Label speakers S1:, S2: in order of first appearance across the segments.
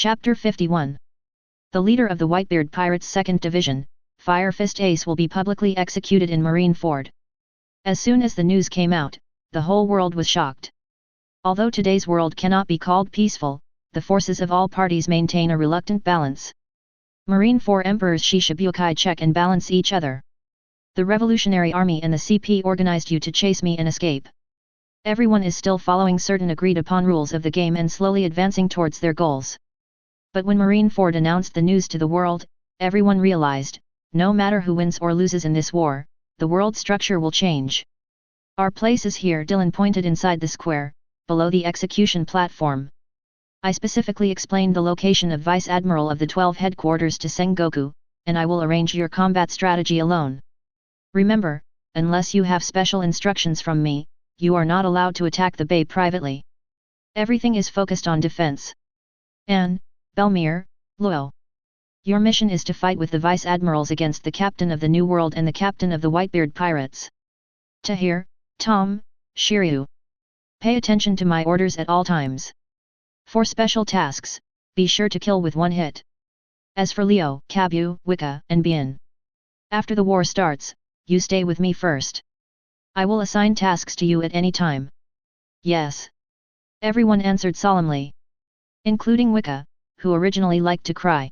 S1: Chapter 51. The leader of the Whitebeard Pirates' 2nd Division, Fire Fist Ace, will be publicly executed in Marineford. As soon as the news came out, the whole world was shocked. Although today's world cannot be called peaceful, the forces of all parties maintain a reluctant balance. Marineford emperors Shishibukai check and balance each other. The Revolutionary Army and the CP organized you to chase me and escape. Everyone is still following certain agreed-upon rules of the game and slowly advancing towards their goals. But when Marineford announced the news to the world, everyone realized, no matter who wins or loses in this war, the world structure will change. Our place is here. Dylan pointed inside the square, below the execution platform. I specifically explained the location of Vice Admiral of the 12 headquarters to Sengoku, and I will arrange your combat strategy alone. Remember, unless you have special instructions from me, you are not allowed to attack the bay privately. Everything is focused on defense. Anne, Belmere, Luo. Your mission is to fight with the Vice Admirals against the Captain of the New World and the Captain of the Whitebeard Pirates. Tahir, Tom, Shiryu. Pay attention to my orders at all times. For special tasks, be sure to kill with one hit. As for Leo, Kabu, Wicca, and Bien. After the war starts, you stay with me first. I will assign tasks to you at any time. Yes. Everyone answered solemnly. Including Wicca, who originally liked to cry.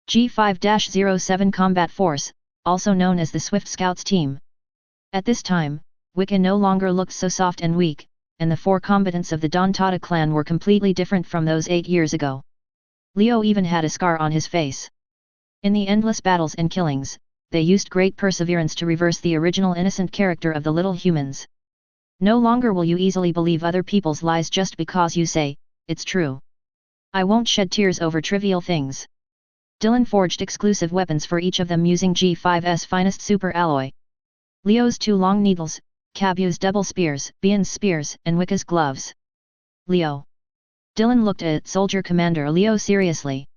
S1: G5-07 Combat Force, also known as the Swift Scouts Team. At this time, Wicca no longer looked so soft and weak, and the 4 combatants of the Dontata clan were completely different from those 8 years ago. Leo even had a scar on his face. In the endless battles and killings, they used great perseverance to reverse the original innocent character of the little humans. No longer will you easily believe other people's lies just because you say, it's true. I won't shed tears over trivial things. Dylan forged exclusive weapons for each of them using G5's finest super alloy. Leo's 2 long needles, Kabu's double spears, Bian's spears, and Wicca's gloves. Leo. Dylan looked at Soldier Commander Leo seriously.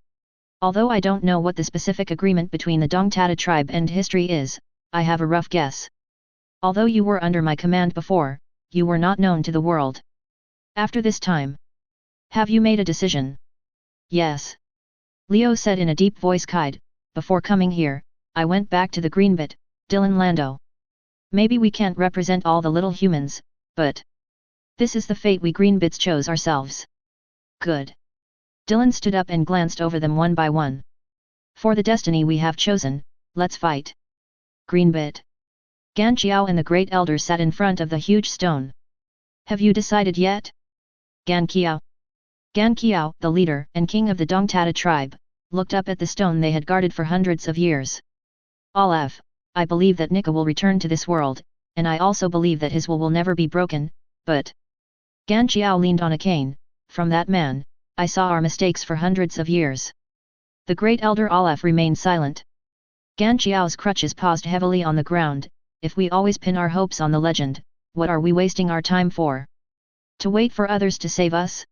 S1: Although I don't know what the specific agreement between the Dongtata tribe and history is, I have a rough guess. Although you were under my command before, you were not known to the world. After this time, have you made a decision? Yes. Leo said in a deep voice. Before coming here, I went back to the Greenbit, Dylan Lando. Maybe we can't represent all the little humans, but this is the fate we Greenbits chose ourselves. Good. Dylan stood up and glanced over them one by one. For the destiny we have chosen, let's fight. Greenbit. Ganqiao and the Great Elder sat in front of the huge stone. Have you decided yet? Ganqiao. Ganqiao, the leader and king of the Dongtata tribe, looked up at the stone they had guarded for hundreds of years. Olaf, I believe that Nika will return to this world, and I also believe that his will never be broken, but... Ganqiao leaned on a cane. From that man, I saw our mistakes for hundreds of years. The Great Elder Olaf remained silent. Ganqiao's crutches paused heavily on the ground. If we always pin our hopes on the legend, what are we wasting our time for? To wait for others to save us?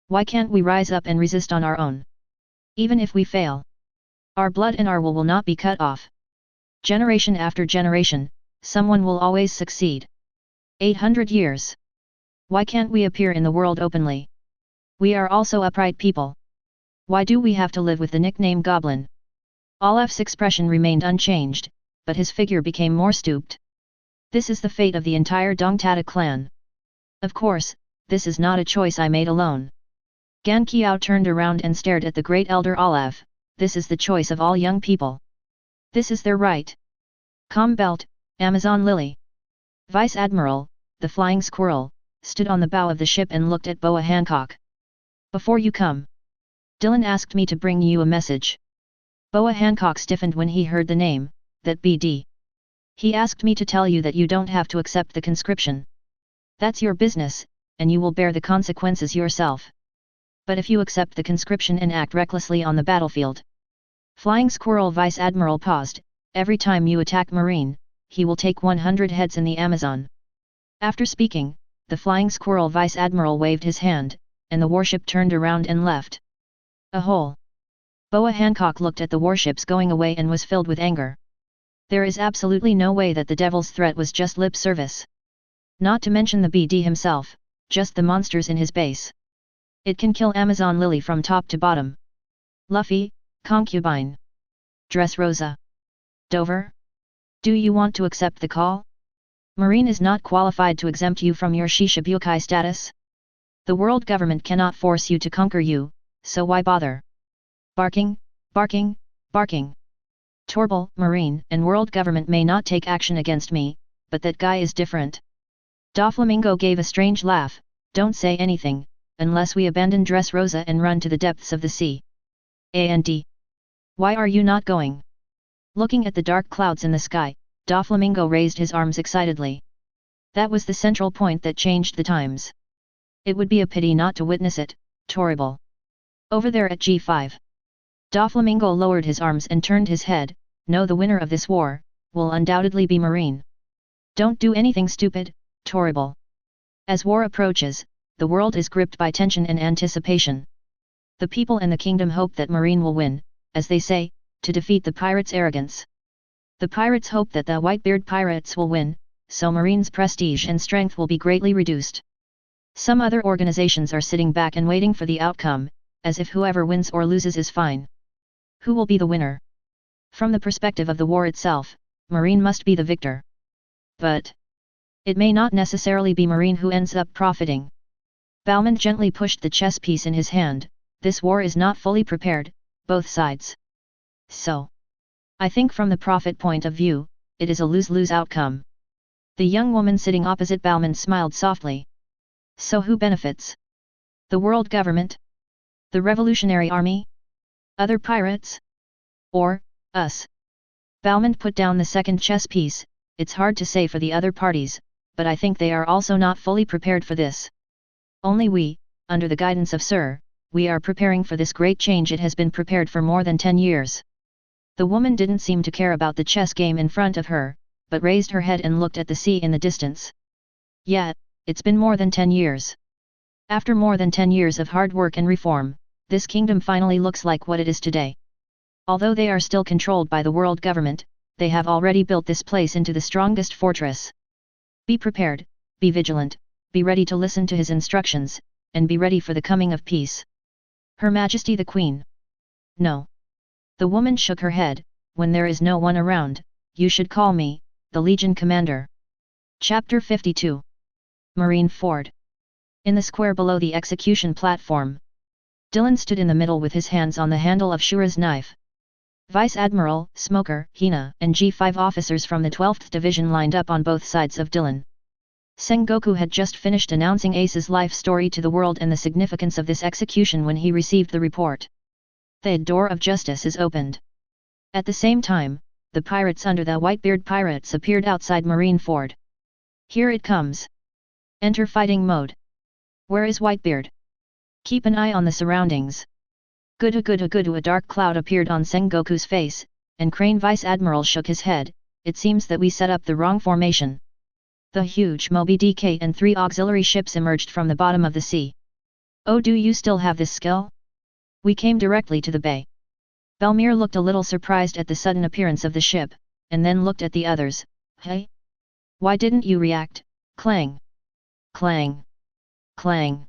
S1: Why can't we rise up and resist on our own? Even if we fail, our blood and our will not be cut off. Generation after generation, someone will always succeed. 800 years. Why can't we appear in the world openly? We are also upright people. Why do we have to live with the nickname Goblin? Olaf's expression remained unchanged, but his figure became more stooped. This is the fate of the entire Dongtata clan. Of course, this is not a choice I made alone. Ganqiao turned around and stared at the Great Elder Olaf. This is the choice of all young people. This is their right. Belt, Amazon Lily. Vice Admiral, the Flying Squirrel, stood on the bow of the ship and looked at Boa Hancock. Before you come, Dylan asked me to bring you a message. Boa Hancock stiffened when he heard the name, that BD. He asked me to tell you that you don't have to accept the conscription. That's your business, and you will bear the consequences yourself. But if you accept the conscription and act recklessly on the battlefield. Flying Squirrel Vice Admiral paused. Every time you attack Marine, he will take 100 heads in the Amazon. After speaking, the Flying Squirrel Vice Admiral waved his hand, and the warship turned around and left. A hole. Boa Hancock looked at the warships going away and was filled with anger. There is absolutely no way that the devil's threat was just lip service. Not to mention the BD himself, just the monsters in his base. It can kill Amazon Lily from top to bottom. Luffy, concubine. Dressrosa. Dover? Do you want to accept the call? Marine is not qualified to exempt you from your Shishibukai status. The world government cannot force you to conquer you, so why bother? Barking, barking, barking. Torble, Marine, and world government may not take action against me, but that guy is different. Doflamingo gave a strange laugh. Don't say anything, unless we abandon Dressrosa and run to the depths of the sea. And why are you not going? Looking at the dark clouds in the sky, Doflamingo raised his arms excitedly. That was the central point that changed the times. It would be a pity not to witness it, Torrible. Over there at G5. Doflamingo lowered his arms and turned his head. No, the winner of this war will undoubtedly be Marine. Don't do anything stupid, Torrible. As war approaches, the world is gripped by tension and anticipation. The people and the kingdom hope that Marine will win, as they say, to defeat the pirates' arrogance. The pirates hope that the Whitebeard pirates will win, so Marine's prestige and strength will be greatly reduced. Some other organizations are sitting back and waiting for the outcome, as if whoever wins or loses is fine. Who will be the winner? From the perspective of the war itself, Marine must be the victor. But it may not necessarily be Marine who ends up profiting. Balmond gently pushed the chess piece in his hand. This war is not fully prepared, both sides. So, I think from the profit point of view, it is a lose-lose outcome. The young woman sitting opposite Balmond smiled softly. So who benefits? The world government? The Revolutionary Army? Other pirates? Or, us? Balmond put down the second chess piece. It's hard to say for the other parties, but I think they are also not fully prepared for this. Only we, under the guidance of Sir, we are preparing for this great change. It has been prepared for more than 10 years. The woman didn't seem to care about the chess game in front of her, but raised her head and looked at the sea in the distance. Yet, it's been more than 10 years. After more than 10 years of hard work and reform, this kingdom finally looks like what it is today. Although they are still controlled by the world government, they have already built this place into the strongest fortress. Be prepared, be vigilant, be ready to listen to his instructions, and be ready for the coming of peace. Her Majesty the Queen. No. The woman shook her head. When there is no one around, you should call me, the Legion Commander. Chapter 52. Marine Ford. In the square below the execution platform, Dylan stood in the middle with his hands on the handle of Shura's knife. Vice Admiral, Smoker, Hina, and G5 officers from the 12th Division lined up on both sides of Dylan. Sengoku had just finished announcing Ace's life story to the world and the significance of this execution when he received the report. The door of justice is opened. At the same time, the pirates under the Whitebeard pirates appeared outside Marine Ford. Here it comes. Enter fighting mode. Where is Whitebeard? Keep an eye on the surroundings. Good. A dark cloud appeared on Sengoku's face, and Crane Vice Admiral shook his head. It seems that we set up the wrong formation. The huge Moby DK and 3 auxiliary ships emerged from the bottom of the sea. Oh, do you still have this skill? We came directly to the bay. Belmere looked a little surprised at the sudden appearance of the ship, and then looked at the others. Hey? Why didn't you react? Clang. Clang. Clang.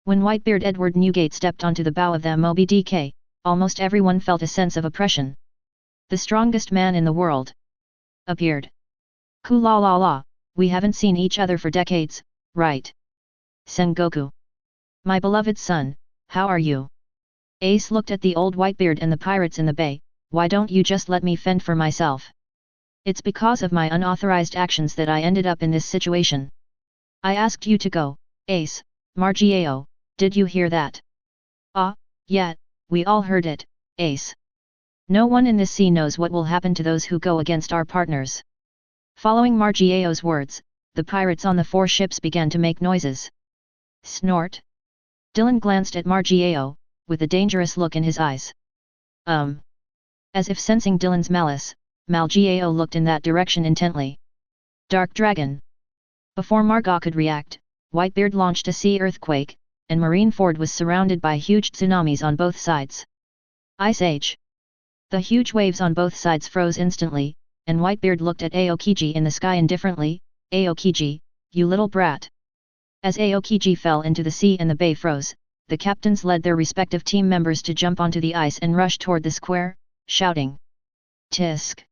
S1: When Whitebeard Edward Newgate stepped onto the bow of the Moby DK, almost everyone felt a sense of oppression. The strongest man in the world appeared. Ku-la-la-la, we haven't seen each other for decades, right? Sengoku. My beloved son, how are you? Ace looked at the old Whitebeard and the pirates in the bay. Why don't you just let me fend for myself? It's because of my unauthorized actions that I ended up in this situation. I asked you to go, Ace. Margiao, did you hear that? Ah, yeah, we all heard it, Ace. No one in this sea knows what will happen to those who go against our partners. Following Margiao's words, the pirates on the 4 ships began to make noises. Snort. Dylan glanced at Margiao, with a dangerous look in his eyes. As if sensing Dylan's malice, Margiao looked in that direction intently. Dark Dragon. Before Marga could react, Whitebeard launched a sea earthquake, and Marine Ford was surrounded by huge tsunamis on both sides. Ice Age. The huge waves on both sides froze instantly, and Whitebeard looked at Aokiji in the sky indifferently. Aokiji, you little brat. As Aokiji fell into the sea and the bay froze, the captains led their respective team members to jump onto the ice and rush toward the square, shouting, "Tisk!"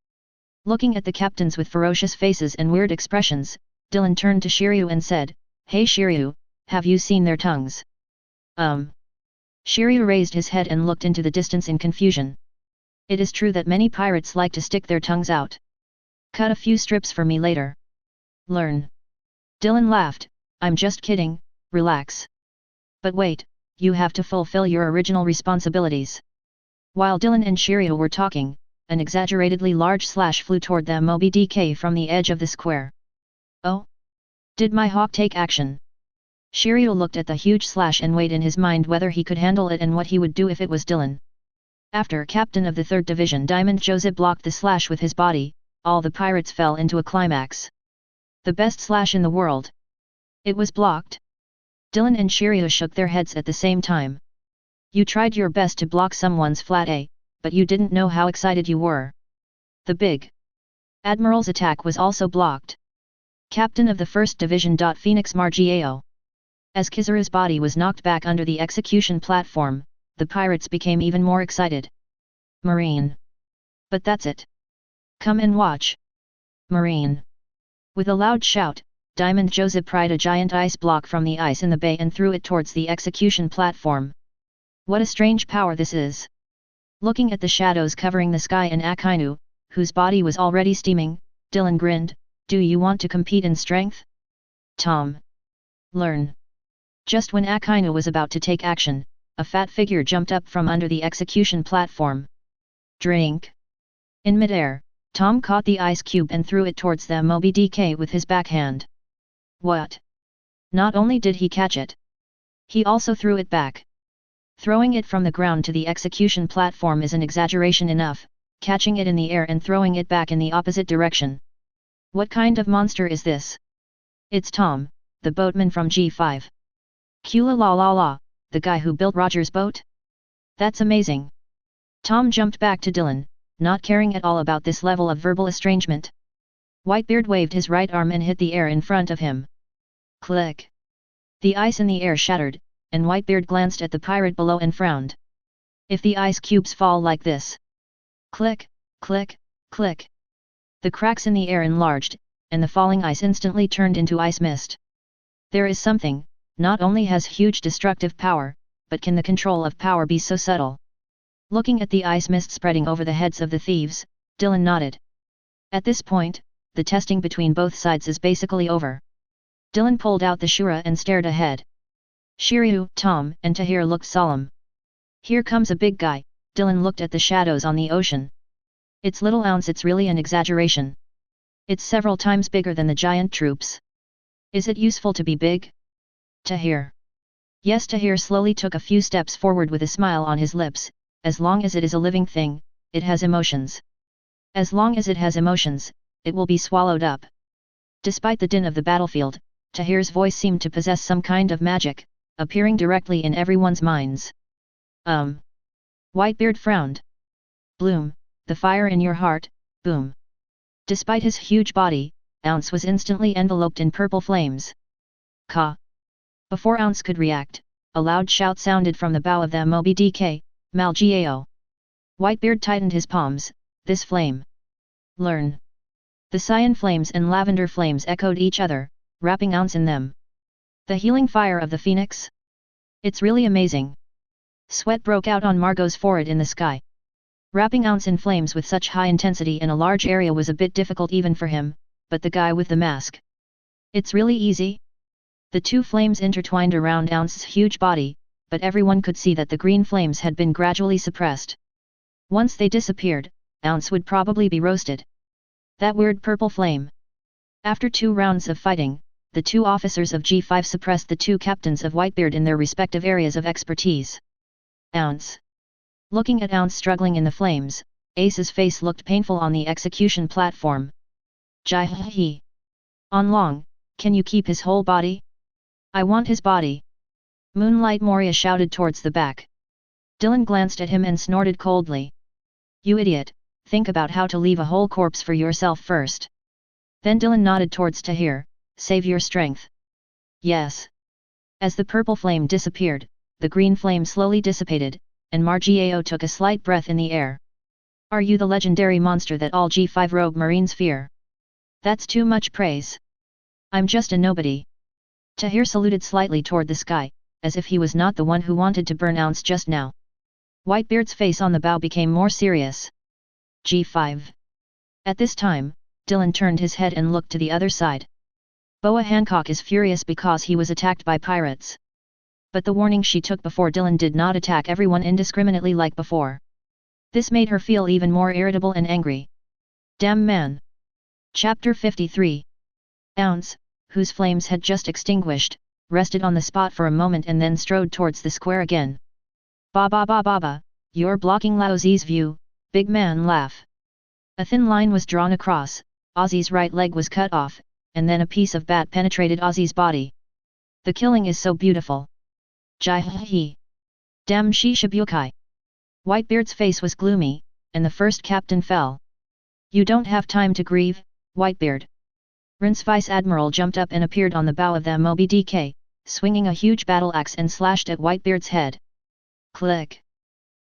S1: Looking at the captains with ferocious faces and weird expressions, Dylan turned to Shiryu and said, "Hey Shiryu, have you seen their tongues?" Shiryu raised his head and looked into the distance in confusion. It is true that many pirates like to stick their tongues out. Cut a few strips for me later. Learn. Dylan laughed, "I'm just kidding, relax." But wait, you have to fulfill your original responsibilities. While Dylan and Shiryu were talking, an exaggeratedly large slash flew toward them Moby DK from the edge of the square. Oh? Did my hawk take action? Shiryu looked at the huge slash and weighed in his mind whether he could handle it and what he would do if it was Dylan. After Captain of the 3rd Division Diamond Joseph blocked the slash with his body, all the pirates fell into a climax. The best slash in the world. It was blocked. Dylan and Shiryu shook their heads at the same time. You tried your best to block someone's flat A, but you didn't know how excited you were. The big Admiral's attack was also blocked. Captain of the 1st Division. Phoenix Margiao. As Kizaru's body was knocked back under the execution platform, the pirates became even more excited. Marine. But that's it. Come and watch. Marine. With a loud shout, Diamond Joseph pried a giant ice block from the ice in the bay and threw it towards the execution platform. What a strange power this is. Looking at the shadows covering the sky and Akainu, whose body was already steaming, Dylan grinned, "Do you want to compete in strength? Tom. Learn." Just when Akainu was about to take action, a fat figure jumped up from under the execution platform. Drink. In midair, Tom caught the ice cube and threw it towards them Moby DK with his backhand. What? Not only did he catch it, he also threw it back. Throwing it from the ground to the execution platform is an exaggeration enough, catching it in the air and throwing it back in the opposite direction. What kind of monster is this? It's Tom, the boatman from G5. Kula la la la, the guy who built Roger's boat? That's amazing. Tom jumped back to Dylan, not caring at all about this level of verbal estrangement. Whitebeard waved his right arm and hit the air in front of him. Click. The ice in the air shattered, and Whitebeard glanced at the pirate below and frowned. If the ice cubes fall like this. Click, click, click. The cracks in the air enlarged, and the falling ice instantly turned into ice mist. There is something, not only has huge destructive power, but can the control of power be so subtle? Looking at the ice mist spreading over the heads of the thieves, Dylan nodded. At this point, the testing between both sides is basically over. Dylan pulled out the Shura and stared ahead. Shiryu, Tom, and Tahir looked solemn. Here comes a big guy, Dylan looked at the shadows on the ocean. It's little ounce, it's really an exaggeration. It's several times bigger than the giant troops. Is it useful to be big? Tahir. Yes, Tahir slowly took a few steps forward with a smile on his lips. As long as it is a living thing, it has emotions. As long as it has emotions, it will be swallowed up. Despite the din of the battlefield, Tahir's voice seemed to possess some kind of magic, appearing directly in everyone's minds. Whitebeard frowned. Bloom, the fire in your heart, boom. Despite his huge body, Ounce was instantly enveloped in purple flames. Ka. Before Ounce could react, a loud shout sounded from the bow of the Moby DK, Malgiao. Whitebeard tightened his palms, this flame. Learn. The cyan flames and lavender flames echoed each other, wrapping Ounce in them. The healing fire of the phoenix? It's really amazing. Sweat broke out on Margot's forehead in the sky. Wrapping Ounce in flames with such high intensity in a large area was a bit difficult even for him, but the guy with the mask. It's really easy. The two flames intertwined around Ounce's huge body, but everyone could see that the green flames had been gradually suppressed. Once they disappeared, Ounce would probably be roasted. That weird purple flame. After 2 rounds of fighting, the 2 officers of G5 suppressed the 2 captains of Whitebeard in their respective areas of expertise. Ounce. Looking at Ounce struggling in the flames, Ace's face looked painful on the execution platform. Jai-hi. On Long, can you keep his whole body? I want his body. Moonlight Moria shouted towards the back. Dylan glanced at him and snorted coldly. You idiot, think about how to leave a whole corpse for yourself first. Then Dylan nodded towards Tahir, save your strength. Yes. As the purple flame disappeared, the green flame slowly dissipated, and Margiao took a slight breath in the air. Are you the legendary monster that all G5 rogue marines fear? That's too much praise. I'm just a nobody. Tahir saluted slightly toward the sky, as if he was not the one who wanted to burn ounce just now. Whitebeard's face on the bow became more serious. G5. At this time, Dylan turned his head and looked to the other side. Boa Hancock is furious because he was attacked by pirates. But the warning she took before Dylan did not attack everyone indiscriminately like before. This made her feel even more irritable and angry. Damn man. Chapter 53. Ounce, whose flames had just extinguished, rested on the spot for a moment and then strode towards the square again. Ba ba ba ba ba, you're blocking Lao Zi's view, big man laugh. A thin line was drawn across, Ozzy's right leg was cut off, and then a piece of bat penetrated Ozzy's body. The killing is so beautiful. Jai hi. Damn shi shibukai. Whitebeard's face was gloomy, and the first captain fell. You don't have time to grieve, Whitebeard. Rince Vice Admiral jumped up and appeared on the bow of the Moby DK, swinging a huge battle axe and slashed at Whitebeard's head. Click.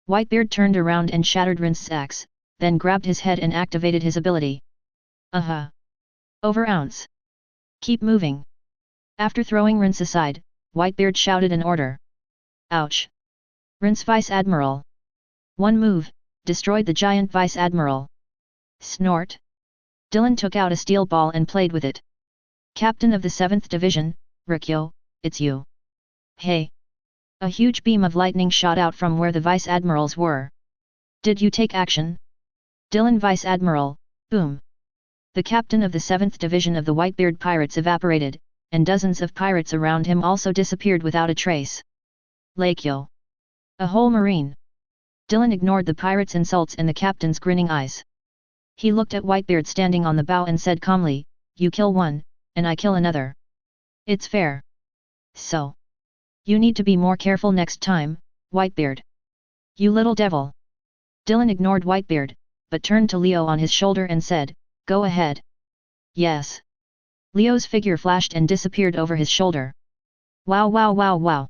S1: Whitebeard turned around and shattered Rince's axe, then grabbed his head and activated his ability. Over ounce. Keep moving. After throwing Rince aside, Whitebeard shouted an order. Ouch. Rince Vice Admiral. One move, destroyed the giant Vice Admiral. Snort. Dylan took out a steel ball and played with it. Captain of the 7th Division, Rikyo, it's you. Hey. A huge beam of lightning shot out from where the Vice Admirals were. Did you take action? Dylan Vice Admiral, boom. The captain of the 7th Division of the Whitebeard pirates evaporated, and dozens of pirates around him also disappeared without a trace. Lakyo. A whole marine. Dylan ignored the pirates' insults and the captain's grinning eyes. He looked at Whitebeard standing on the bow and said calmly, you kill one, and I kill another. It's fair. So. You need to be more careful next time, Whitebeard. You little devil. Dylan ignored Whitebeard, but turned to Leo on his shoulder and said, go ahead. Yes. Leo's figure flashed and disappeared over his shoulder. Wow wow wow wow.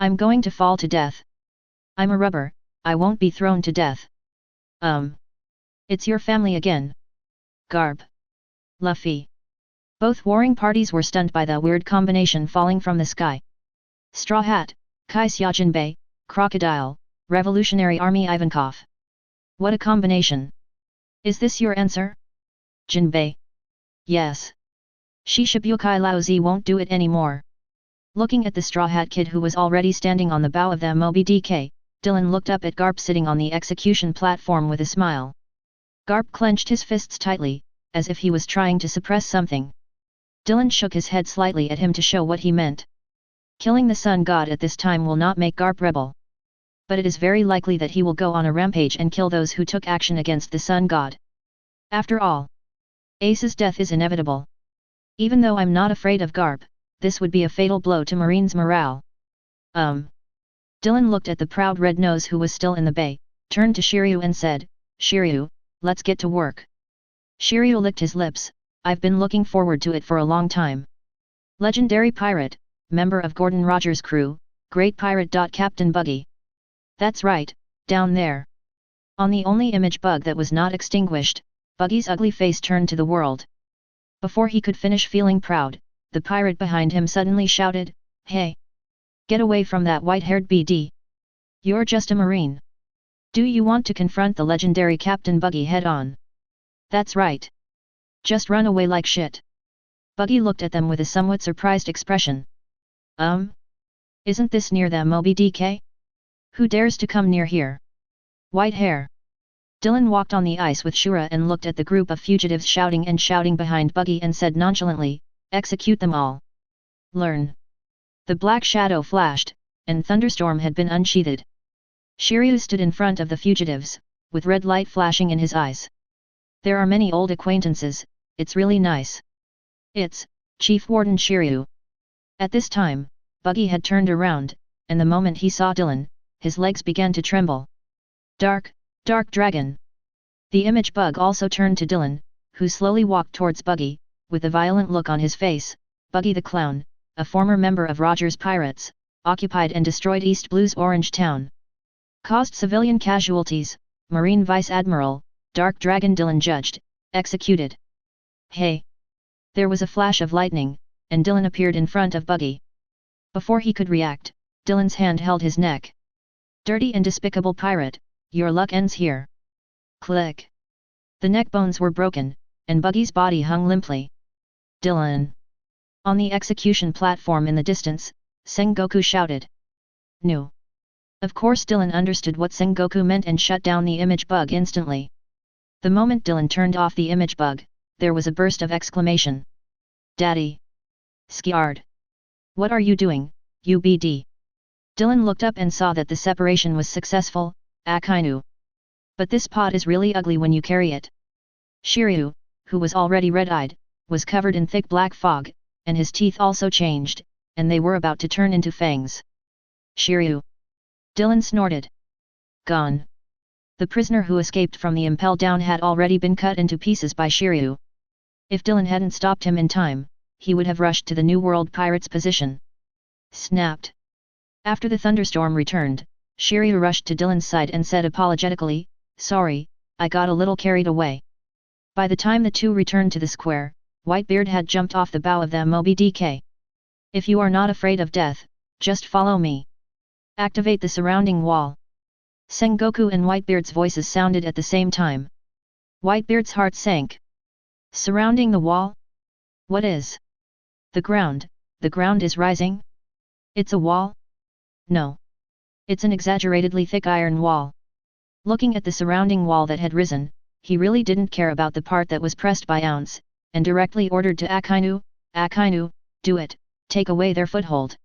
S1: I'm going to fall to death. I'm a rubber, I won't be thrown to death. It's your family again. Garb. Luffy. Both warring parties were stunned by the weird combination falling from the sky. Straw Hat, Kai Jinbei, Crocodile, Revolutionary Army Ivankov. What a combination. Is this your answer? Jinbei. Yes. Shishibukai Laozi won't do it anymore. Looking at the Straw Hat Kid who was already standing on the bow of the Moby DK, Dylan looked up at Garp sitting on the execution platform with a smile. Garp clenched his fists tightly, as if he was trying to suppress something. Dylan shook his head slightly at him to show what he meant. Killing the Sun God at this time will not make Garp rebel. But it is very likely that he will go on a rampage and kill those who took action against the Sun God. After all, Ace's death is inevitable. Even though I'm not afraid of Garp, this would be a fatal blow to Marine's morale. Dylan looked at the proud red nose who was still in the bay, turned to Shiryu and said, Shiryu, let's get to work. Shiryu licked his lips, I've been looking forward to it for a long time. Legendary pirate, member of Gordon Rogers' crew, great pirate. Captain Buggy. That's right, down there. On the only image bug that was not extinguished, Buggy's ugly face turned to the world. Before he could finish feeling proud, the pirate behind him suddenly shouted, Hey! Get away from that white-haired BD. You're just a marine. Do you want to confront the legendary Captain Buggy head-on? That's right. Just run away like shit. Buggy looked at them with a somewhat surprised expression. Isn't this near the Moby DK? Who dares to come near here? White hair. Dylan walked on the ice with Shura and looked at the group of fugitives shouting behind Buggy and said nonchalantly, execute them all. Learn. The black shadow flashed, and Thunderstorm had been unsheathed. Shiryu stood in front of the fugitives, with red light flashing in his eyes. There are many old acquaintances, it's really nice. It's Chief Warden Shiryu. At this time, Buggy had turned around, and the moment he saw Dylan, his legs began to tremble. Dark dragon. The image bug also turned to Dylan, who slowly walked towards Buggy, with a violent look on his face. Buggy the Clown, a former member of Rogers' Pirates, occupied and destroyed East Blue's Orange Town. Caused civilian casualties, Marine Vice Admiral, Dark Dragon Dylan judged, executed. Hey! There was a flash of lightning, and Dylan appeared in front of Buggy. Before he could react, Dylan's hand held his neck. Dirty and despicable pirate, your luck ends here. Click. The neck bones were broken, and Buggy's body hung limply. Dylan. On the execution platform in the distance, Sengoku shouted. No. Of course Dylan understood what Sengoku meant and shut down the image bug instantly. The moment Dylan turned off the image bug, there was a burst of exclamation. Daddy! Scared! What are you doing, UBD? Dylan looked up and saw that the separation was successful, Akainu. But this pot is really ugly when you carry it. Shiryu, who was already red-eyed, was covered in thick black fog, and his teeth also changed, and they were about to turn into fangs. Shiryu! Dylan snorted. Gone. The prisoner who escaped from the impel down had already been cut into pieces by Shiryu. If Dylan hadn't stopped him in time, he would have rushed to the New World Pirate's position. Snapped. After the thunderstorm returned, Shiryu rushed to Dylan's side and said apologetically, Sorry, I got a little carried away. By the time the two returned to the square, Whitebeard had jumped off the bow of the Moby DK. If you are not afraid of death, just follow me. Activate the surrounding wall. Sengoku and Whitebeard's voices sounded at the same time. Whitebeard's heart sank. Surrounding the wall? What is? The ground is rising? It's a wall? No. It's an exaggeratedly thick iron wall. Looking at the surrounding wall that had risen, he really didn't care about the part that was pressed by Ounce, and directly ordered to Akainu, do it, take away their foothold.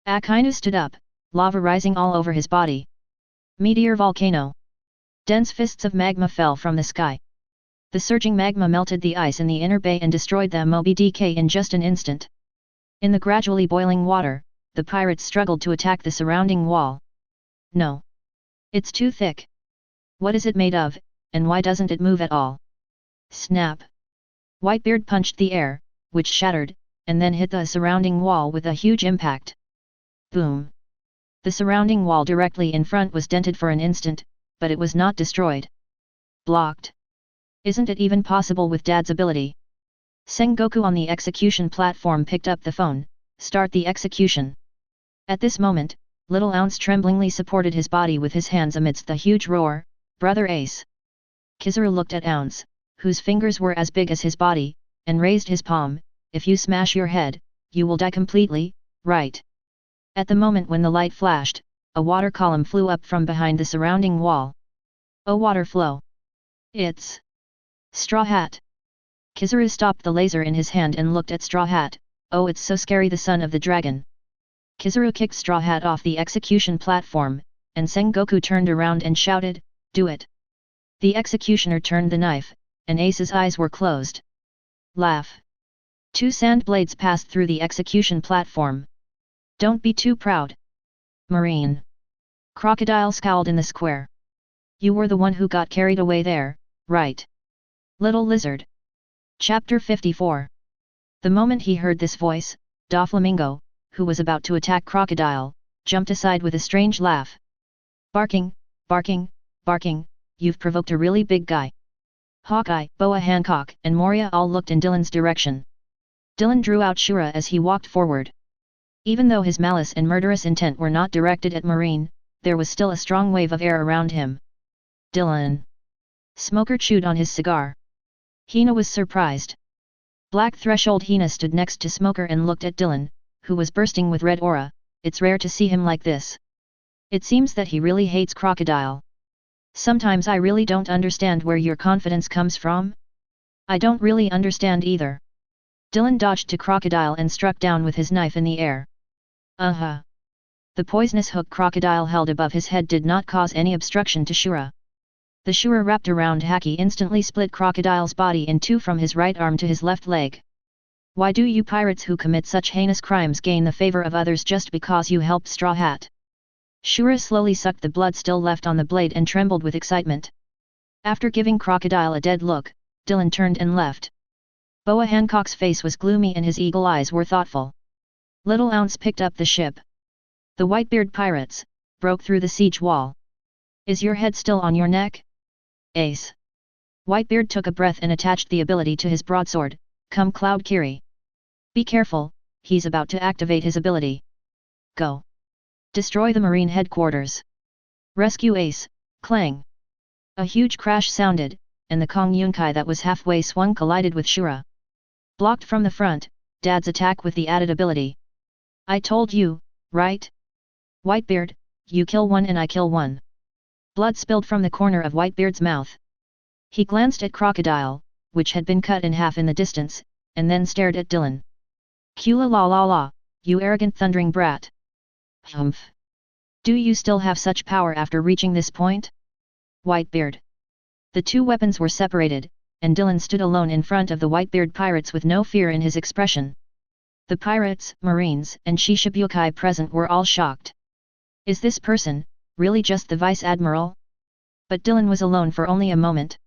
S1: Akainu stood up, lava rising all over his body. Meteor volcano. Dense fists of magma fell from the sky. The surging magma melted the ice in the inner bay and destroyed the Moby DK in just an instant. In the gradually boiling water, the pirates struggled to attack the surrounding wall. No. It's too thick. What is it made of, and why doesn't it move at all? Snap. Whitebeard punched the air, which shattered, and then hit the surrounding wall with a huge impact. Boom. The surrounding wall directly in front was dented for an instant, but it was not destroyed. Blocked. Isn't it even possible with Dad's ability? Sengoku on the execution platform picked up the phone. Start the execution. At this moment, little Ounce tremblingly supported his body with his hands amidst the huge roar, Brother Ace. Kizaru looked at Ounce, whose fingers were as big as his body, and raised his palm. If you smash your head, you will die completely, right? At the moment when the light flashed, a water column flew up from behind the surrounding wall. Oh, water flow. It's Straw Hat. Kizaru stopped the laser in his hand and looked at Straw Hat. Oh, it's so scary, the son of the dragon. Kizaru kicked Straw Hat off the execution platform, and Sengoku turned around and shouted, Do it. The executioner turned the knife, and Ace's eyes were closed. Laugh. Two sand blades passed through the execution platform. Don't be too proud. Marine. Crocodile scowled in the square. You were the one who got carried away there, right? Little lizard. Chapter 54. The moment he heard this voice, Doflamingo, who was about to attack Crocodile, jumped aside with a strange laugh. Barking, barking, barking, you've provoked a really big guy. Hawkeye, Boa Hancock, and Moria all looked in Dylan's direction. Dylan drew out Shura as he walked forward. Even though his malice and murderous intent were not directed at Marine, there was still a strong wave of air around him. Dylan. Smoker chewed on his cigar. Hina was surprised. Black Threshold Hina stood next to Smoker and looked at Dylan, who was bursting with red aura. It's rare to see him like this. It seems that he really hates Crocodile. Sometimes I really don't understand where your confidence comes from. I don't really understand either. Dylan dodged to Crocodile and struck down with his knife in the air. The poisonous hook Crocodile held above his head did not cause any obstruction to Shura. The Shura wrapped around Haki instantly split Crocodile's body in two from his right arm to his left leg. Why do you pirates who commit such heinous crimes gain the favor of others just because you helped Straw Hat? Shura slowly sucked the blood still left on the blade and trembled with excitement. After giving Crocodile a dead look, Dylan turned and left. Boa Hancock's face was gloomy and his eagle eyes were thoughtful. Little Ounce picked up the ship. The Whitebeard pirates broke through the siege wall. Is your head still on your neck? Ace. Whitebeard took a breath and attached the ability to his broadsword. Come Cloud Kiri. Be careful, he's about to activate his ability. Go. Destroy the marine headquarters. Rescue Ace, clang. A huge crash sounded, and the Kong Yunkai that was halfway swung collided with Shura. Blocked from the front, Dad's attack with the added ability. I told you, right? Whitebeard, you kill one and I kill one. Blood spilled from the corner of Whitebeard's mouth. He glanced at Crocodile, which had been cut in half in the distance, and then stared at Dylan. Kula la la la, you arrogant thundering brat. Humph. Do you still have such power after reaching this point? Whitebeard. The two weapons were separated, and Dylan stood alone in front of the Whitebeard pirates with no fear in his expression. The pirates, marines, and Shishibukai present were all shocked. Is this person really just the Vice Admiral? But Dylan was alone for only a moment.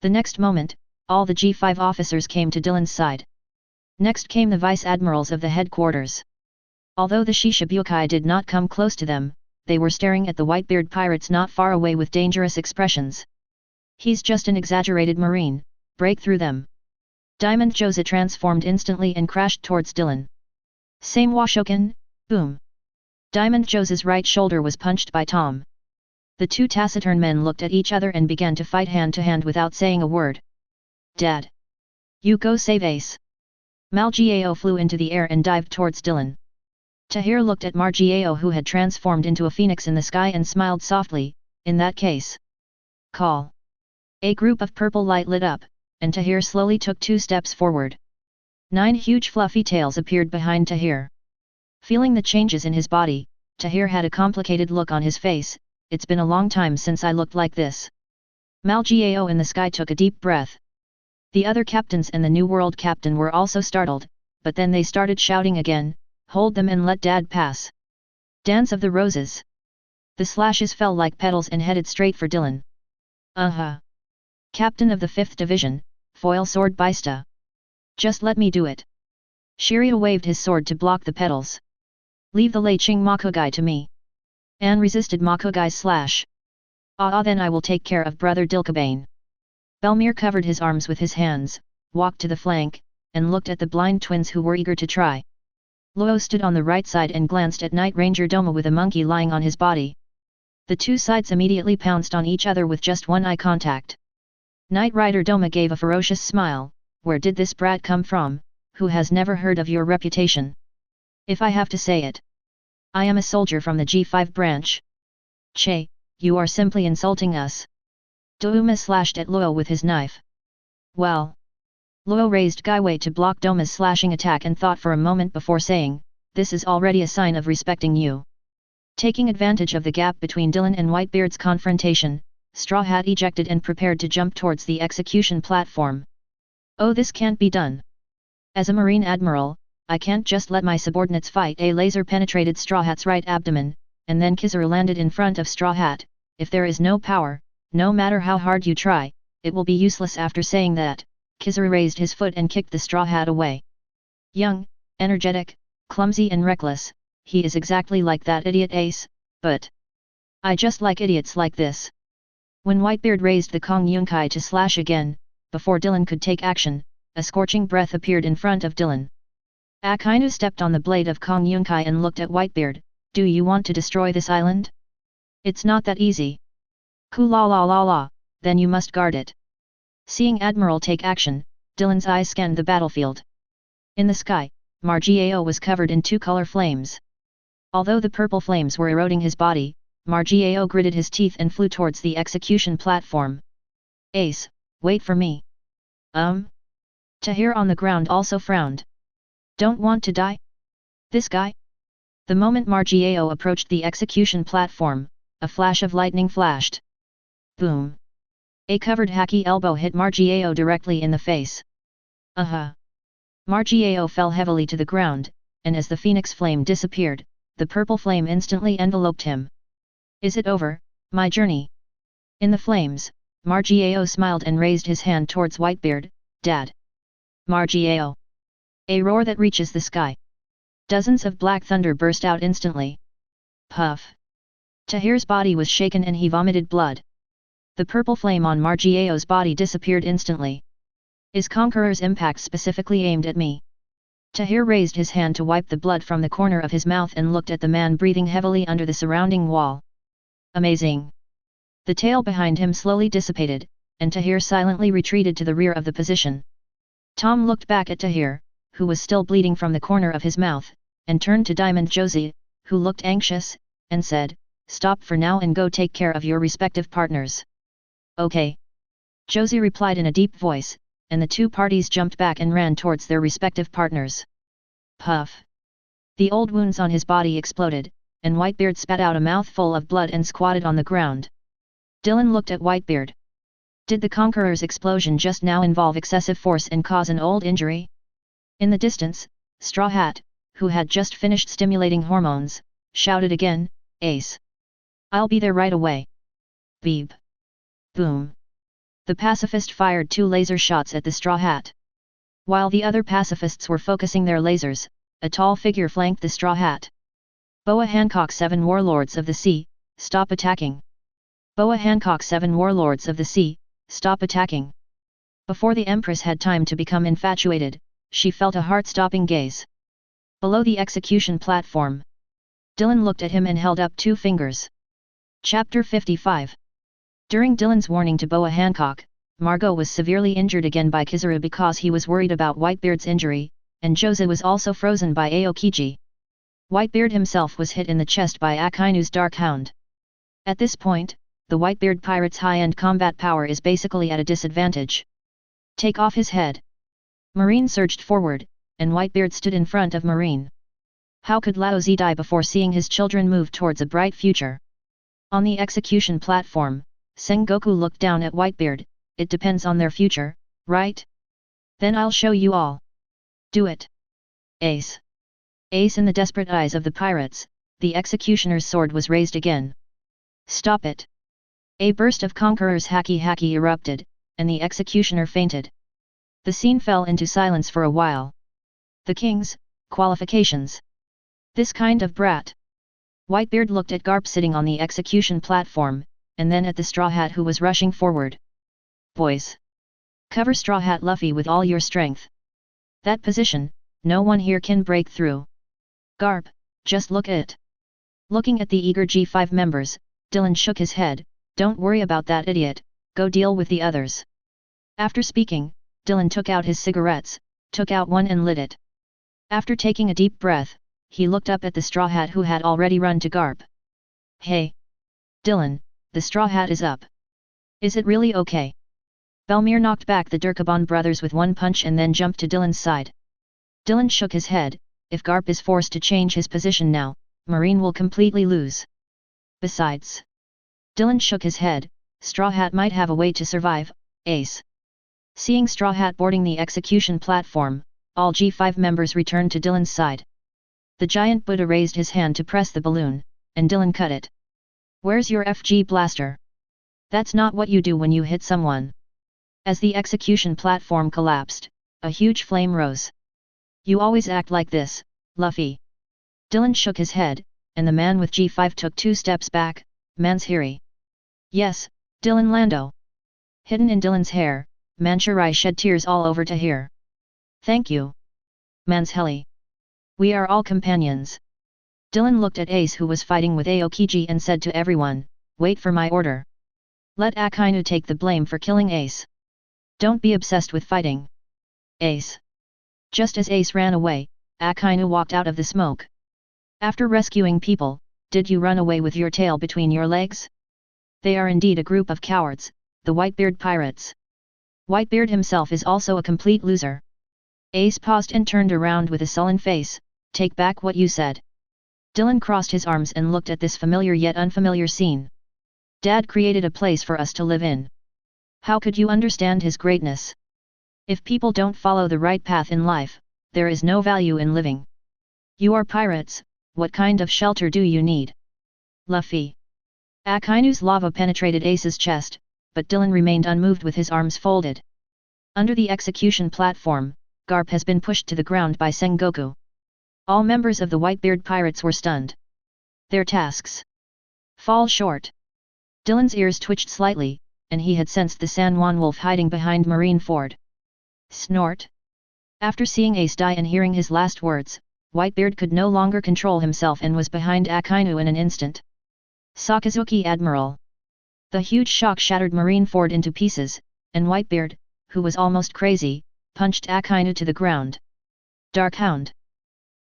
S1: The next moment, all the G5 officers came to Dylan's side. Next came the Vice Admirals of the headquarters. Although the Shishibukai did not come close to them, they were staring at the Whitebeard pirates not far away with dangerous expressions. He's just an exaggerated marine, break through them. Diamond Jose transformed instantly and crashed towards Dylan. Same Washoken, boom. Diamond Jose's right shoulder was punched by Tom. The two taciturn men looked at each other and began to fight hand to hand without saying a word. Dad. You go save Ace. Malgiao flew into the air and dived towards Dylan. Tahir looked at Margiao who had transformed into a phoenix in the sky and smiled softly, in that case. Call. A group of purple light lit up, and Tahir slowly took 2 steps forward. 9 huge fluffy tails appeared behind Tahir. Feeling the changes in his body, Tahir had a complicated look on his face. It's been a long time since I looked like this. Malgiao in the sky took a deep breath. The other captains and the New World captain were also startled, but then they started shouting again, hold them and let Dad pass. Dance of the Roses. The slashes fell like petals and headed straight for Dylan. Captain of the 5th Division, foil sword Baista. Just let me do it. Shiryu waved his sword to block the petals. Leave the Leiching Makogai to me. Anne resisted Makogai's slash. Then I will take care of Brother Dilkabane. Belmir covered his arms with his hands, walked to the flank, and looked at the blind twins who were eager to try. Luo stood on the right side and glanced at Night Ranger Doma with a monkey lying on his body. The two sides immediately pounced on each other with just one eye contact. Knight Rider Doma gave a ferocious smile. Where did this brat come from, who has never heard of your reputation? If I have to say it. I am a soldier from the G5 branch. Che, you are simply insulting us. Douma slashed at Luo with his knife. Well. Luo raised Gaiwei to block Doma's slashing attack and thought for a moment before saying, this is already a sign of respecting you. Taking advantage of the gap between Dylan and Whitebeard's confrontation, Straw Hat ejected and prepared to jump towards the execution platform. Oh, this can't be done. As a Marine Admiral, I can't just let my subordinates fight. A laser penetrated Straw Hat's right abdomen, and then Kizaru landed in front of Straw Hat. If there is no power, no matter how hard you try, it will be useless. After saying that, Kizaru raised his foot and kicked the Straw Hat away. Young, energetic, clumsy and reckless, he is exactly like that idiot Ace, but I just like idiots like this. When Whitebeard raised the Kong Yunkai to slash again, before Dylan could take action, a scorching breath appeared in front of Dylan. Akainu stepped on the blade of Kong Yunkai and looked at Whitebeard. Do you want to destroy this island? It's not that easy. Kula la la la, then you must guard it. Seeing Admiral take action, Dylan's eyes scanned the battlefield. In the sky, Margiao was covered in 2-color flames. Although the purple flames were eroding his body, Margiao gritted his teeth and flew towards the execution platform. Ace, wait for me. Tahir on the ground also frowned. Don't want to die? This guy? The moment Margiao approached the execution platform, a flash of lightning flashed. Boom. A covered haki elbow hit Margiao directly in the face. Margiao fell heavily to the ground, and as the phoenix flame disappeared, the purple flame instantly enveloped him. Is it over, my journey? In the flames, Margiao smiled and raised his hand towards Whitebeard. Dad. Margiao. A roar that reaches the sky. Dozens of black thunder burst out instantly. Puff. Tahir's body was shaken and he vomited blood. The purple flame on Margio's body disappeared instantly. Is Conqueror's impact specifically aimed at me? Tahir raised his hand to wipe the blood from the corner of his mouth and looked at the man breathing heavily under the surrounding wall. Amazing. The tail behind him slowly dissipated, and Tahir silently retreated to the rear of the position. Tom looked back at Tahir, who was still bleeding from the corner of his mouth, and turned to Diamond Josie, who looked anxious, and said, "Stop for now and go take care of your respective partners." "Okay." Josie replied in a deep voice, and the two parties jumped back and ran towards their respective partners. Puff. The old wounds on his body exploded, and Whitebeard spat out a mouthful of blood and squatted on the ground. Dylan looked at Whitebeard. Did the Conqueror's explosion just now involve excessive force and cause an old injury? In the distance, Straw Hat, who had just finished stimulating hormones, shouted again, "Ace! I'll be there right away." Beep. Boom. The pacifist fired 2 laser shots at the Straw Hat. While the other pacifists were focusing their lasers, a tall figure flanked the Straw Hat. "Boa Hancock 7 Warlords of the Sea, stop attacking! Boa Hancock 7 Warlords of the Sea, stop attacking!" Before the Empress had time to become infatuated, she felt a heart-stopping gaze. Below the execution platform. Dylan looked at him and held up 2 fingers. Chapter 55. During Dylan's warning to Boa Hancock, Margot was severely injured again by Kizaru because he was worried about Whitebeard's injury, and Jose was also frozen by Aokiji. Whitebeard himself was hit in the chest by Akainu's Dark Hound. At this point, the Whitebeard pirate's high-end combat power is basically at a disadvantage. "Take off his head." Marine surged forward, and Whitebeard stood in front of Marine. How could Lao Zi die before seeing his children move towards a bright future? On the execution platform, Sengoku looked down at Whitebeard. "It depends on their future, right? Then I'll show you all. Do it." Ace. Ace in the desperate eyes of the pirates, the executioner's sword was raised again. "Stop it." A burst of Conqueror's haki erupted, and the executioner fainted. The scene fell into silence for a while. The king's qualifications. This kind of brat. Whitebeard looked at Garp sitting on the execution platform, and then at the Straw Hat who was rushing forward. "Boys! Cover Straw Hat Luffy with all your strength. That position, no one here can break through. Garp, just look at it." Looking at the eager G5 members, Dylan shook his head. "Don't worry about that idiot, go deal with the others." After speaking, Dylan took out his cigarettes, took out one and lit it. After taking a deep breath, he looked up at the Straw Hat who had already run to Garp. "Hey! Dylan, the Straw Hat is up. Is it really okay?" Belmir knocked back the Durkabon brothers with one punch and then jumped to Dylan's side. Dylan shook his head. If Garp is forced to change his position now, Marine will completely lose. Besides. Dylan shook his head, Straw Hat might have a way to survive, Ace. Seeing Straw Hat boarding the execution platform, all G5 members returned to Dylan's side. The giant Buddha raised his hand to press the balloon, and Dylan cut it. "Where's your FG blaster? That's not what you do when you hit someone." As the execution platform collapsed, a huge flame rose. "You always act like this, Luffy." Dylan shook his head, and the man with G5 took 2 steps back. "Manshiri." "Yes, Dylan Lando." Hidden in Dylan's hair, Manchurai shed tears all over Tahir. "Thank you. Mansheli. We are all companions." Dylan looked at Ace who was fighting with Aokiji and said to everyone, "Wait for my order. Let Akainu take the blame for killing Ace. Don't be obsessed with fighting." Ace. Just as Ace ran away, Akainu walked out of the smoke. "After rescuing people, did you run away with your tail between your legs? They are indeed a group of cowards, the Whitebeard pirates. Whitebeard himself is also a complete loser." Ace paused and turned around with a sullen face. "Take back what you said." Dylan crossed his arms and looked at this familiar yet unfamiliar scene. "Dad created a place for us to live in. How could you understand his greatness? If people don't follow the right path in life, there is no value in living. You are pirates, what kind of shelter do you need?" Luffy. Akainu's lava penetrated Ace's chest, but Dylan remained unmoved with his arms folded. Under the execution platform, Garp has been pushed to the ground by Sengoku. All members of the Whitebeard pirates were stunned. Their tasks fall short. Dylan's ears twitched slightly, and he had sensed the San Juan wolf hiding behind Marineford. Snort. After seeing Ace die and hearing his last words, Whitebeard could no longer control himself and was behind Akainu in an instant. Sakazuki Admiral. The huge shock shattered Marineford into pieces, and Whitebeard, who was almost crazy, punched Akainu to the ground. Dark Hound.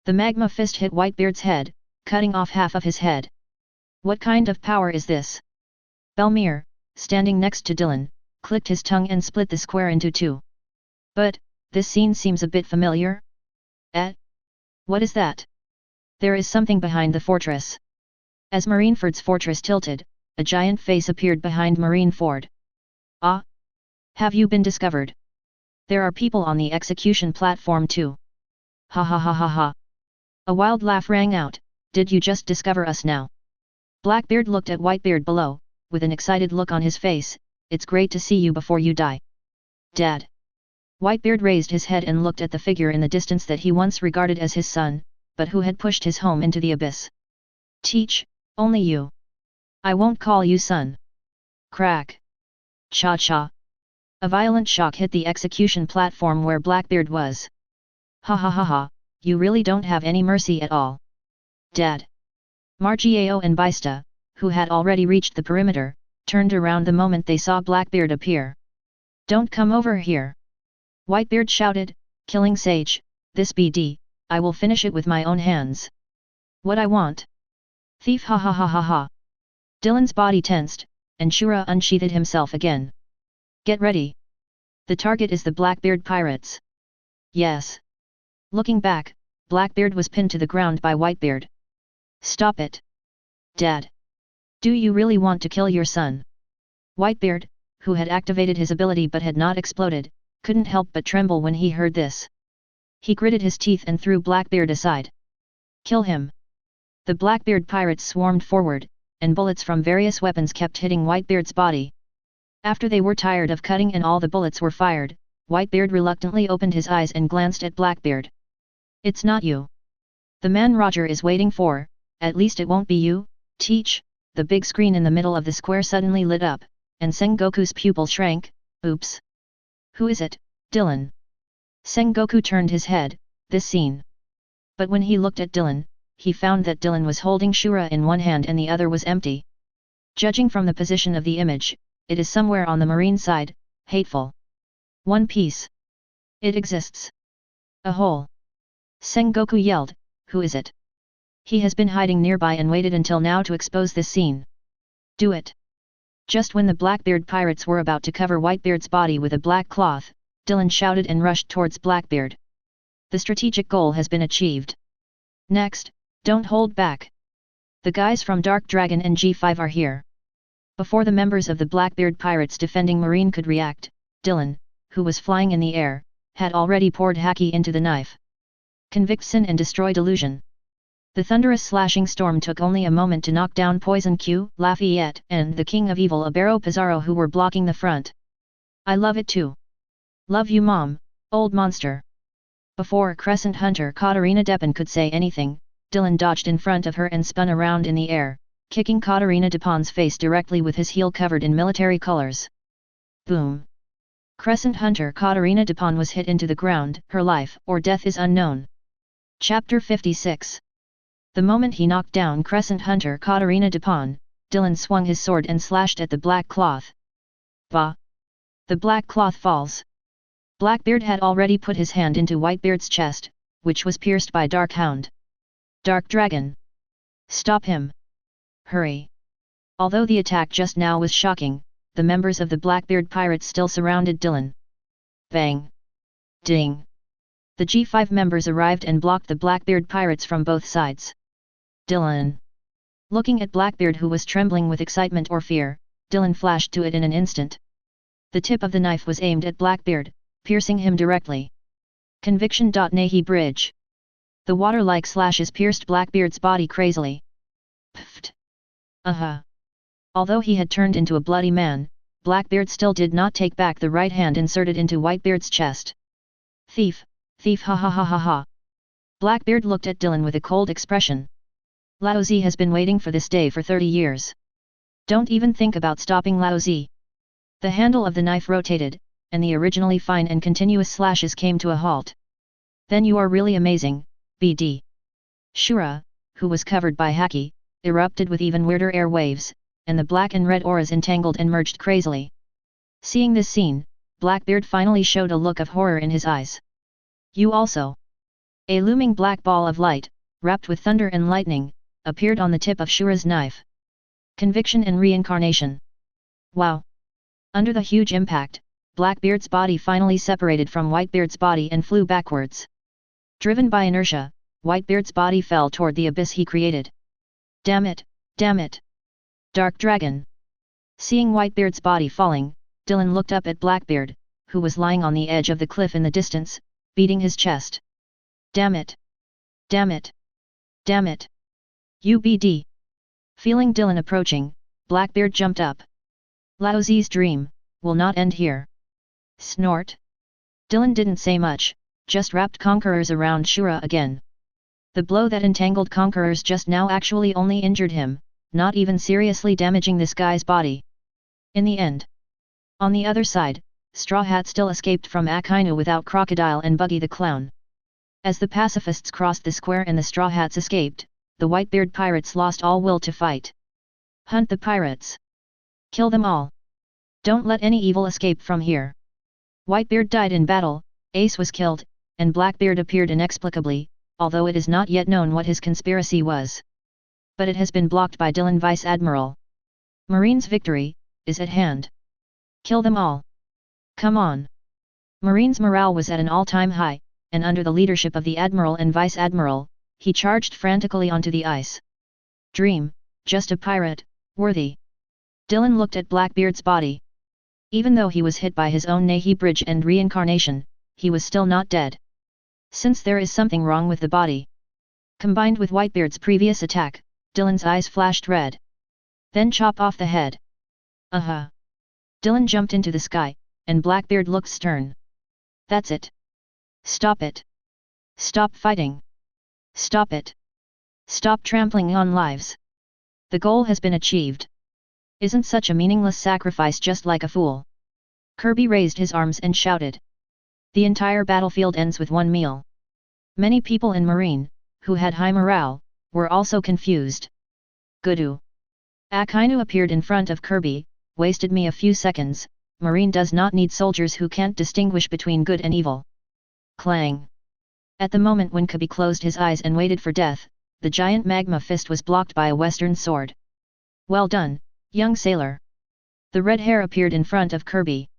S1: The magma fist hit Whitebeard's head, cutting off half of his head. What kind of power is this? Belmere, standing next to Dylan, clicked his tongue and split the square into two. But, this scene seems a bit familiar? What is that? There is something behind the fortress. As Marineford's fortress tilted, a giant face appeared behind Marineford. Ah! Have you been discovered? There are people on the execution platform too. Ha ha ha ha ha. A wild laugh rang out. Did you just discover us now? Blackbeard looked at Whitebeard below, with an excited look on his face. It's great to see you before you die. Dad. Whitebeard raised his head and looked at the figure in the distance that he once regarded as his son, but who had pushed his home into the abyss. Teach, only you. I won't call you son. Crack. Cha-cha. A violent shock hit the execution platform where Blackbeard was. Ha ha ha ha, you really don't have any mercy at all. Dad. Margiao and Baista, who had already reached the perimeter, turned around the moment they saw Blackbeard appear. Don't come over here. Whitebeard shouted, killing Sage, this BD, I will finish it with my own hands. What I want? Thief ha ha ha ha ha. Dylan's body tensed, and Shura unsheathed himself again. Get ready. The target is the Blackbeard pirates. Yes. Looking back, Blackbeard was pinned to the ground by Whitebeard. Stop it. Dad. Do you really want to kill your son? Whitebeard, who had activated his ability but had not exploded, couldn't help but tremble when he heard this. He gritted his teeth and threw Blackbeard aside. Kill him. The Blackbeard pirates swarmed forward, and bullets from various weapons kept hitting Whitebeard's body. After they were tired of cutting and all the bullets were fired, Whitebeard reluctantly opened his eyes and glanced at Blackbeard. It's not you. The man Roger is waiting for, at least it won't be you, Teach. The big screen in the middle of the square suddenly lit up, and Sengoku's pupil shrank. Oops. Who is it, Dylan? Sengoku turned his head, this scene. But when he looked at Dylan, he found that Dylan was holding Shura in one hand and the other was empty. Judging from the position of the image, it is somewhere on the marine side, hateful. One piece. It exists. A hole. Sengoku yelled, who is it? He has been hiding nearby and waited until now to expose this scene. Do it. Just when the Blackbeard pirates were about to cover Whitebeard's body with a black cloth, Dylan shouted and rushed towards Blackbeard. The strategic goal has been achieved. Next, don't hold back. The guys from Dark Dragon and G5 are here. Before the members of the Blackbeard pirates defending Marine could react, Dylan, who was flying in the air, had already poured haki into the knife. Convict Sin and destroy delusion. The thunderous slashing storm took only a moment to knock down Poison Q, Lafayette, and the King of Evil Ibero Pizarro who were blocking the front. I love it too. Love you mom, old monster. Before Crescent Hunter Katarina Depin could say anything, Dylan dodged in front of her and spun around in the air, kicking Katarina Depin's face directly with his heel covered in military colors. Boom. Crescent Hunter Katarina Depin was hit into the ground, her life or death is unknown. Chapter 56. The moment he knocked down Crescent Hunter Katarina Depin, Dylan swung his sword and slashed at the black cloth. Bah! The black cloth falls. Blackbeard had already put his hand into Whitebeard's chest, which was pierced by Dark Hound. Dark Dragon! Stop him! Hurry! Although the attack just now was shocking, the members of the Blackbeard pirates still surrounded Dylan. Bang! Ding! The G5 members arrived and blocked the Blackbeard pirates from both sides. Dylan! Looking at Blackbeard who was trembling with excitement or fear, Dylan flashed to it in an instant. The tip of the knife was aimed at Blackbeard, piercing him directly. Conviction. Nahi Bridge. The water-like slashes pierced Blackbeard's body crazily. Pfft! Although he had turned into a bloody man, Blackbeard still did not take back the right hand inserted into Whitebeard's chest. Thief! Thief ha ha ha ha ha! Blackbeard looked at Dylan with a cold expression. Laozi has been waiting for this day for 30 years. Don't even think about stopping Laozi. The handle of the knife rotated, and the originally fine and continuous slashes came to a halt. Then you are really amazing, BD. Shura, who was covered by haki, erupted with even weirder air waves, and the black and red auras entangled and merged crazily. Seeing this scene, Blackbeard finally showed a look of horror in his eyes. You also. A looming black ball of light, wrapped with thunder and lightning, appeared on the tip of Shura's knife. Conviction and reincarnation. Wow! Under the huge impact, Blackbeard's body finally separated from Whitebeard's body and flew backwards. Driven by inertia, Whitebeard's body fell toward the abyss he created. Damn it! Damn it! Dark Dragon! Seeing Whitebeard's body falling, Dylan looked up at Blackbeard, who was lying on the edge of the cliff in the distance, beating his chest. Damn it! Damn it! Damn it! UBD! Feeling Dylan approaching, Blackbeard jumped up. Laozi's dream will not end here. Snort! Dylan didn't say much, just wrapped Conquerors around Shura again. The blow that entangled Conquerors just now actually only injured him, not even seriously damaging this guy's body. In the end. On the other side, Straw Hat still escaped from Akainu without Crocodile and Buggy the Clown. As the pacifists crossed the square and the Straw Hats escaped, the Whitebeard pirates lost all will to fight. Hunt the pirates. Kill them all. Don't let any evil escape from here. Whitebeard died in battle, Ace was killed, and Blackbeard appeared inexplicably, although it is not yet known what his conspiracy was. But it has been blocked by Dylan Vice Admiral. Marine's victory is at hand. Kill them all. Come on. Marine's morale was at an all-time high, and under the leadership of the Admiral and Vice Admiral, he charged frantically onto the ice. Dream, just a pirate, worthy. Dylan looked at Blackbeard's body. Even though he was hit by his own Nahi bridge and reincarnation, he was still not dead. Since there is something wrong with the body. Combined with Whitebeard's previous attack, Dylan's eyes flashed red. Then chop off the head. Dylan jumped into the sky, and Blackbeard looked stern. That's it. Stop it. Stop fighting. Stop it. Stop trampling on lives. The goal has been achieved. Isn't such a meaningless sacrifice just like a fool? Kirby raised his arms and shouted. The entire battlefield ends with one meal. Many people in Marine, who had high morale, were also confused. Gudu. Akainu appeared in front of Kirby, wasted me a few seconds. Marine does not need soldiers who can't distinguish between good and evil. Clang. At the moment when Kirby closed his eyes and waited for death, the giant magma fist was blocked by a western sword. Well done, young sailor. The red hair appeared in front of Kirby.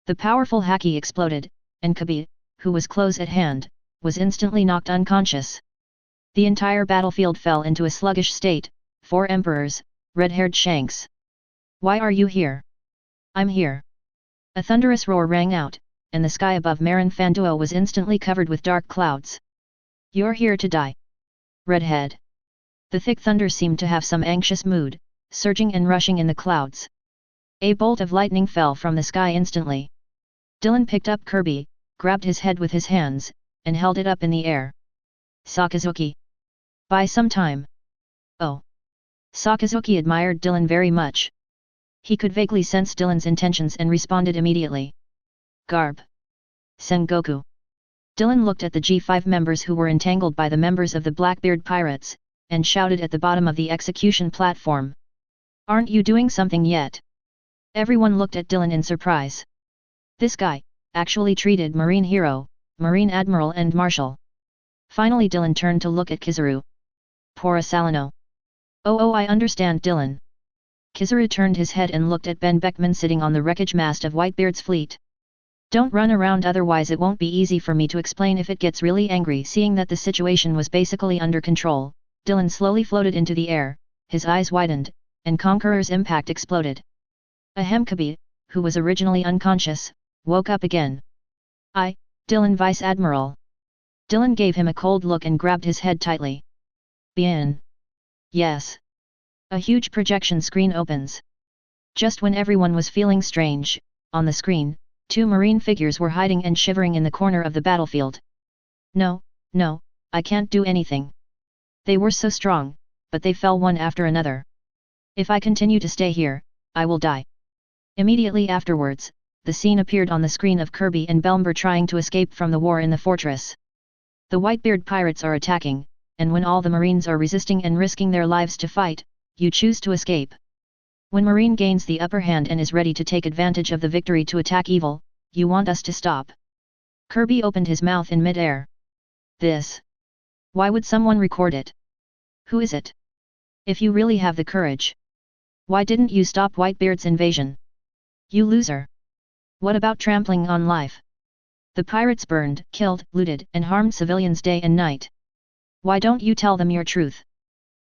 S1: The powerful haki exploded, and Kirby, who was close at hand, was instantly knocked unconscious. The entire battlefield fell into a sluggish state. 4 emperors, red-haired shanks. Why are you here? I'm here. A thunderous roar rang out, and the sky above Marin Fanduo was instantly covered with dark clouds. You're here to die. Redhead. The thick thunder seemed to have some anxious mood, surging and rushing in the clouds. A bolt of lightning fell from the sky instantly. Dylan picked up Kirby, grabbed his head with his hands, and held it up in the air. Sakazuki. Buy some time. Oh. Sakazuki admired Dylan very much. He could vaguely sense Dylan's intentions and responded immediately. Garb. Sengoku. Dylan looked at the G5 members who were entangled by the members of the Blackbeard pirates, and shouted at the bottom of the execution platform. Aren't you doing something yet? Everyone looked at Dylan in surprise. This guy actually treated Marine Hero, Marine Admiral and Marshal. Finally Dylan turned to look at Kizaru. Pora Salino. Oh, I understand, Dylan. Kizaru turned his head and looked at Ben Beckman sitting on the wreckage mast of Whitebeard's fleet. Don't run around, otherwise it won't be easy for me to explain if it gets really angry. Seeing that the situation was basically under control, Dylan slowly floated into the air, his eyes widened, and Conqueror's impact exploded. Kirby, who was originally unconscious, woke up again. Dylan Vice Admiral. Dylan gave him a cold look and grabbed his head tightly. Bien. Yes. A huge projection screen opens. Just when everyone was feeling strange, on the screen, 2 marine figures were hiding and shivering in the corner of the battlefield. No, I can't do anything. They were so strong, but they fell one after another. If I continue to stay here, I will die. Immediately afterwards, the scene appeared on the screen of Kirby and Belmber trying to escape from the war in the fortress. The Whitebeard pirates are attacking, and when all the Marines are resisting and risking their lives to fight, you choose to escape. When Marine gains the upper hand and is ready to take advantage of the victory to attack evil, you want us to stop. Kirby opened his mouth in mid-air. This. Why would someone record it? Who is it? If you really have the courage. Why didn't you stop Whitebeard's invasion? You loser. What about trampling on life? The pirates burned, killed, looted, and harmed civilians day and night. Why don't you tell them your truth?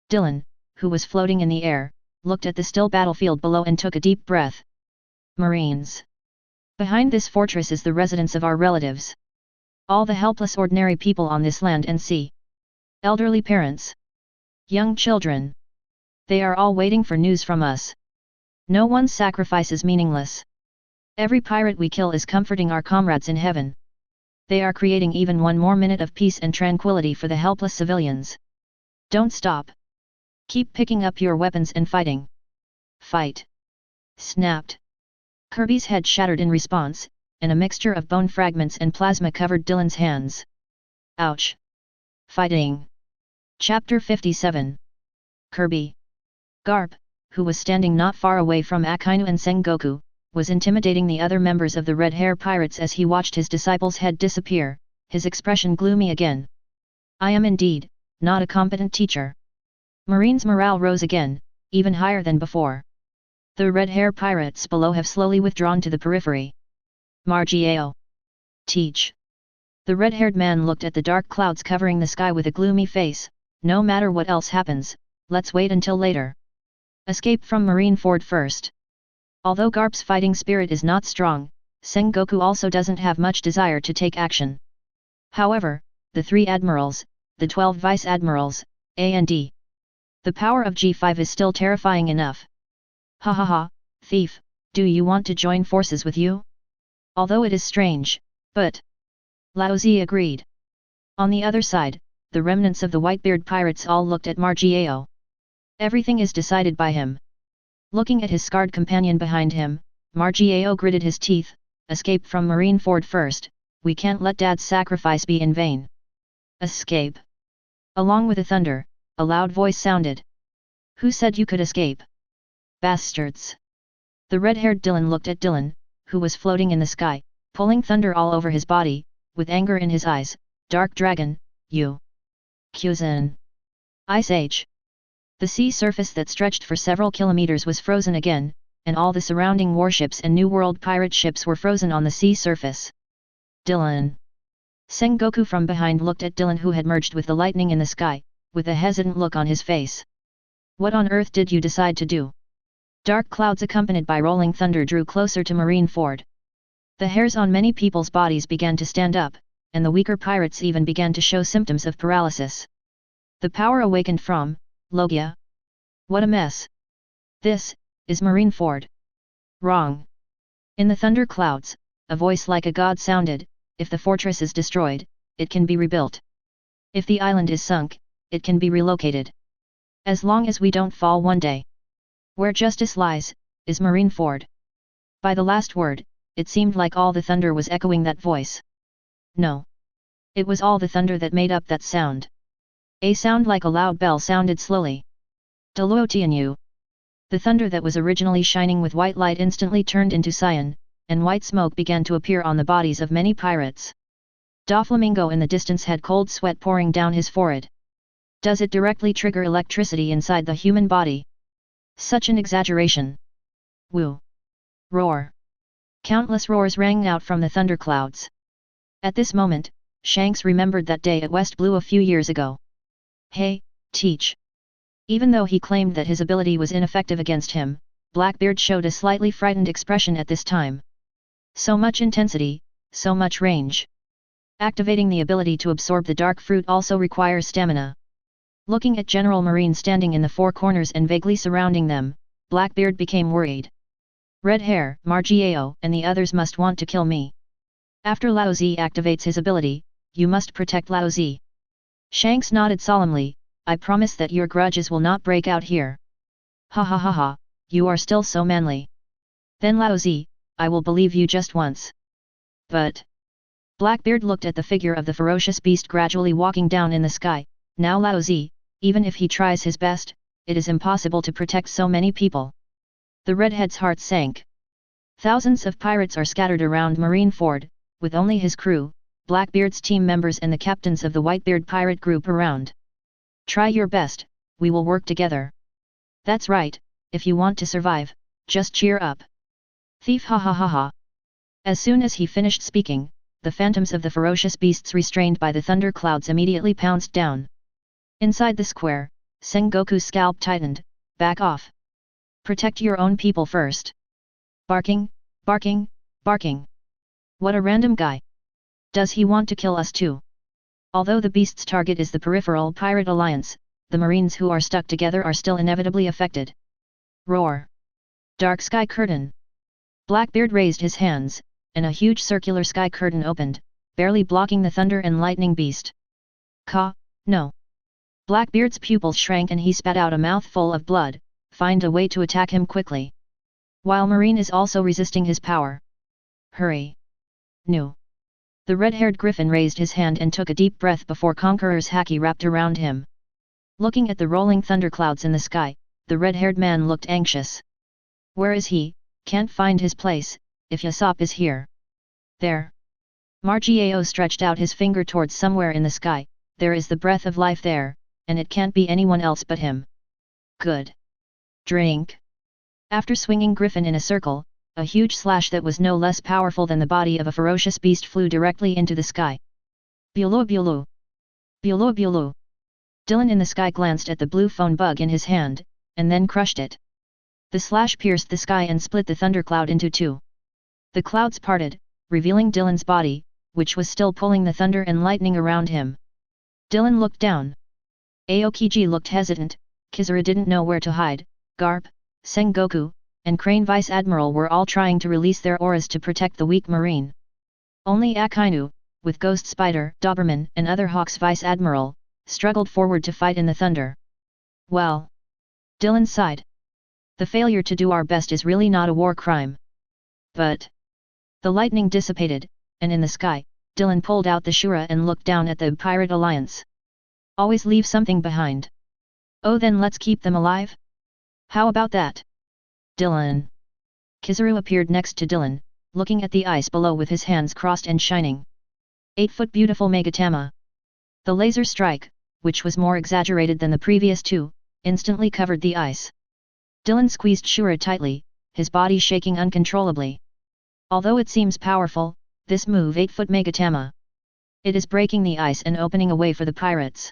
S1: Dylan, who was floating in the air, looked at the still battlefield below and took a deep breath. Marines. Behind this fortress is the residence of our relatives. All the helpless ordinary people on this land and sea. Elderly parents. Young children. They are all waiting for news from us. No one's sacrifice is meaningless. Every pirate we kill is comforting our comrades in heaven. They are creating even one more minute of peace and tranquility for the helpless civilians. Don't stop. Keep picking up your weapons and fighting. Fight. Snapped. Kirby's head shattered in response, and a mixture of bone fragments and plasma covered Dylan's hands. Ouch. Fighting. Chapter 57. Kirby. Garp, who was standing not far away from Akainu and Sengoku, was intimidating the other members of the Red Hair Pirates as he watched his disciple's head disappear, his expression gloomy again. I am indeed, not a competent teacher. Marine's morale rose again, even higher than before. The Red Hair Pirates below have slowly withdrawn to the periphery. Margiao. Teach. The red-haired man looked at the dark clouds covering the sky with a gloomy face. No matter what else happens, let's wait until later. Escape from Marineford first. Although Garp's fighting spirit is not strong, Sengoku also doesn't have much desire to take action. However, the 3 admirals, the 12 vice-admirals, A and D. The power of G5 is still terrifying enough. Ha ha ha, thief, do you want to join forces with you? Although it is strange, but... Laozi agreed. On the other side, the remnants of the Whitebeard pirates all looked at Margiao. Everything is decided by him. Looking at his scarred companion behind him, Margiao gritted his teeth. Escape from Marineford first, we can't let Dad's sacrifice be in vain. Escape. Along with the thunder, a loud voice sounded. Who said you could escape? Bastards. The red-haired Dylan looked at Dylan, who was floating in the sky, pulling thunder all over his body, with anger in his eyes. Dark Dragon, you. Kyuzan. Ice Age. The sea surface that stretched for several kilometers was frozen again, and all the surrounding warships and New World pirate ships were frozen on the sea surface. Dylan. Sengoku from behind looked at Dylan, who had merged with the lightning in the sky, with a hesitant look on his face. What on earth did you decide to do? Dark clouds accompanied by rolling thunder drew closer to Marineford. The hairs on many people's bodies began to stand up, and the weaker pirates even began to show symptoms of paralysis. The power awakened from Logia. What a mess. This is Marineford. Wrong. In the thunder clouds, a voice like a god sounded. If the fortress is destroyed, it can be rebuilt. If the island is sunk, it can be relocated. As long as we don't fall one day. Where justice lies, is Marineford. By the last word, it seemed like all the thunder was echoing that voice. No. It was all the thunder that made up that sound. A sound like a loud bell sounded slowly. Deluotianyu. The thunder that was originally shining with white light instantly turned into cyan, and white smoke began to appear on the bodies of many pirates. Doflamingo in the distance had cold sweat pouring down his forehead. Does it directly trigger electricity inside the human body? Such an exaggeration. Woo. Roar. Countless roars rang out from the thunderclouds. At this moment, Shanks remembered that day at West Blue a few years ago. Hey, teach. Even though he claimed that his ability was ineffective against him, Blackbeard showed a slightly frightened expression at this time. So much intensity, so much range. Activating the ability to absorb the dark fruit also requires stamina. Looking at General Marine standing in the four corners and vaguely surrounding them, Blackbeard became worried. Red Hair, Margiao, and the others must want to kill me. After Laozi activates his ability, you must protect Laozi. Shanks nodded solemnly, I promise that your grudges will not break out here. Ha ha ha ha, you are still so manly. Then Lao Zi, I will believe you just once. But... Blackbeard looked at the figure of the ferocious beast gradually walking down in the sky. Now Lao Zi, even if he tries his best, it is impossible to protect so many people. The redhead's heart sank. Thousands of pirates are scattered around Marineford, with only his crew, Blackbeard's team members and the captains of the Whitebeard pirate group around. Try your best, we will work together. That's right, if you want to survive, just cheer up. Thief ha ha ha ha. As soon as he finished speaking, the phantoms of the ferocious beasts restrained by the thunder clouds immediately pounced down. Inside the square, Sengoku's scalp tightened. Back off. Protect your own people first. Barking, barking, barking. What a random guy. Does he want to kill us too? Although the beast's target is the peripheral pirate alliance, the marines who are stuck together are still inevitably affected. Roar. Dark sky curtain. Blackbeard raised his hands, and a huge circular sky curtain opened, barely blocking the thunder and lightning beast. No. Blackbeard's pupils shrank and he spat out a mouthful of blood. Find a way to attack him quickly. While Marine is also resisting his power. Hurry. No. The red-haired griffin raised his hand and took a deep breath before Conqueror's haki wrapped around him. Looking at the rolling thunderclouds in the sky, the red-haired man looked anxious. Where is he? Can't find his place. If Yasop is here. There. Margiao stretched out his finger towards somewhere in the sky. There is the breath of life there, and it can't be anyone else but him. Good. Drink. After swinging Griffin in a circle, a huge slash that was no less powerful than the body of a ferocious beast flew directly into the sky. Bulu bulu. Bulu bulu. Dylan in the sky glanced at the blue phone bug in his hand, and then crushed it. The slash pierced the sky and split the thundercloud into two. The clouds parted, revealing Dylan's body, which was still pulling the thunder and lightning around him. Dylan looked down. Aokiji looked hesitant. Kizura didn't know where to hide. Garp, Sengoku, and Crane Vice Admiral were all trying to release their auras to protect the weak marine. Only Akainu, with Ghost Spider, Doberman and other Hawks Vice Admiral, struggled forward to fight in the thunder. Well. Dylan sighed. The failure to do our best is really not a war crime. But. The lightning dissipated, and in the sky, Dylan pulled out the Shura and looked down at the Pirate Alliance. Always leave something behind. Oh, then let's keep them alive? How about that? Dylan. Kizuru appeared next to Dylan, looking at the ice below with his hands crossed and shining. 8-foot beautiful Megatama. The laser strike, which was more exaggerated than the previous two, instantly covered the ice. Dylan squeezed Shura tightly, his body shaking uncontrollably. Although it seems powerful, this move 8-foot Megatama. It is breaking the ice and opening a way for the pirates.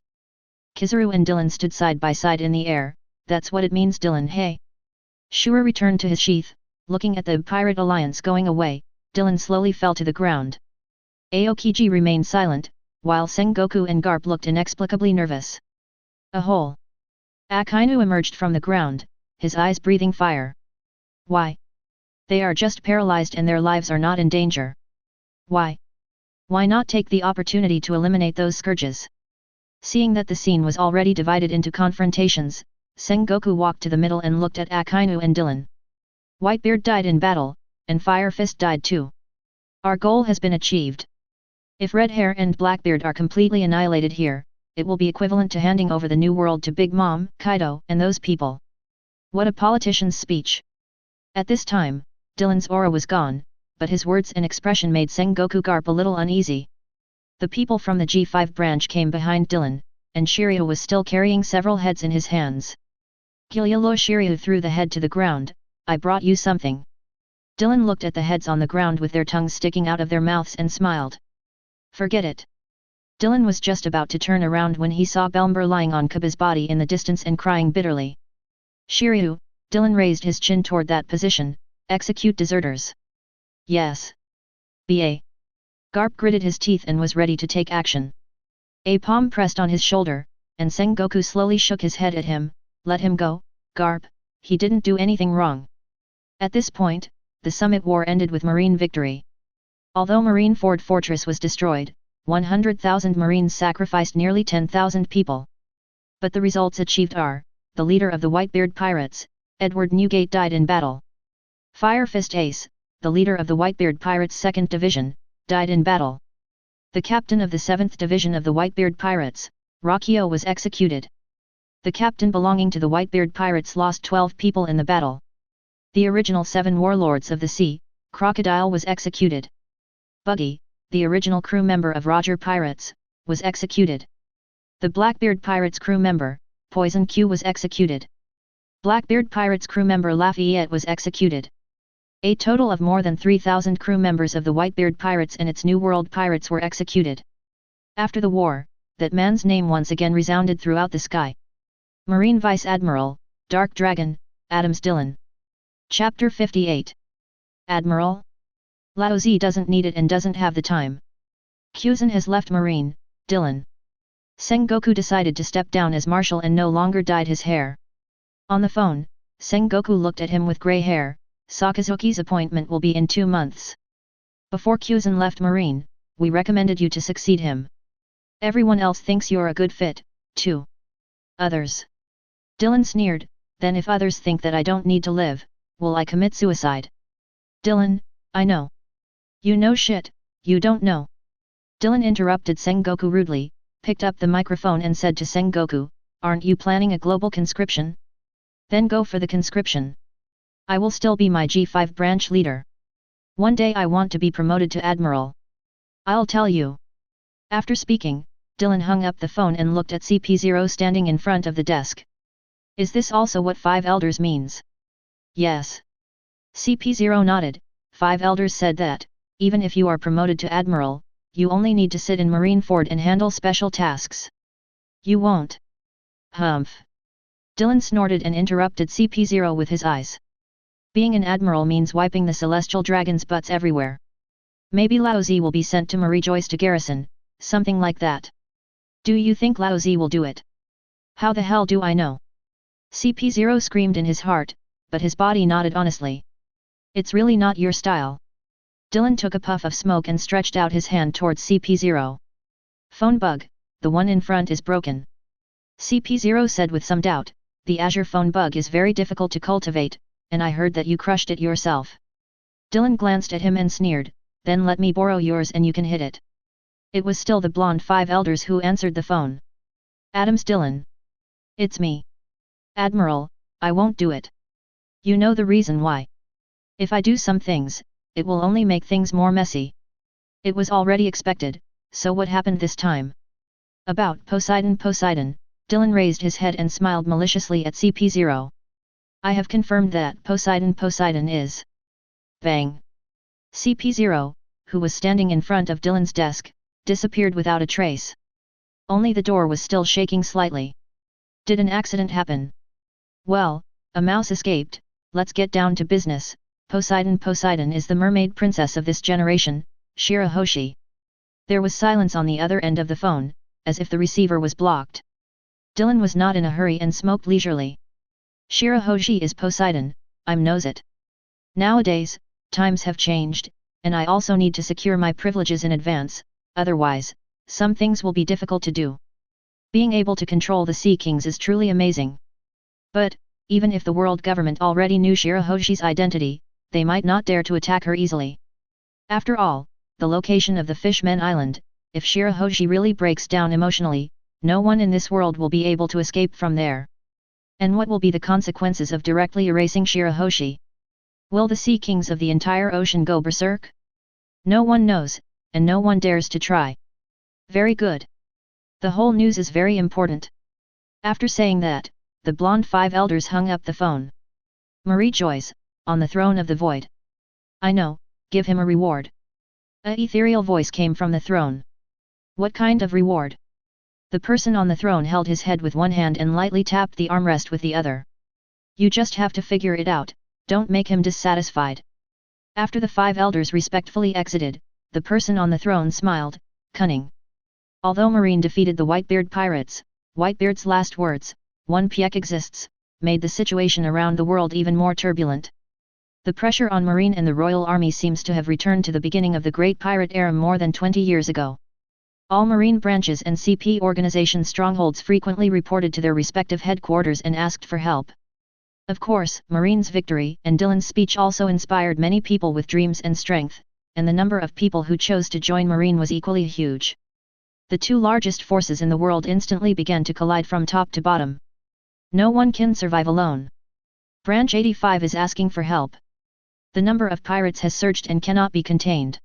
S1: Kizuru and Dylan stood side by side in the air. That's what it means, Dylan. Hey. Shura returned to his sheath, looking at the Pirate Alliance going away. Dylan slowly fell to the ground. Aokiji remained silent, while Sengoku and Garp looked inexplicably nervous. A hole. Akainu emerged from the ground, his eyes breathing fire. Why? They are just paralyzed and their lives are not in danger. Why? Why not take the opportunity to eliminate those scourges? Seeing that the scene was already divided into confrontations, Sengoku walked to the middle and looked at Akainu and Dylan. Whitebeard died in battle, and Fire Fist died too. Our goal has been achieved. If Red Hair and Blackbeard are completely annihilated here, it will be equivalent to handing over the new world to Big Mom, Kaido, and those people. What a politician's speech. At this time, Dylan's aura was gone, but his words and expression made Sengoku Garp a little uneasy. The people from the G5 branch came behind Dylan, and Shiryu was still carrying several heads in his hands. Gyulo Shiryu threw the head to the ground. I brought you something. Dylan looked at the heads on the ground with their tongues sticking out of their mouths and smiled. Forget it. Dylan was just about to turn around when he saw Belmber lying on Kaba's body in the distance and crying bitterly. Shiryu, Dylan raised his chin toward that position. Execute deserters. Yes. B.A. Garp gritted his teeth and was ready to take action. A palm pressed on his shoulder, and Sengoku slowly shook his head at him. Let him go, Garp, he didn't do anything wrong. At this point, the Summit War ended with Marine victory. Although Marineford Fortress was destroyed, 100,000 Marines sacrificed nearly 10,000 people. But the results achieved are, the leader of the Whitebeard pirates, Edward Newgate, died in battle. Fire Fist Ace, the leader of the Whitebeard pirates' 2nd Division, died in battle. The captain of the 7th Division of the Whitebeard pirates, Rockio, was executed. The captain belonging to the Whitebeard pirates lost 12 people in the battle. The original 7 warlords of the sea, Crocodile, was executed. Buggy, the original crew member of Roger Pirates, was executed. The Blackbeard Pirates crew member, Poison Q, was executed. Blackbeard Pirates crew member Lafayette was executed. A total of more than 3,000 crew members of the Whitebeard Pirates and its New World Pirates were executed. After the war, that man's name once again resounded throughout the sky. Marine Vice Admiral, Dark Dragon, Adams Dillon. Chapter 58. Admiral? Lao Zi doesn't need it and doesn't have the time. Kuzan has left Marine, Dillon. Sengoku decided to step down as marshal and no longer dyed his hair. On the phone, Sengoku looked at him with grey hair. Sakazuki's appointment will be in 2 months. Before Kuzan left Marine, we recommended you to succeed him. Everyone else thinks you're a good fit, too. Others. Dillon sneered, then if others think that I don't need to live, will I commit suicide? Dillon, I know. You know shit, you don't know. Dillon interrupted Sengoku rudely, picked up the microphone and said to Sengoku, aren't you planning a global conscription? Then go for the conscription. I will still be my G5 branch leader. One day I want to be promoted to admiral. I'll tell you. After speaking, Dillon hung up the phone and looked at CP0 standing in front of the desk. Is this also what 5 elders means? Yes. CP0 nodded. 5 elders said that, even if you are promoted to admiral, you only need to sit in Marineford and handle special tasks. You won't. Humph. Dillon snorted and interrupted CP0 with his eyes. Being an admiral means wiping the celestial dragons' butts everywhere. Maybe Lao Zi will be sent to Marie-Joyce to garrison, something like that. Do you think Lao Zi will do it? How the hell do I know? CP0 screamed in his heart, but his body nodded honestly. It's really not your style. Dillon took a puff of smoke and stretched out his hand towards CP0. Phone bug, the one in front is broken. CP0 said with some doubt, the Azure phone bug is very difficult to cultivate, and I heard that you crushed it yourself. Dillon glanced at him and sneered, then let me borrow yours and you can hit it. It was still the blonde 5 elders who answered the phone. Adams Dillon. It's me. Admiral, I won't do it. You know the reason why. If I do some things, it will only make things more messy. It was already expected, so what happened this time? About Poseidon, Dillon raised his head and smiled maliciously at CP0. I have confirmed that Poseidon is. Bang. CP0, who was standing in front of Dillon's desk, disappeared without a trace. Only the door was still shaking slightly. Did an accident happen? Well, a mouse escaped. Let's get down to business. Poseidon is the mermaid princess of this generation, Shirahoshi. There was silence on the other end of the phone, as if the receiver was blocked. Dillon was not in a hurry and smoked leisurely. Shirahoshi is Poseidon, knows it. Nowadays, times have changed, and I also need to secure my privileges in advance, otherwise, some things will be difficult to do. Being able to control the Sea Kings is truly amazing. But, even if the world government already knew Shirahoshi's identity, they might not dare to attack her easily. After all, the location of the Fishmen Island, if Shirahoshi really breaks down emotionally, no one in this world will be able to escape from there. And what will be the consequences of directly erasing Shirahoshi? Will the Sea Kings of the entire ocean go berserk? No one knows, and no one dares to try. Very good. The whole news is very important. After saying that, the blonde 5 elders hung up the phone. Marie-Joyce, on the throne of the void. I know, give him a reward. A ethereal voice came from the throne. What kind of reward? The person on the throne held his head with one hand and lightly tapped the armrest with the other. You just have to figure it out, don't make him dissatisfied. After the 5 elders respectfully exited, the person on the throne smiled, cunning. Although Marine defeated the Whitebeard pirates, Whitebeard's last words, "One Piek exists," made the situation around the world even more turbulent. The pressure on Marine and the Royal Army seems to have returned to the beginning of the Great Pirate Era more than 20 years ago. All marine branches and CP organization strongholds frequently reported to their respective headquarters and asked for help. Of course, Marine's victory and Dylan's speech also inspired many people with dreams and strength, and the number of people who chose to join Marine was equally huge. The two largest forces in the world instantly began to collide from top to bottom. No one can survive alone. Branch 85 is asking for help. The number of pirates has surged and cannot be contained.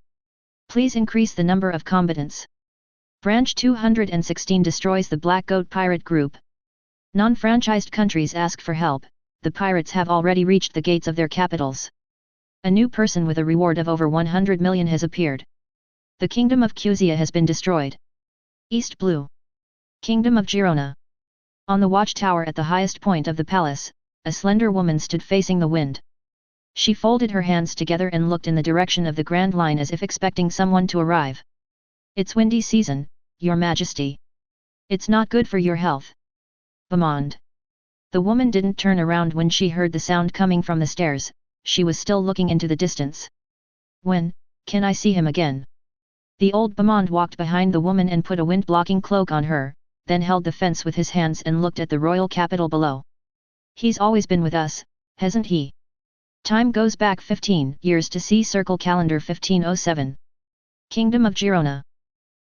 S1: Please increase the number of combatants. Branch 216 destroys the Black Goat pirate group. Non-franchised countries ask for help. The pirates have already reached the gates of their capitals. A new person with a reward of over 100 million has appeared. The kingdom of Cusia has been destroyed. East Blue. Kingdom of Girona. On the watchtower at the highest point of the palace, a slender woman stood facing the wind. She folded her hands together and looked in the direction of the Grand Line as if expecting someone to arrive. It's windy season, Your Majesty. It's not good for your health. Bamond. The woman didn't turn around when she heard the sound coming from the stairs, she was still looking into the distance. When can I see him again? The old Bamond walked behind the woman and put a wind-blocking cloak on her, then held the fence with his hands and looked at the royal capital below. He's always been with us, hasn't he? Time goes back 15 years to see Circle Calendar 1507. Kingdom of Girona.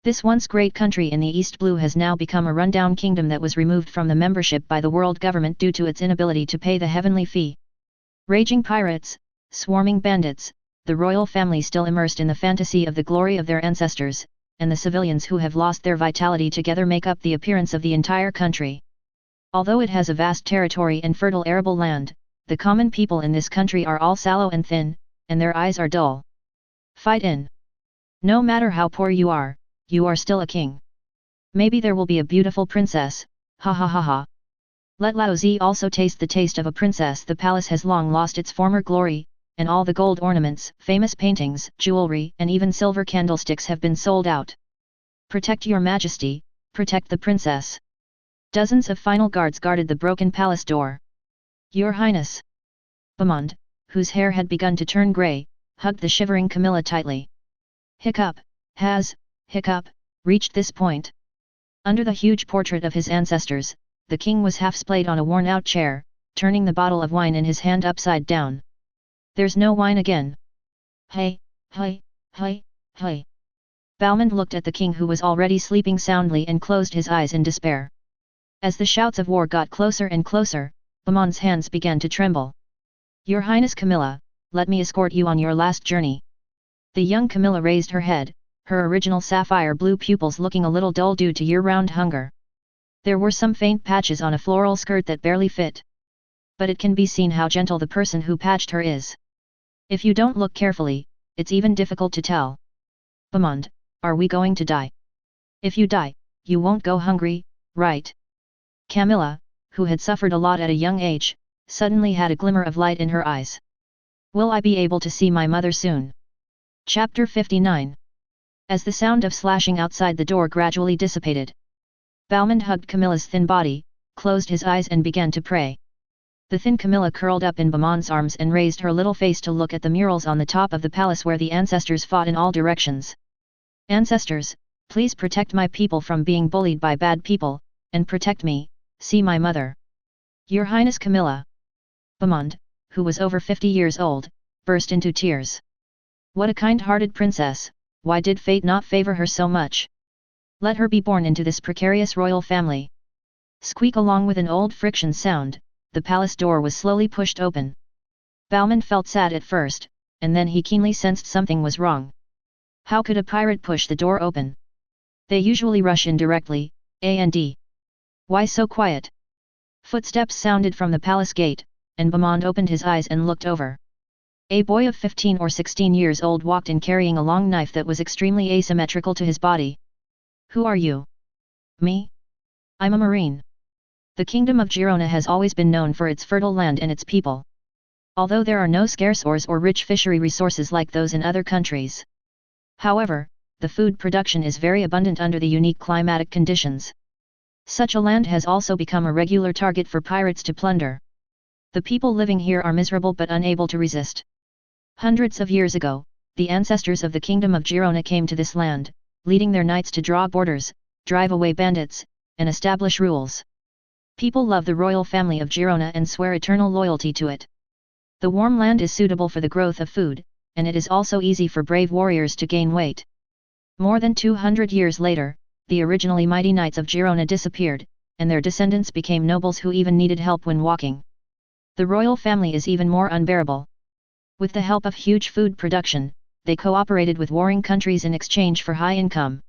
S1: This once great country in the East Blue has now become a rundown kingdom that was removed from the membership by the world government due to its inability to pay the heavenly fee. Raging pirates, swarming bandits, the royal family still immersed in the fantasy of the glory of their ancestors, and the civilians who have lost their vitality together make up the appearance of the entire country. Although it has a vast territory and fertile arable land, the common people in this country are all sallow and thin, and their eyes are dull. Fight in. No matter how poor you are still a king. Maybe there will be a beautiful princess, ha ha ha ha. Let Lao Zi also taste the taste of a princess. The palace has long lost its former glory, and all the gold ornaments, famous paintings, jewelry and even silver candlesticks have been sold out. Protect your majesty, protect the princess. Dozens of final guards guarded the broken palace door. Your Highness. Bamond, whose hair had begun to turn grey, hugged the shivering Camilla tightly. Hiccup, Hiccup, reached this point. Under the huge portrait of his ancestors, the king was half splayed on a worn-out chair, turning the bottle of wine in his hand upside down. There's no wine again. Hey. Balmond looked at the king who was already sleeping soundly and closed his eyes in despair. As the shouts of war got closer and closer, Bamond's hands began to tremble. Your Highness Camilla, let me escort you on your last journey. The young Camilla raised her head, her original sapphire blue pupils looking a little dull due to year-round hunger. There were some faint patches on a floral skirt that barely fit. But it can be seen how gentle the person who patched her is. If you don't look carefully, it's even difficult to tell. Bamond, are we going to die? If you die, you won't go hungry, right? Camilla, who had suffered a lot at a young age, suddenly had a glimmer of light in her eyes. Will I be able to see my mother soon? Chapter 59. As the sound of slashing outside the door gradually dissipated, Balmond hugged Camilla's thin body, closed his eyes and began to pray. The thin Camilla curled up in Bamond's arms and raised her little face to look at the murals on the top of the palace where the ancestors fought in all directions. Ancestors, please protect my people from being bullied by bad people, and protect me, see my mother. Your Highness Camilla. Bamond, who was over 50 years old, burst into tears. What a kind-hearted princess, why did fate not favor her so much? Let her be born into this precarious royal family. Squeak along with an old friction sound, the palace door was slowly pushed open. Balmond felt sad at first, and then he keenly sensed something was wrong. How could a pirate push the door open? They usually rush in directly, and why so quiet? Footsteps sounded from the palace gate, and Bamond opened his eyes and looked over. A boy of 15 or 16 years old walked in carrying a long knife that was extremely asymmetrical to his body. Who are you? Me? I'm a marine. The kingdom of Girona has always been known for its fertile land and its people. Although there are no scarce ores or rich fishery resources like those in other countries. However, the food production is very abundant under the unique climatic conditions. Such a land has also become a regular target for pirates to plunder. The people living here are miserable but unable to resist. Hundreds of years ago, the ancestors of the kingdom of Girona came to this land, leading their knights to draw borders, drive away bandits, and establish rules. People love the royal family of Girona and swear eternal loyalty to it. The warm land is suitable for the growth of food, and it is also easy for brave warriors to gain weight. More than 200 years later, the originally mighty knights of Girona disappeared, and their descendants became nobles who even needed help when walking. The royal family is even more unbearable. With the help of huge food production, they cooperated with warring countries in exchange for high income.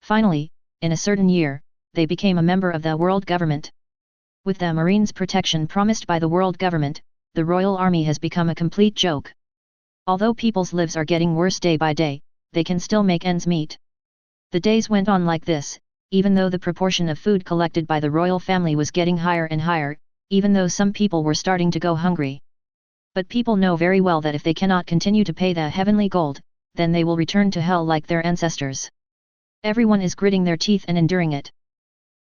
S1: Finally, in a certain year, they became a member of the world government. With the Marines' protection promised by the world government, the royal army has become a complete joke. Although people's lives are getting worse day by day, they can still make ends meet. The days went on like this, even though the proportion of food collected by the royal family was getting higher and higher, even though some people were starting to go hungry. But people know very well that if they cannot continue to pay the heavenly gold, then they will return to hell like their ancestors. Everyone is gritting their teeth and enduring it.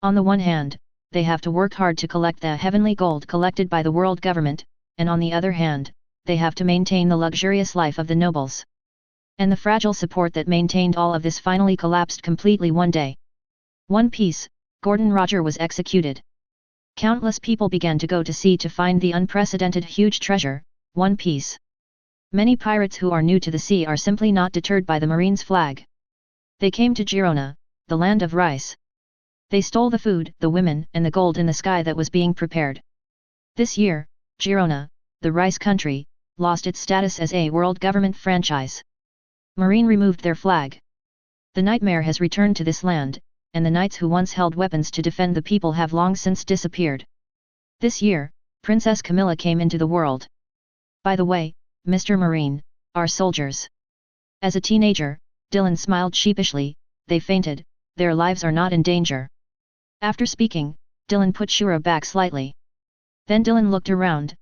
S1: On the one hand, they have to work hard to collect the heavenly gold collected by the world government, and on the other hand, they have to maintain the luxurious life of the nobles. And the fragile support that maintained all of this finally collapsed completely one day. One piece, Gordon Roger was executed. Countless people began to go to sea to find the unprecedented huge treasure, One Piece. Many pirates who are new to the sea are simply not deterred by the Marines' flag. They came to Girona, the land of rice. They stole the food, the women, and the gold in the sky that was being prepared. This year, Girona, the rice country, lost its status as a world government franchise. Marine removed their flag. The nightmare has returned to this land, and the knights who once held weapons to defend the people have long since disappeared. This year, Princess Camilla came into the world. By the way, Mr. Marine, our soldiers. As a teenager, Dylan smiled sheepishly. They fainted, their lives are not in danger. After speaking, Dylan put Shura back slightly. Then Dylan looked around.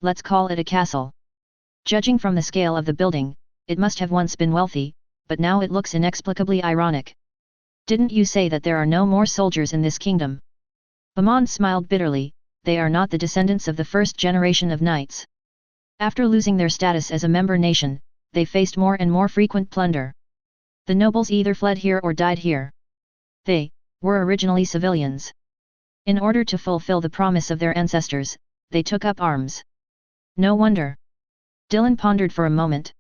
S1: Let's call it a castle. Judging from the scale of the building, it must have once been wealthy, but now it looks inexplicably ironic. Didn't you say that there are no more soldiers in this kingdom? Bamon smiled bitterly. They are not the descendants of the first generation of knights. After losing their status as a member nation, they faced more and more frequent plunder. The nobles either fled here or died here. They were originally civilians. In order to fulfill the promise of their ancestors, they took up arms. No wonder. Dylan pondered for a moment.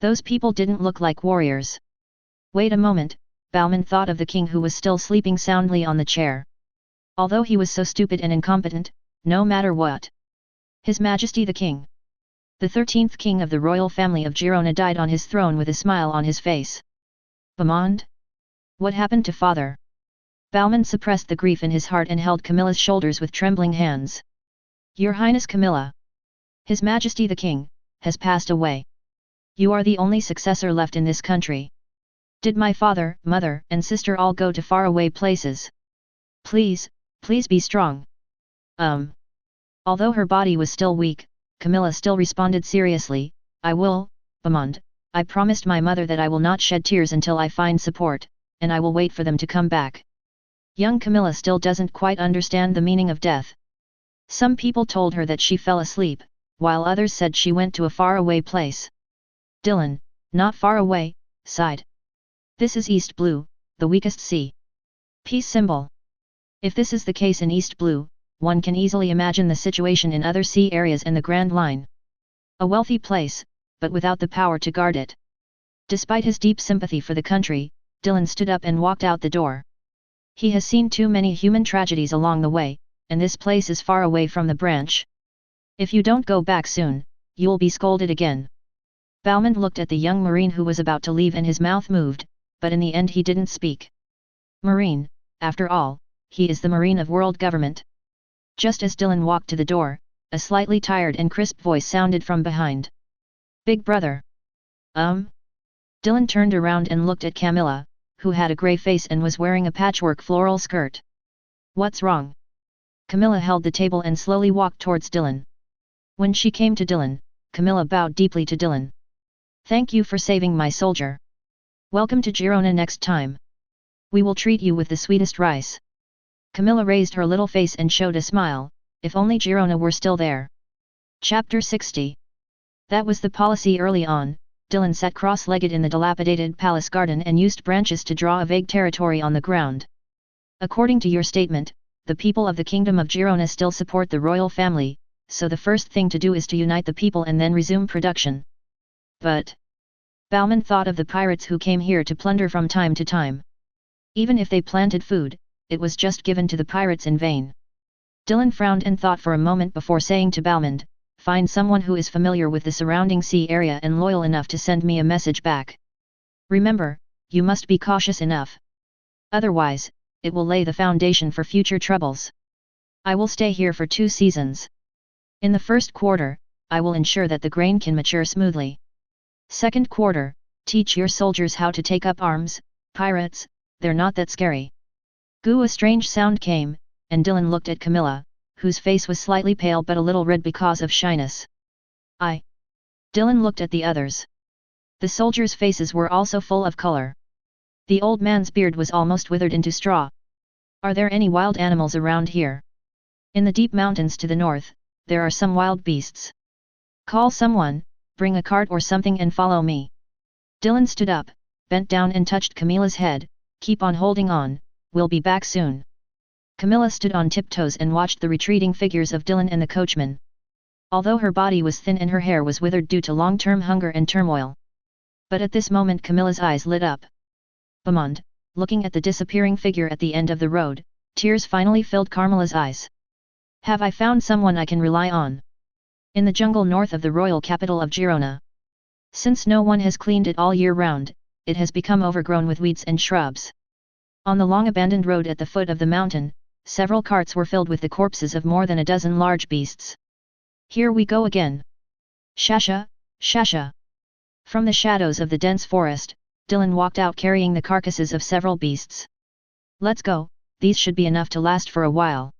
S1: Those people didn't look like warriors. Wait a moment, Bauman thought of the king who was still sleeping soundly on the chair. Although he was so stupid and incompetent, no matter what. His Majesty the King. The 13th king of the royal family of Girona died on his throne with a smile on his face. Bamond? What happened to father? Bauman suppressed the grief in his heart and held Camilla's shoulders with trembling hands. Your Highness Camilla. His Majesty the King, has passed away. You are the only successor left in this country. Did my father, mother, and sister all go to faraway places? Please be strong. Although her body was still weak, Camilla still responded seriously, I will, Bamond, I promised my mother that I will not shed tears until I find support, and I will wait for them to come back. Young Camilla still doesn't quite understand the meaning of death. Some people told her that she fell asleep, while others said she went to a faraway place. Dylan, not far away, sighed. This is East Blue, the weakest sea. Peace symbol. If this is the case in East Blue, one can easily imagine the situation in other sea areas and the Grand Line. A wealthy place, but without the power to guard it. Despite his deep sympathy for the country, Dylan stood up and walked out the door. He has seen too many human tragedies along the way, and this place is far away from the branch. If you don't go back soon, you'll be scolded again. Bauman looked at the young Marine who was about to leave and his mouth moved, but in the end he didn't speak. Marine, after all, he is the Marine of world government. Just as Dylan walked to the door, a slightly tired and crisp voice sounded from behind. Big brother. Dylan turned around and looked at Camilla, who had a grey face and was wearing a patchwork floral skirt. What's wrong? Camilla held the table and slowly walked towards Dylan. When she came to Dylan, Camilla bowed deeply to Dylan. Thank you for saving my soldier. Welcome to Girona next time. We will treat you with the sweetest rice. Camilla raised her little face and showed a smile, if only Girona were still there. Chapter 60. That was the policy early on, Dylan sat cross-legged in the dilapidated palace garden and used branches to draw a vague territory on the ground. According to your statement, the people of the Kingdom of Girona still support the royal family, so the first thing to do is to unite the people and then resume production. But Bauman thought of the pirates who came here to plunder from time to time. Even if they planted food, it was just given to the pirates in vain. Dylan frowned and thought for a moment before saying to Bauman, "Find someone who is familiar with the surrounding sea area and loyal enough to send me a message back. Remember, you must be cautious enough. Otherwise, it will lay the foundation for future troubles. I will stay here for 2 seasons. In the first quarter, I will ensure that the grain can mature smoothly. Second quarter, teach your soldiers how to take up arms. Pirates, they're not that scary." Goo, a strange sound came, and Dylan looked at Camilla, whose face was slightly pale but a little red because of shyness. Dylan looked at the others. The soldiers' faces were also full of color. The old man's beard was almost withered into straw. "Are there any wild animals around here? In the deep mountains to the north, there are some wild beasts. Call someone, bring a cart or something and follow me." Dylan stood up, bent down and touched Camilla's head. "Keep on holding on, we'll be back soon." Camilla stood on tiptoes and watched the retreating figures of Dylan and the coachman. Although her body was thin and her hair was withered due to long-term hunger and turmoil. But at this moment Camilla's eyes lit up. Beyond, looking at the disappearing figure at the end of the road, tears finally filled Carmela's eyes. "Have I found someone I can rely on? In the jungle north of the royal capital of Girona. Since no one has cleaned it all year round, it has become overgrown with weeds and shrubs. On the long abandoned road at the foot of the mountain, several carts were filled with the corpses of more than a dozen large beasts. Here we go again. Shasha, Shasha." From the shadows of the dense forest, Dylan walked out carrying the carcasses of several beasts. "Let's go, these should be enough to last for a while."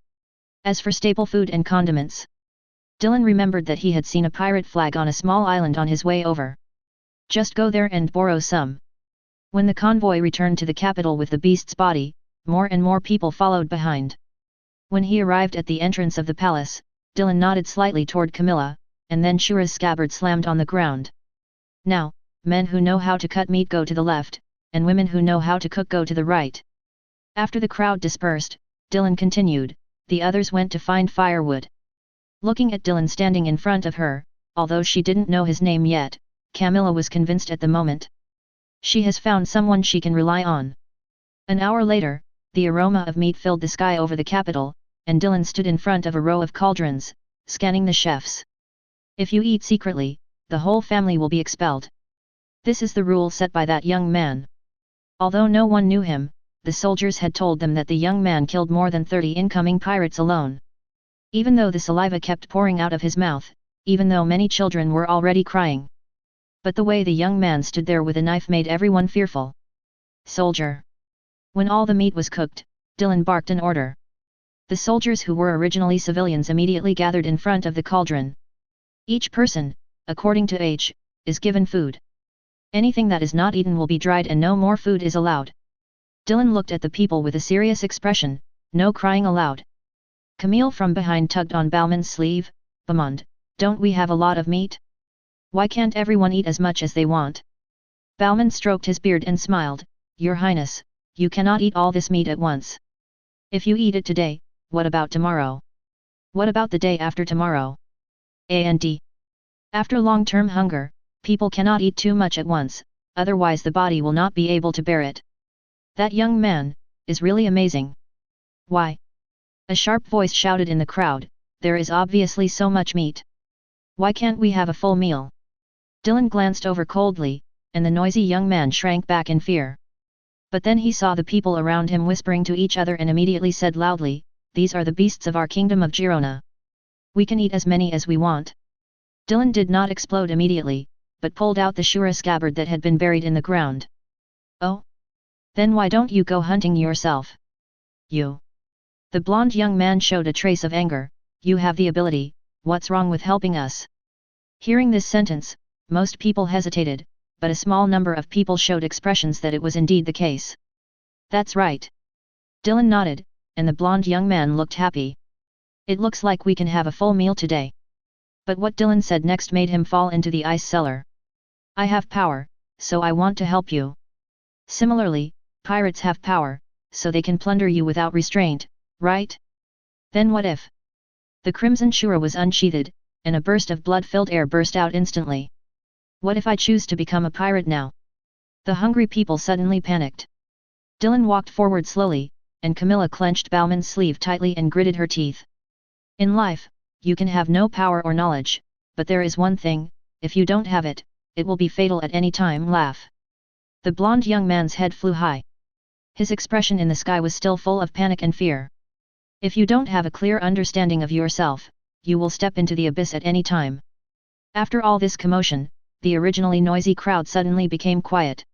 S1: As for staple food and condiments, Dylan remembered that he had seen a pirate flag on a small island on his way over. Just go there and borrow some. When the convoy returned to the capital with the beast's body, more and more people followed behind. When he arrived at the entrance of the palace, Dylan nodded slightly toward Camilla, and then Shura's scabbard slammed on the ground. "Now, men who know how to cut meat go to the left, and women who know how to cook go to the right." After the crowd dispersed, Dylan continued, "The others went to find firewood." Looking at Dylan standing in front of her, although she didn't know his name yet, Camilla was convinced at the moment. She has found someone she can rely on. An hour later, the aroma of meat filled the sky over the capital, and Dylan stood in front of a row of cauldrons, scanning the chefs. "If you eat secretly, the whole family will be expelled. This is the rule set by that young man." Although no one knew him, the soldiers had told them that the young man killed more than 30 incoming pirates alone. Even though the saliva kept pouring out of his mouth, even though many children were already crying. But the way the young man stood there with a knife made everyone fearful. "Soldier!" When all the meat was cooked, Dylan barked an order. The soldiers who were originally civilians immediately gathered in front of the cauldron. Each person, according to age, is given food. Anything that is not eaten will be dried and no more food is allowed. Dylan looked at the people with a serious expression. "No crying allowed." Camille from behind tugged on Bauman's sleeve. "Bamond, don't we have a lot of meat? Why can't everyone eat as much as they want?" Bauman stroked his beard and smiled. "Your Highness, you cannot eat all this meat at once. If you eat it today, what about tomorrow? What about the day after tomorrow? And after long-term hunger, people cannot eat too much at once, otherwise the body will not be able to bear it. That young man is really amazing. Why?" A sharp voice shouted in the crowd, "There is obviously so much meat. Why can't we have a full meal?" Dylan glanced over coldly, and the noisy young man shrank back in fear. But then he saw the people around him whispering to each other and immediately said loudly, "These are the beasts of our kingdom of Girona. We can eat as many as we want." Dylan did not explode immediately, but pulled out the Shura scabbard that had been buried in the ground. "Oh? Then why don't you go hunting yourself? You." The blonde young man showed a trace of anger. "You have the ability, what's wrong with helping us?" Hearing this sentence, most people hesitated, but a small number of people showed expressions that it was indeed the case. "That's right." Dylan nodded, and the blonde young man looked happy. "It looks like we can have a full meal today." But what Dylan said next made him fall into the ice cellar. I have power, so I want to help you. Similarly, pirates have power, so they can plunder you without restraint, right? Then what if? The crimson shura was unsheathed, and a burst of blood-filled air burst out instantly. What if I choose to become a pirate now? The hungry people suddenly panicked. Dylan walked forward slowly, and Camilla clenched Bauman's sleeve tightly and gritted her teeth. In life, you can have no power or knowledge, but there is one thing, if you don't have it, it will be fatal at any time. Laugh. The blonde young man's head flew high. His expression in the sky was still full of panic and fear. If you don't have a clear understanding of yourself, you will step into the abyss at any time. After all this commotion, the originally noisy crowd suddenly became quiet.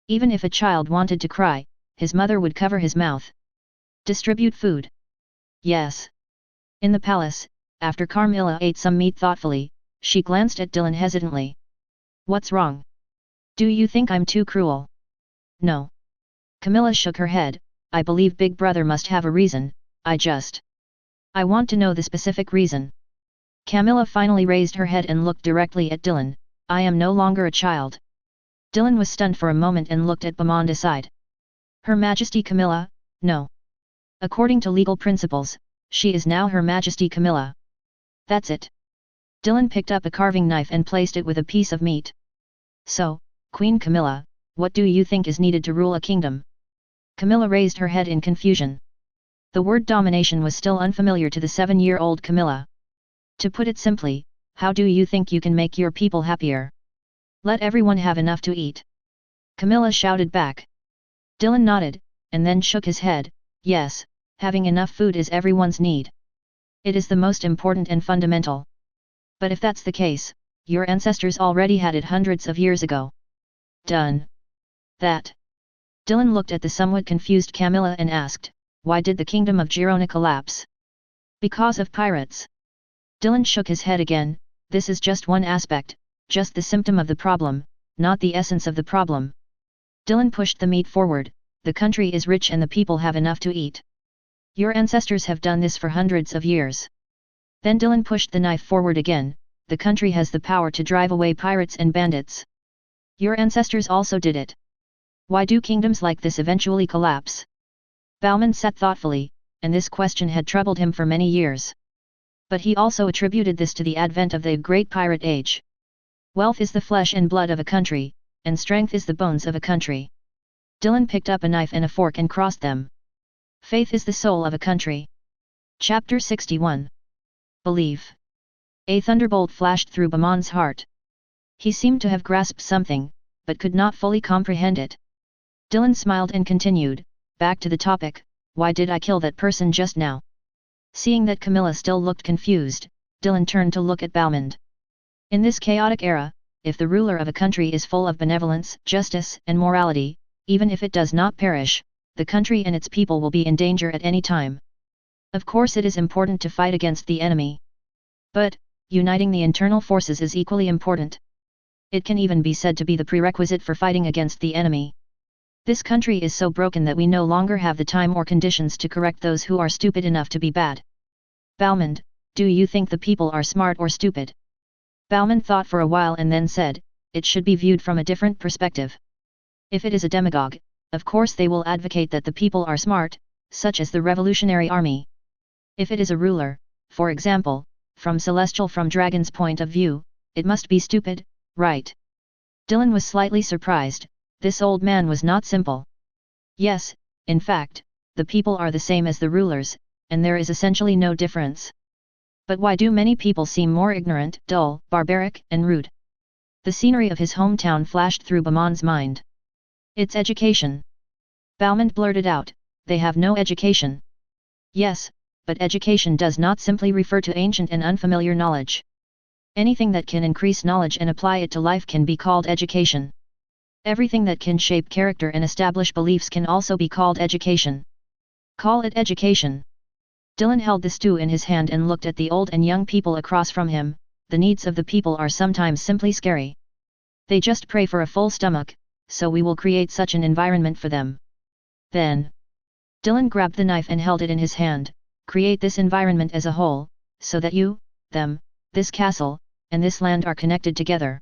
S1: Even if a child wanted to cry, his mother would cover his mouth. Distribute food. Yes. In the palace, after Carmilla ate some meat thoughtfully, she glanced at Dylan hesitantly. What's wrong? Do you think I'm too cruel? No. Camilla shook her head. I believe Big Brother must have a reason. I want to know the specific reason. Camilla finally raised her head and looked directly at Dylan. I am no longer a child. Dylan was stunned for a moment and looked at Beaumont aside. Her Majesty Camilla? No. According to legal principles, she is now Her Majesty Camilla. That's it. Dylan picked up a carving knife and placed it with a piece of meat. So, Queen Camilla, what do you think is needed to rule a kingdom? Camilla raised her head in confusion. The word domination was still unfamiliar to the 7-year-old Camilla. To put it simply, how do you think you can make your people happier? Let everyone have enough to eat. Camilla shouted back. Dylan nodded, and then shook his head. Yes, having enough food is everyone's need. It is the most important and fundamental. But if that's the case, your ancestors already had it hundreds of years ago. Done. That. Dylan looked at the somewhat confused Camilla and asked, why did the kingdom of Girona collapse? Because of pirates. Dylan shook his head again. This is just one aspect, just the symptom of the problem, not the essence of the problem. Dylan pushed the meat forward. The country is rich and the people have enough to eat. Your ancestors have done this for hundreds of years. Then Dylan pushed the knife forward again. The country has the power to drive away pirates and bandits. Your ancestors also did it. Why do kingdoms like this eventually collapse? Bauman sat thoughtfully, and this question had troubled him for many years. But he also attributed this to the advent of the Great Pirate Age. Wealth is the flesh and blood of a country, and strength is the bones of a country. Dylan picked up a knife and a fork and crossed them. Faith is the soul of a country. Chapter 61. Belief. A thunderbolt flashed through Beaumont's heart. He seemed to have grasped something, but could not fully comprehend it. Dylan smiled and continued, back to the topic, why did I kill that person just now? Seeing that Camilla still looked confused, Dylan turned to look at Beaumont. In this chaotic era, if the ruler of a country is full of benevolence, justice, and morality, even if it does not perish, the country and its people will be in danger at any time. Of course it is important to fight against the enemy. But, uniting the internal forces is equally important. It can even be said to be the prerequisite for fighting against the enemy. This country is so broken that we no longer have the time or conditions to correct those who are stupid enough to be bad. Beaumont, do you think the people are smart or stupid? Beaumont thought for a while and then said, it should be viewed from a different perspective. If it is a demagogue, of course they will advocate that the people are smart, such as the Revolutionary Army. If it is a ruler, for example, from Dragon's point of view, it must be stupid, right? Dylan was slightly surprised. This old man was not simple. Yes, in fact, the people are the same as the rulers, and there is essentially no difference. But why do many people seem more ignorant, dull, barbaric, and rude? The scenery of his hometown flashed through Beaumont's mind. It's education. Beaumont blurted out, they have no education. Yes, but education does not simply refer to ancient and unfamiliar knowledge. Anything that can increase knowledge and apply it to life can be called education. Everything that can shape character and establish beliefs can also be called education. Call it education. Dylan held the stew in his hand and looked at the old and young people across from him. The needs of the people are sometimes simply scary. They just pray for a full stomach, so we will create such an environment for them. Then, Dylan grabbed the knife and held it in his hand. Create this environment as a whole, so that you, them, this castle, and this land are connected together.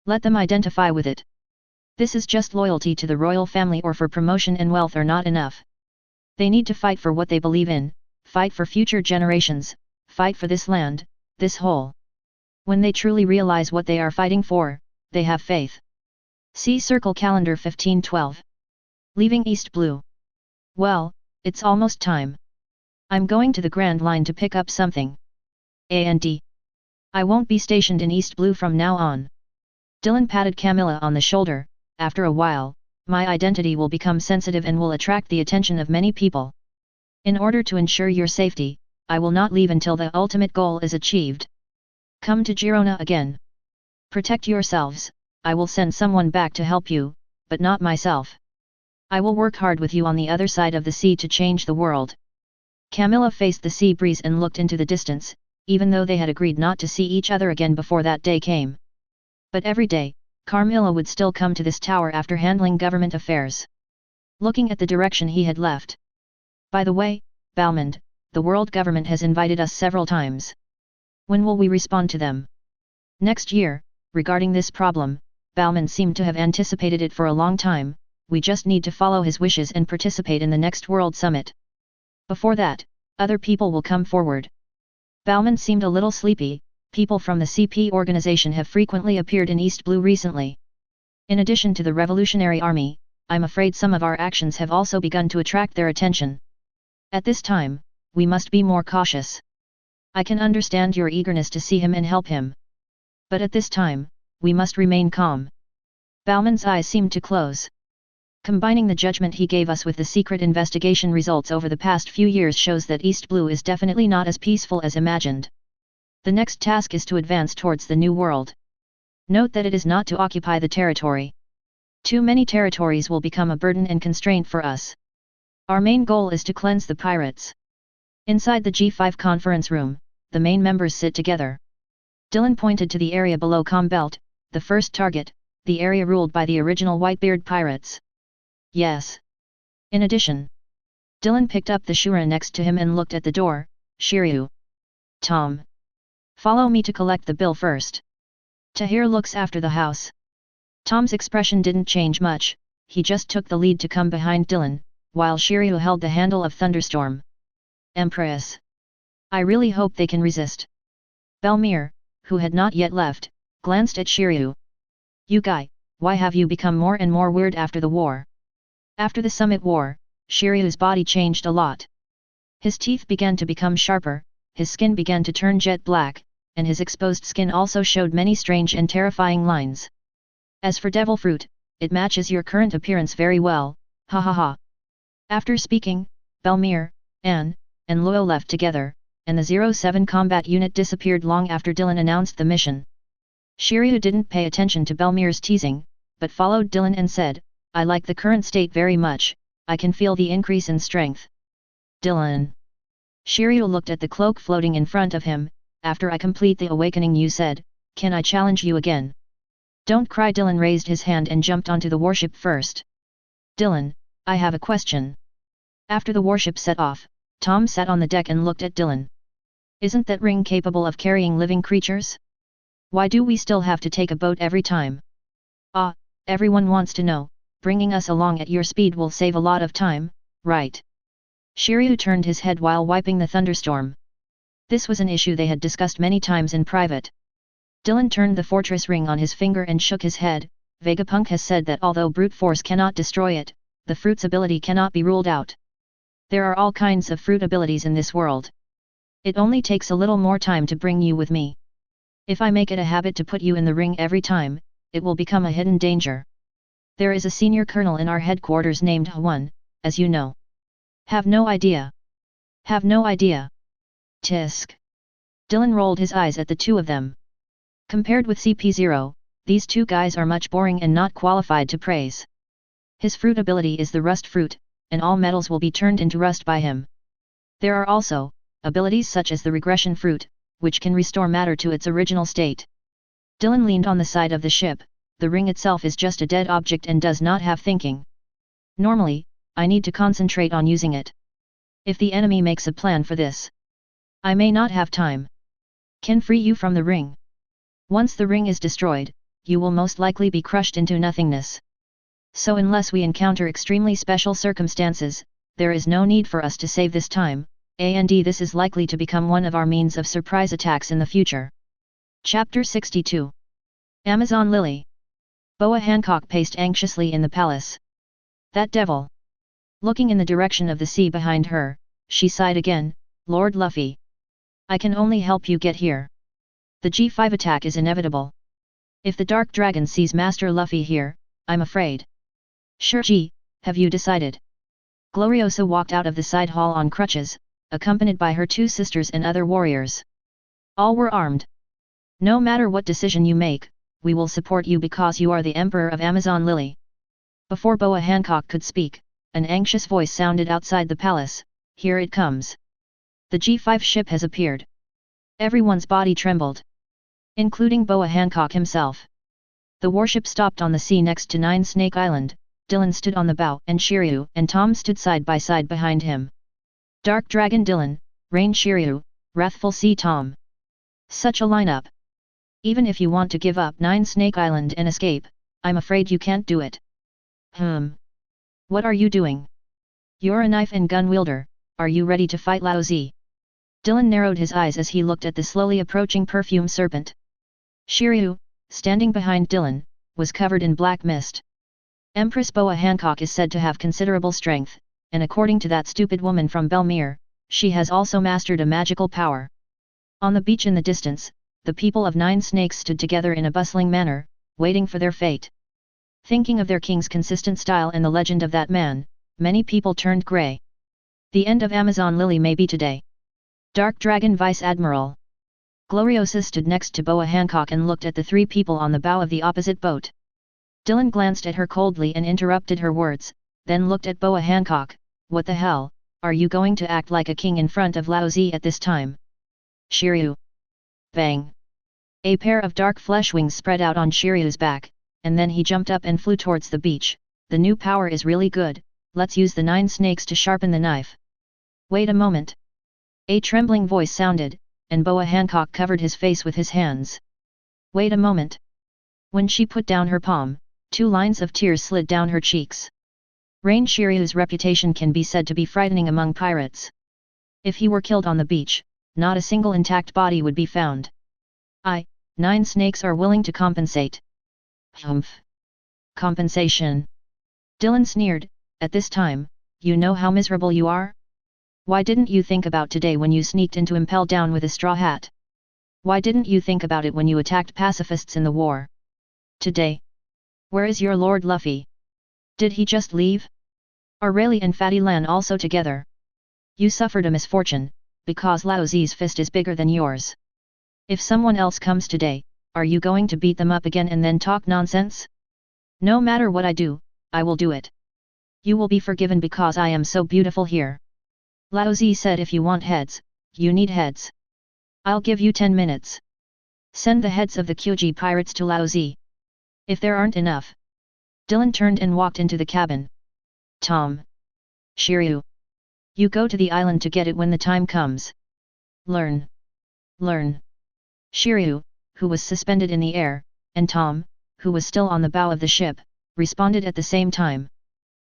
S1: Let them identify with it. This is just loyalty to the royal family or for promotion and wealth are not enough. They need to fight for what they believe in, fight for future generations, fight for this land, this whole. When they truly realize what they are fighting for, they have faith. See Circle Calendar 1512. Leaving East Blue. Well, it's almost time. I'm going to the Grand Line to pick up something. A&D. I won't be stationed in East Blue from now on. Dylan patted Camilla on the shoulder. After a while, my identity will become sensitive and will attract the attention of many people. In order to ensure your safety, I will not leave until the ultimate goal is achieved. Come to Girona again. Protect yourselves, I will send someone back to help you, but not myself. I will work hard with you on the other side of the sea to change the world. Camilla faced the sea breeze and looked into the distance, even though they had agreed not to see each other again before that day came. But every day, Carmilla would still come to this tower after handling government affairs. Looking at the direction he had left. By the way, Balmond, the world government has invited us several times. When will we respond to them? Next year. Regarding this problem, Balmond seemed to have anticipated it for a long time. We just need to follow his wishes and participate in the next World Summit. Before that, other people will come forward. Balmond seemed a little sleepy. People from the CP organization have frequently appeared in East Blue recently. In addition to the Revolutionary Army, I'm afraid some of our actions have also begun to attract their attention. At this time, we must be more cautious. I can understand your eagerness to see him and help him. But at this time, we must remain calm. Balmond's eyes seemed to close. Combining the judgment he gave us with the secret investigation results over the past few years shows that East Blue is definitely not as peaceful as imagined. The next task is to advance towards the New World. Note that it is not to occupy the territory. Too many territories will become a burden and constraint for us. Our main goal is to cleanse the pirates. Inside the G5 conference room, the main members sit together. Dylan pointed to the area below Combelt, the first target, the area ruled by the original Whitebeard pirates. Yes. In addition, Dylan picked up the Shura next to him and looked at the door. Shiryu. Tom. Follow me to collect the bill first. Tahir looks after the house. Tom's expression didn't change much, he just took the lead to come behind Dylan, while Shiryu held the handle of Thunderstorm. Empress. I really hope they can resist. Belmir, who had not yet left, glanced at Shiryu. You guy, why have you become more and more weird after the war? After the Summit War, Shiryu's body changed a lot. His teeth began to become sharper, his skin began to turn jet black, and his exposed skin also showed many strange and terrifying lines. As for Devil Fruit, it matches your current appearance very well, ha ha ha. After speaking, Belmir, Anne, and Loyo left together, and the 07 combat unit disappeared long after Dylan announced the mission. Shiryu didn't pay attention to Belmir's teasing, but followed Dylan and said, I like the current state very much, I can feel the increase in strength. Dylan. Shiryu looked at the cloak floating in front of him. After I complete the awakening, you said, can I challenge you again? Don't cry. Dylan raised his hand and jumped onto the warship first. Dylan, I have a question. After the warship set off, Tom sat on the deck and looked at Dylan. Isn't that ring capable of carrying living creatures? Why do we still have to take a boat every time? Ah, everyone wants to know, bringing us along at your speed will save a lot of time, right? Shiryu turned his head while wiping the thunderstorm. This was an issue they had discussed many times in private. Dylan turned the fortress ring on his finger and shook his head. Vegapunk has said that although brute force cannot destroy it, the fruit's ability cannot be ruled out. There are all kinds of fruit abilities in this world. It only takes a little more time to bring you with me. If I make it a habit to put you in the ring every time, it will become a hidden danger. There is a senior colonel in our headquarters named Hwan, as you know. Have no idea. Have no idea. Tisk. Dylan rolled his eyes at the two of them. Compared with CP0, these two guys are much boring and not qualified to praise. His fruit ability is the rust fruit, and all metals will be turned into rust by him. There are also abilities such as the regression fruit, which can restore matter to its original state. Dylan leaned on the side of the ship. The ring itself is just a dead object and does not have thinking. Normally, I need to concentrate on using it. If the enemy makes a plan for this, I may not have time. Can free you from the ring. Once the ring is destroyed, you will most likely be crushed into nothingness. So unless we encounter extremely special circumstances, there is no need for us to save this time, and this is likely to become one of our means of surprise attacks in the future. Chapter 62. Amazon Lily. Boa Hancock paced anxiously in the palace. That devil! Looking in the direction of the sea behind her, she sighed again, Lord Luffy. I can only help you get here. The G5 attack is inevitable. If the Dark Dragon sees Master Luffy here, I'm afraid. Sure G, have you decided? Gloriosa walked out of the side hall on crutches, accompanied by her two sisters and other warriors. All were armed. No matter what decision you make, we will support you because you are the Emperor of Amazon Lily. Before Boa Hancock could speak, an anxious voice sounded outside the palace, here it comes. The G5 ship has appeared. Everyone's body trembled. Including Boa Hancock himself. The warship stopped on the sea next to Nine Snake Island. Dylan stood on the bow and Shiryu and Tom stood side by side behind him. Dark Dragon Dylan, Rain Shiryu, Wrathful Sea Tom. Such a lineup. Even if you want to give up Nine Snake Island and escape, I'm afraid you can't do it. What are you doing? You're a knife and gun wielder, are you ready to fight Lao Zi? Dylan narrowed his eyes as he looked at the slowly approaching perfume serpent. Shiryu, standing behind Dylan, was covered in black mist. Empress Boa Hancock is said to have considerable strength, and according to that stupid woman from Belmere, she has also mastered a magical power. On the beach in the distance, the people of Nine Snakes stood together in a bustling manner, waiting for their fate. Thinking of their king's consistent style and the legend of that man, many people turned grey. The end of Amazon Lily may be today. Dark Dragon Vice Admiral. Gloriosa stood next to Boa Hancock and looked at the three people on the bow of the opposite boat. Dylan glanced at her coldly and interrupted her words, then looked at Boa Hancock. What the hell, are you going to act like a king in front of Lao Zi at this time? Shiryu. Bang. A pair of dark flesh wings spread out on Shiryu's back, and then he jumped up and flew towards the beach. The new power is really good, let's use the Nine Snakes to sharpen the knife. Wait a moment. A trembling voice sounded, and Boa Hancock covered his face with his hands. Wait a moment. When she put down her palm, 2 lines of tears slid down her cheeks. Rain Shiryu's reputation can be said to be frightening among pirates. If he were killed on the beach, not a single intact body would be found. 9 snakes are willing to compensate. Humph. Compensation. Dylan sneered, at this time, you know how miserable you are? Why didn't you think about today when you sneaked into Impel Down with a straw hat? Why didn't you think about it when you attacked pacifists in the war? Today? Where is your Lord Luffy? Did he just leave? Are Rayleigh and Fatty Lan also together? You suffered a misfortune, because Lao Zi's fist is bigger than yours. If someone else comes today, are you going to beat them up again and then talk nonsense? No matter what I do, I will do it. You will be forgiven because I am so beautiful here. Lao Zi said if you want heads, you need heads. I'll give you 10 minutes. Send the heads of the QG pirates to Lao Zi. If there aren't enough. Dylan turned and walked into the cabin. Tom. Shiryu. You go to the island to get it when the time comes. Learn. Learn. Shiryu, who was suspended in the air, and Tom, who was still on the bow of the ship, responded at the same time.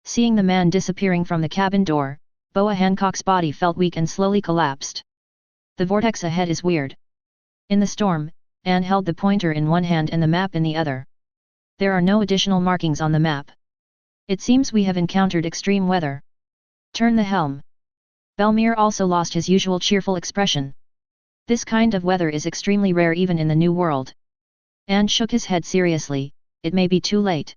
S1: Seeing the man disappearing from the cabin door, Boa Hancock's body felt weak and slowly collapsed. The vortex ahead is weird. In the storm, Anne held the pointer in one hand and the map in the other. There are no additional markings on the map. It seems we have encountered extreme weather. Turn the helm. Belmere also lost his usual cheerful expression. This kind of weather is extremely rare even in the New World. Anne shook his head seriously, it may be too late.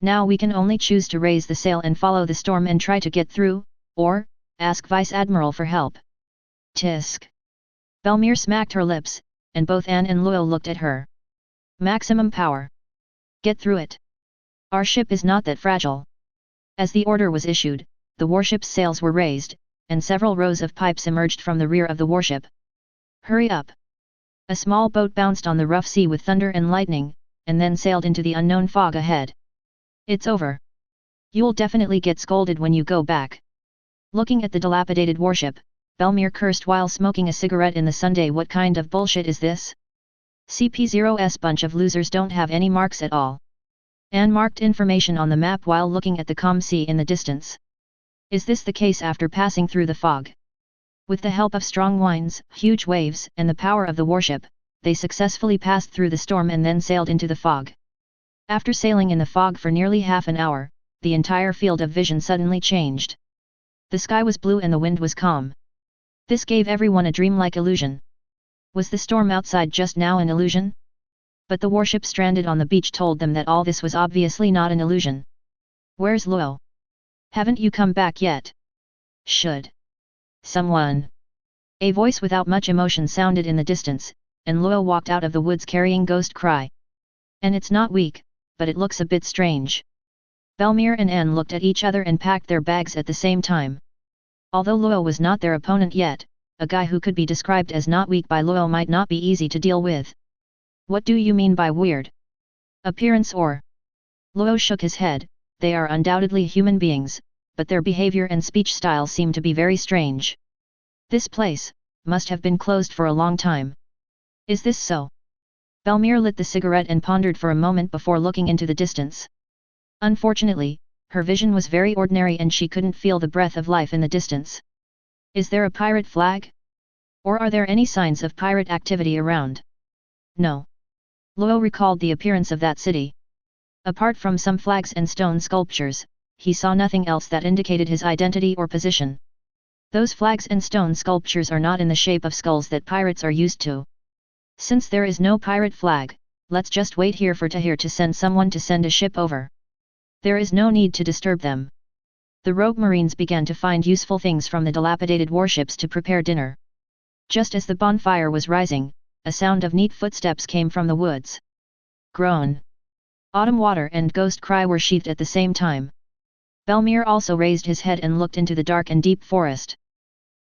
S1: Now we can only choose to raise the sail and follow the storm and try to get through, or, ask Vice Admiral for help. Tisk. Belmere smacked her lips, and both Anne and Luo looked at her. Maximum power. Get through it. Our ship is not that fragile. As the order was issued, the warship's sails were raised, and several rows of pipes emerged from the rear of the warship. Hurry up. A small boat bounced on the rough sea with thunder and lightning, and then sailed into the unknown fog ahead. It's over. You'll definitely get scolded when you go back. Looking at the dilapidated warship, Belmere cursed while smoking a cigarette in the Sunday. What kind of bullshit is this? CP0's bunch of losers don't have any marks at all. Anne marked information on the map while looking at the calm sea in the distance. Is this the case after passing through the fog? With the help of strong winds, huge waves, and the power of the warship, they successfully passed through the storm and then sailed into the fog. After sailing in the fog for nearly half an hour, the entire field of vision suddenly changed. The sky was blue and the wind was calm. This gave everyone a dreamlike illusion. Was the storm outside just now an illusion? But the warship stranded on the beach told them that all this was obviously not an illusion. Where's Luo? Haven't you come back yet? Should someone? A voice without much emotion sounded in the distance, and Luo walked out of the woods carrying Ghost Cry. And it's not weak, but it looks a bit strange. Belmere and Anne looked at each other and packed their bags at the same time. Although Luo was not their opponent yet, a guy who could be described as not weak by Luo might not be easy to deal with. What do you mean by weird appearance or? Luo shook his head. They are undoubtedly human beings, but their behavior and speech style seem to be very strange. This place must have been closed for a long time. Is this so? Belmere lit the cigarette and pondered for a moment before looking into the distance. Unfortunately, her vision was very ordinary and she couldn't feel the breath of life in the distance. Is there a pirate flag? Or are there any signs of pirate activity around? No. Luo recalled the appearance of that city. Apart from some flags and stone sculptures, he saw nothing else that indicated his identity or position. Those flags and stone sculptures are not in the shape of skulls that pirates are used to. Since there is no pirate flag, let's just wait here for Tahir to send someone to send a ship over. There is no need to disturb them. The rogue marines began to find useful things from the dilapidated warships to prepare dinner. Just as the bonfire was rising, a sound of neat footsteps came from the woods. Groan. Autumn Water and Ghost Cry were sheathed at the same time. Belmere also raised his head and looked into the dark and deep forest.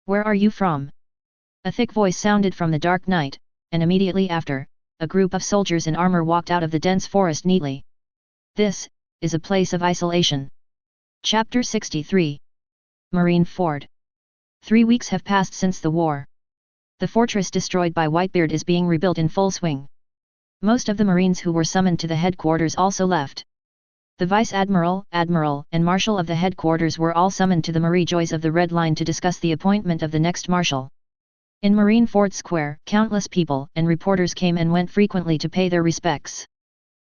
S1: Where are you from? A thick voice sounded from the dark night, and immediately after, a group of soldiers in armor walked out of the dense forest neatly. This is a place of isolation. Chapter 63. Marine Ford. 3 weeks have passed since the war. The fortress destroyed by Whitebeard is being rebuilt in full swing. Most of the Marines who were summoned to the headquarters also left. The Vice Admiral, Admiral, and Marshal of the headquarters were all summoned to the Marie Joys of the Red Line to discuss the appointment of the next Marshal. In Marine Ford Square, countless people and reporters came and went frequently to pay their respects.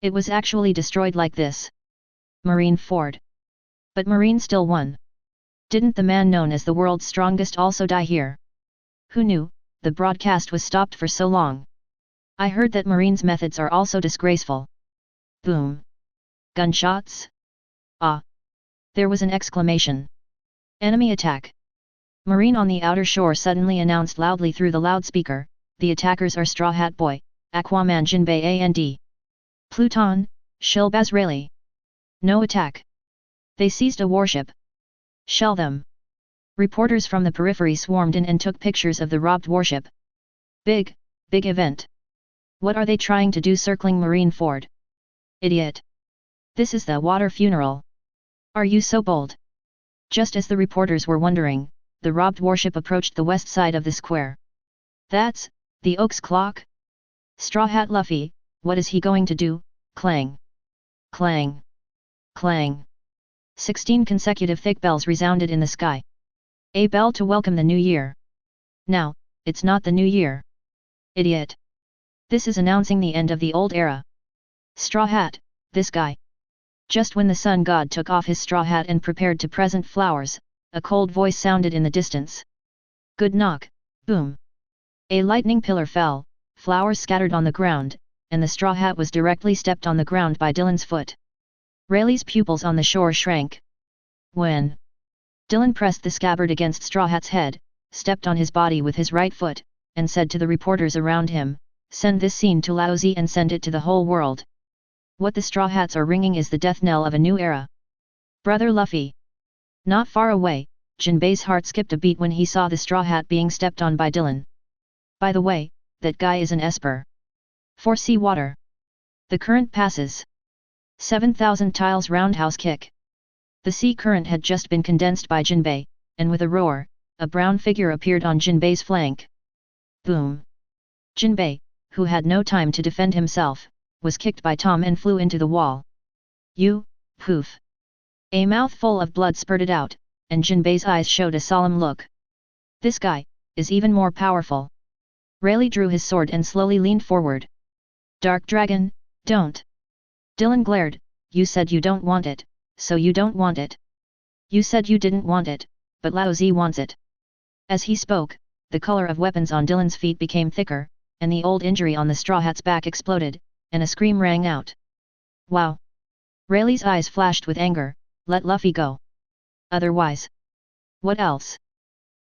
S1: It was actually destroyed like this. Marine Ford. But Marine still won. Didn't the man known as the world's strongest also die here? Who knew? The broadcast was stopped for so long. I heard that Marines' methods are also disgraceful. Boom. Gunshots? Ah! There was an exclamation. Enemy attack. Marine on the outer shore suddenly announced loudly through the loudspeaker, the attackers are Straw Hat Boy, Aquaman Jinbei and Pluton, Shilbaz Rayleigh. No attack. They seized a warship. Shell them. Reporters from the periphery swarmed in and took pictures of the robbed warship. Big event. What are they trying to do circling Marine Ford? Idiot. This is the water funeral. Are you so bold? Just as the reporters were wondering, the robbed warship approached the west side of the square. That's the Oak's clock? Straw Hat Luffy, what is he going to do? Clang. Clang. Clang. 16 consecutive thick bells resounded in the sky. A bell to welcome the new year. Now, it's not the new year. Idiot. This is announcing the end of the old era. Straw Hat, this guy. Just when the sun god took off his straw hat and prepared to present flowers, a cold voice sounded in the distance. Good knock, boom. A lightning pillar fell, flowers scattered on the ground, and the straw hat was directly stepped on the ground by Dylan's foot. Rayleigh's pupils on the shore shrank. When Dylan pressed the scabbard against Straw Hat's head, stepped on his body with his right foot, and said to the reporters around him, send this scene to Laozi and send it to the whole world. What the Straw Hats are ringing is the death knell of a new era. Brother Luffy. Not far away, Jinbei's heart skipped a beat when he saw the Straw Hat being stepped on by Dylan. By the way, that guy is an Esper. For sea water. The current passes. 7,000 tiles roundhouse kick. The sea current had just been condensed by Jinbei, and with a roar, a brown figure appeared on Jinbei's flank. Boom. Jinbei, who had no time to defend himself, was kicked by Tom and flew into the wall. You, poof! A mouthful of blood spurted out, and Jinbei's eyes showed a solemn look. This guy is even more powerful. Rayleigh drew his sword and slowly leaned forward. Dark Dragon, don't! Dylan glared. You said you don't want it, so you don't want it. You said you didn't want it, but Lao Zi wants it. As he spoke, the color of weapons on Dylan's feet became thicker, and the old injury on the straw hat's back exploded, and a scream rang out. Wow! Rayleigh's eyes flashed with anger. Let Luffy go. Otherwise. What else?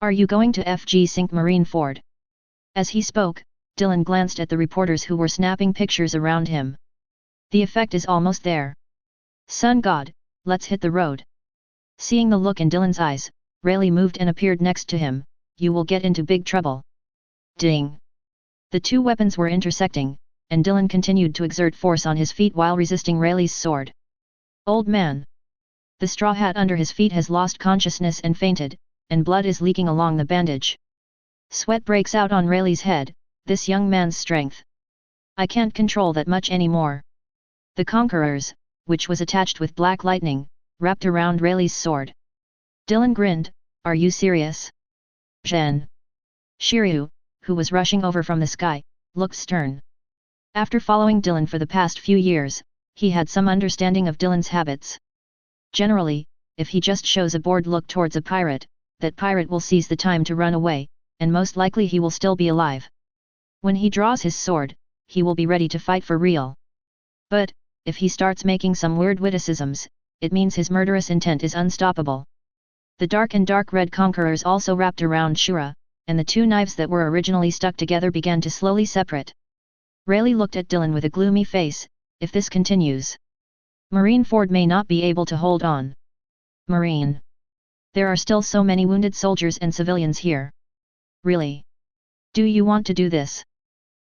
S1: Are you going to FG sink Marineford? As he spoke, Dylan glanced at the reporters who were snapping pictures around him. The effect is almost there. Sun God, let's hit the road. Seeing the look in Dylan's eyes, Rayleigh moved and appeared next to him. You will get into big trouble. Ding! The two weapons were intersecting, and Dylan continued to exert force on his feet while resisting Rayleigh's sword. Old man! The straw hat under his feet has lost consciousness and fainted, and blood is leaking along the bandage. Sweat breaks out on Rayleigh's head. This young man's strength. I can't control that much anymore. The Conquerors, which was attached with black lightning, wrapped around Rayleigh's sword. Dylan grinned, are you serious? Zhen. Shiryu, who was rushing over from the sky, looked stern. After following Dylan for the past few years, he had some understanding of Dylan's habits. Generally, if he just shows a bored look towards a pirate, that pirate will seize the time to run away, and most likely he will still be alive. When he draws his sword, he will be ready to fight for real. But, if he starts making some weird witticisms, it means his murderous intent is unstoppable. The dark and dark red conquerors also wrapped around Shura, and the two knives that were originally stuck together began to slowly separate. Rayleigh looked at Dylan with a gloomy face. If this continues, Marineford may not be able to hold on. Marine. There are still so many wounded soldiers and civilians here. Really? Do you want to do this?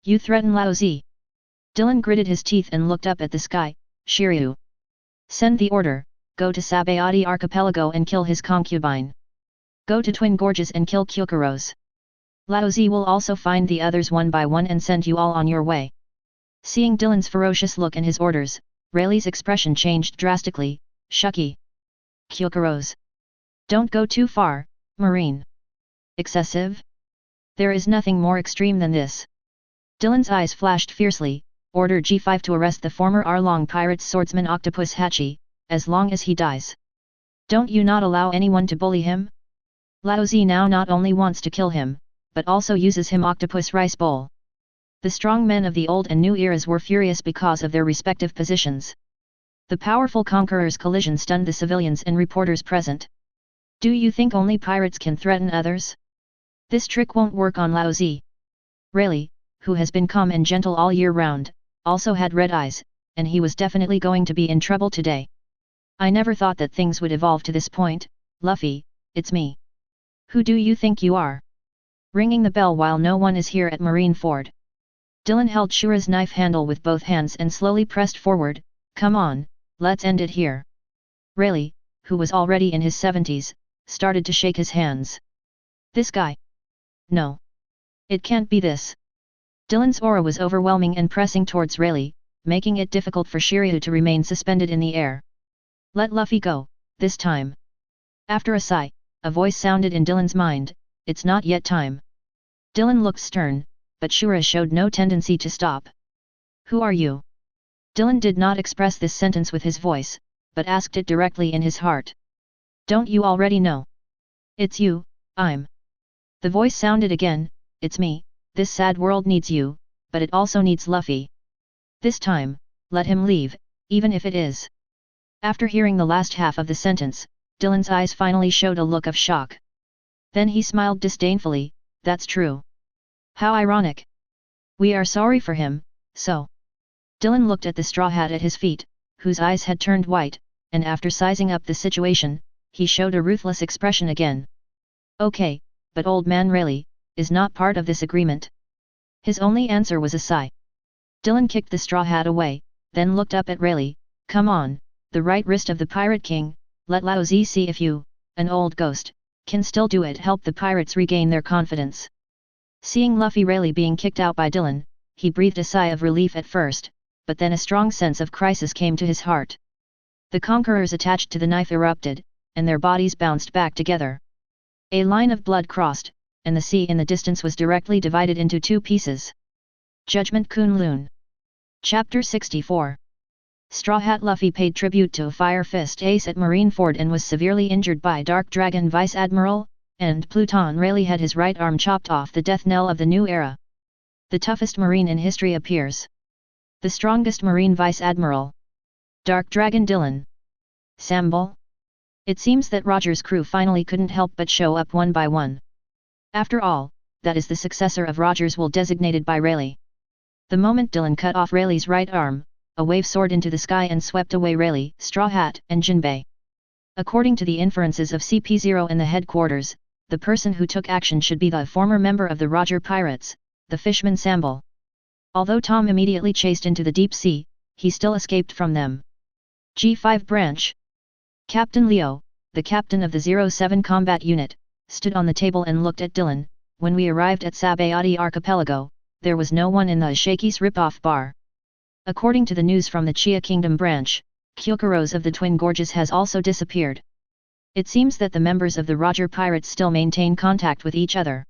S1: You threaten Lao Zi? Dylan gritted his teeth and looked up at the sky. Shiryu. Send the order, go to Sabayati Archipelago and kill his concubine. Go to Twin Gorges and kill Kyokuros. Lao Zi will also find the others one by one and send you all on your way. Seeing Dylan's ferocious look and his orders, Rayleigh's expression changed drastically. Shucky. Kyokuros. Don't go too far, Marine. Excessive? There is nothing more extreme than this. Dylan's eyes flashed fiercely. Order G5 to arrest the former Arlong pirate swordsman Octopus Hachi, as long as he dies. Don't you not allow anyone to bully him? Lao Zi now not only wants to kill him, but also uses him octopus rice bowl. The strong men of the old and new eras were furious because of their respective positions. The powerful conquerors' collision stunned the civilians and reporters present. Do you think only pirates can threaten others? This trick won't work on Lao Zi. Rayleigh, who has been calm and gentle all year round, also had red eyes, and he was definitely going to be in trouble today. I never thought that things would evolve to this point. Luffy, it's me. Who do you think you are? Ringing the bell while no one is here at Marineford. Dylan held Shura's knife handle with both hands and slowly pressed forward. Come on, let's end it here. Rayleigh, who was already in his 70s, started to shake his hands. This guy? No. It can't be this. Dylan's aura was overwhelming and pressing towards Rayleigh, making it difficult for Shiryu to remain suspended in the air. Let Luffy go, this time. After a sigh, a voice sounded in Dylan's mind, it's not yet time. Dylan looked stern, but Shura showed no tendency to stop. Who are you? Dylan did not express this sentence with his voice, but asked it directly in his heart. Don't you already know? It's you, I'm. The voice sounded again, it's me. This sad world needs you, but it also needs Luffy. This time, let him leave, even if it is. After hearing the last half of the sentence, Dylan's eyes finally showed a look of shock. Then he smiled disdainfully, that's true. How ironic. We are sorry for him, so. Dylan looked at the straw hat at his feet, whose eyes had turned white, and after sizing up the situation, he showed a ruthless expression again. Okay, but old man Rayleigh is not part of this agreement. His only answer was a sigh. Dylan kicked the straw hat away, then looked up at Rayleigh. Come on, the right wrist of the Pirate King, let Lao Zi see if you, an old ghost, can still do it. Help the pirates regain their confidence. Seeing Luffy Rayleigh being kicked out by Dylan, he breathed a sigh of relief at first, but then a strong sense of crisis came to his heart. The conquerors attached to the knife erupted, and their bodies bounced back together. A line of blood crossed, and the sea in the distance was directly divided into two pieces. Judgment Kunlun. Chapter 64. Straw Hat Luffy paid tribute to a Fire Fist ace at Marineford and was severely injured by Dark Dragon Vice Admiral, and Pluton Rayleigh had his right arm chopped off, the death knell of the new era. The toughest Marine in history appears. The strongest Marine Vice Admiral. Dark Dragon Dylan. Sambal? It seems that Roger's crew finally couldn't help but show up one by one. After all, that is the successor of Roger's will designated by Rayleigh. The moment Dylan cut off Rayleigh's right arm, a wave soared into the sky and swept away Rayleigh, Straw Hat, and Jinbei. According to the inferences of CP0 and the headquarters, the person who took action should be the former member of the Roger Pirates, the fishman Sambal. Although Tom immediately chased into the deep sea, he still escaped from them. G5 Branch. Captain Leo, the captain of the 07 Combat Unit, stood on the table and looked at Dylan. When we arrived at Sabayati Archipelago, there was no one in the Shakey's Rip-Off Bar. According to the news from the Chia Kingdom branch, Kyokuros of the Twin Gorges has also disappeared. It seems that the members of the Roger Pirates still maintain contact with each other.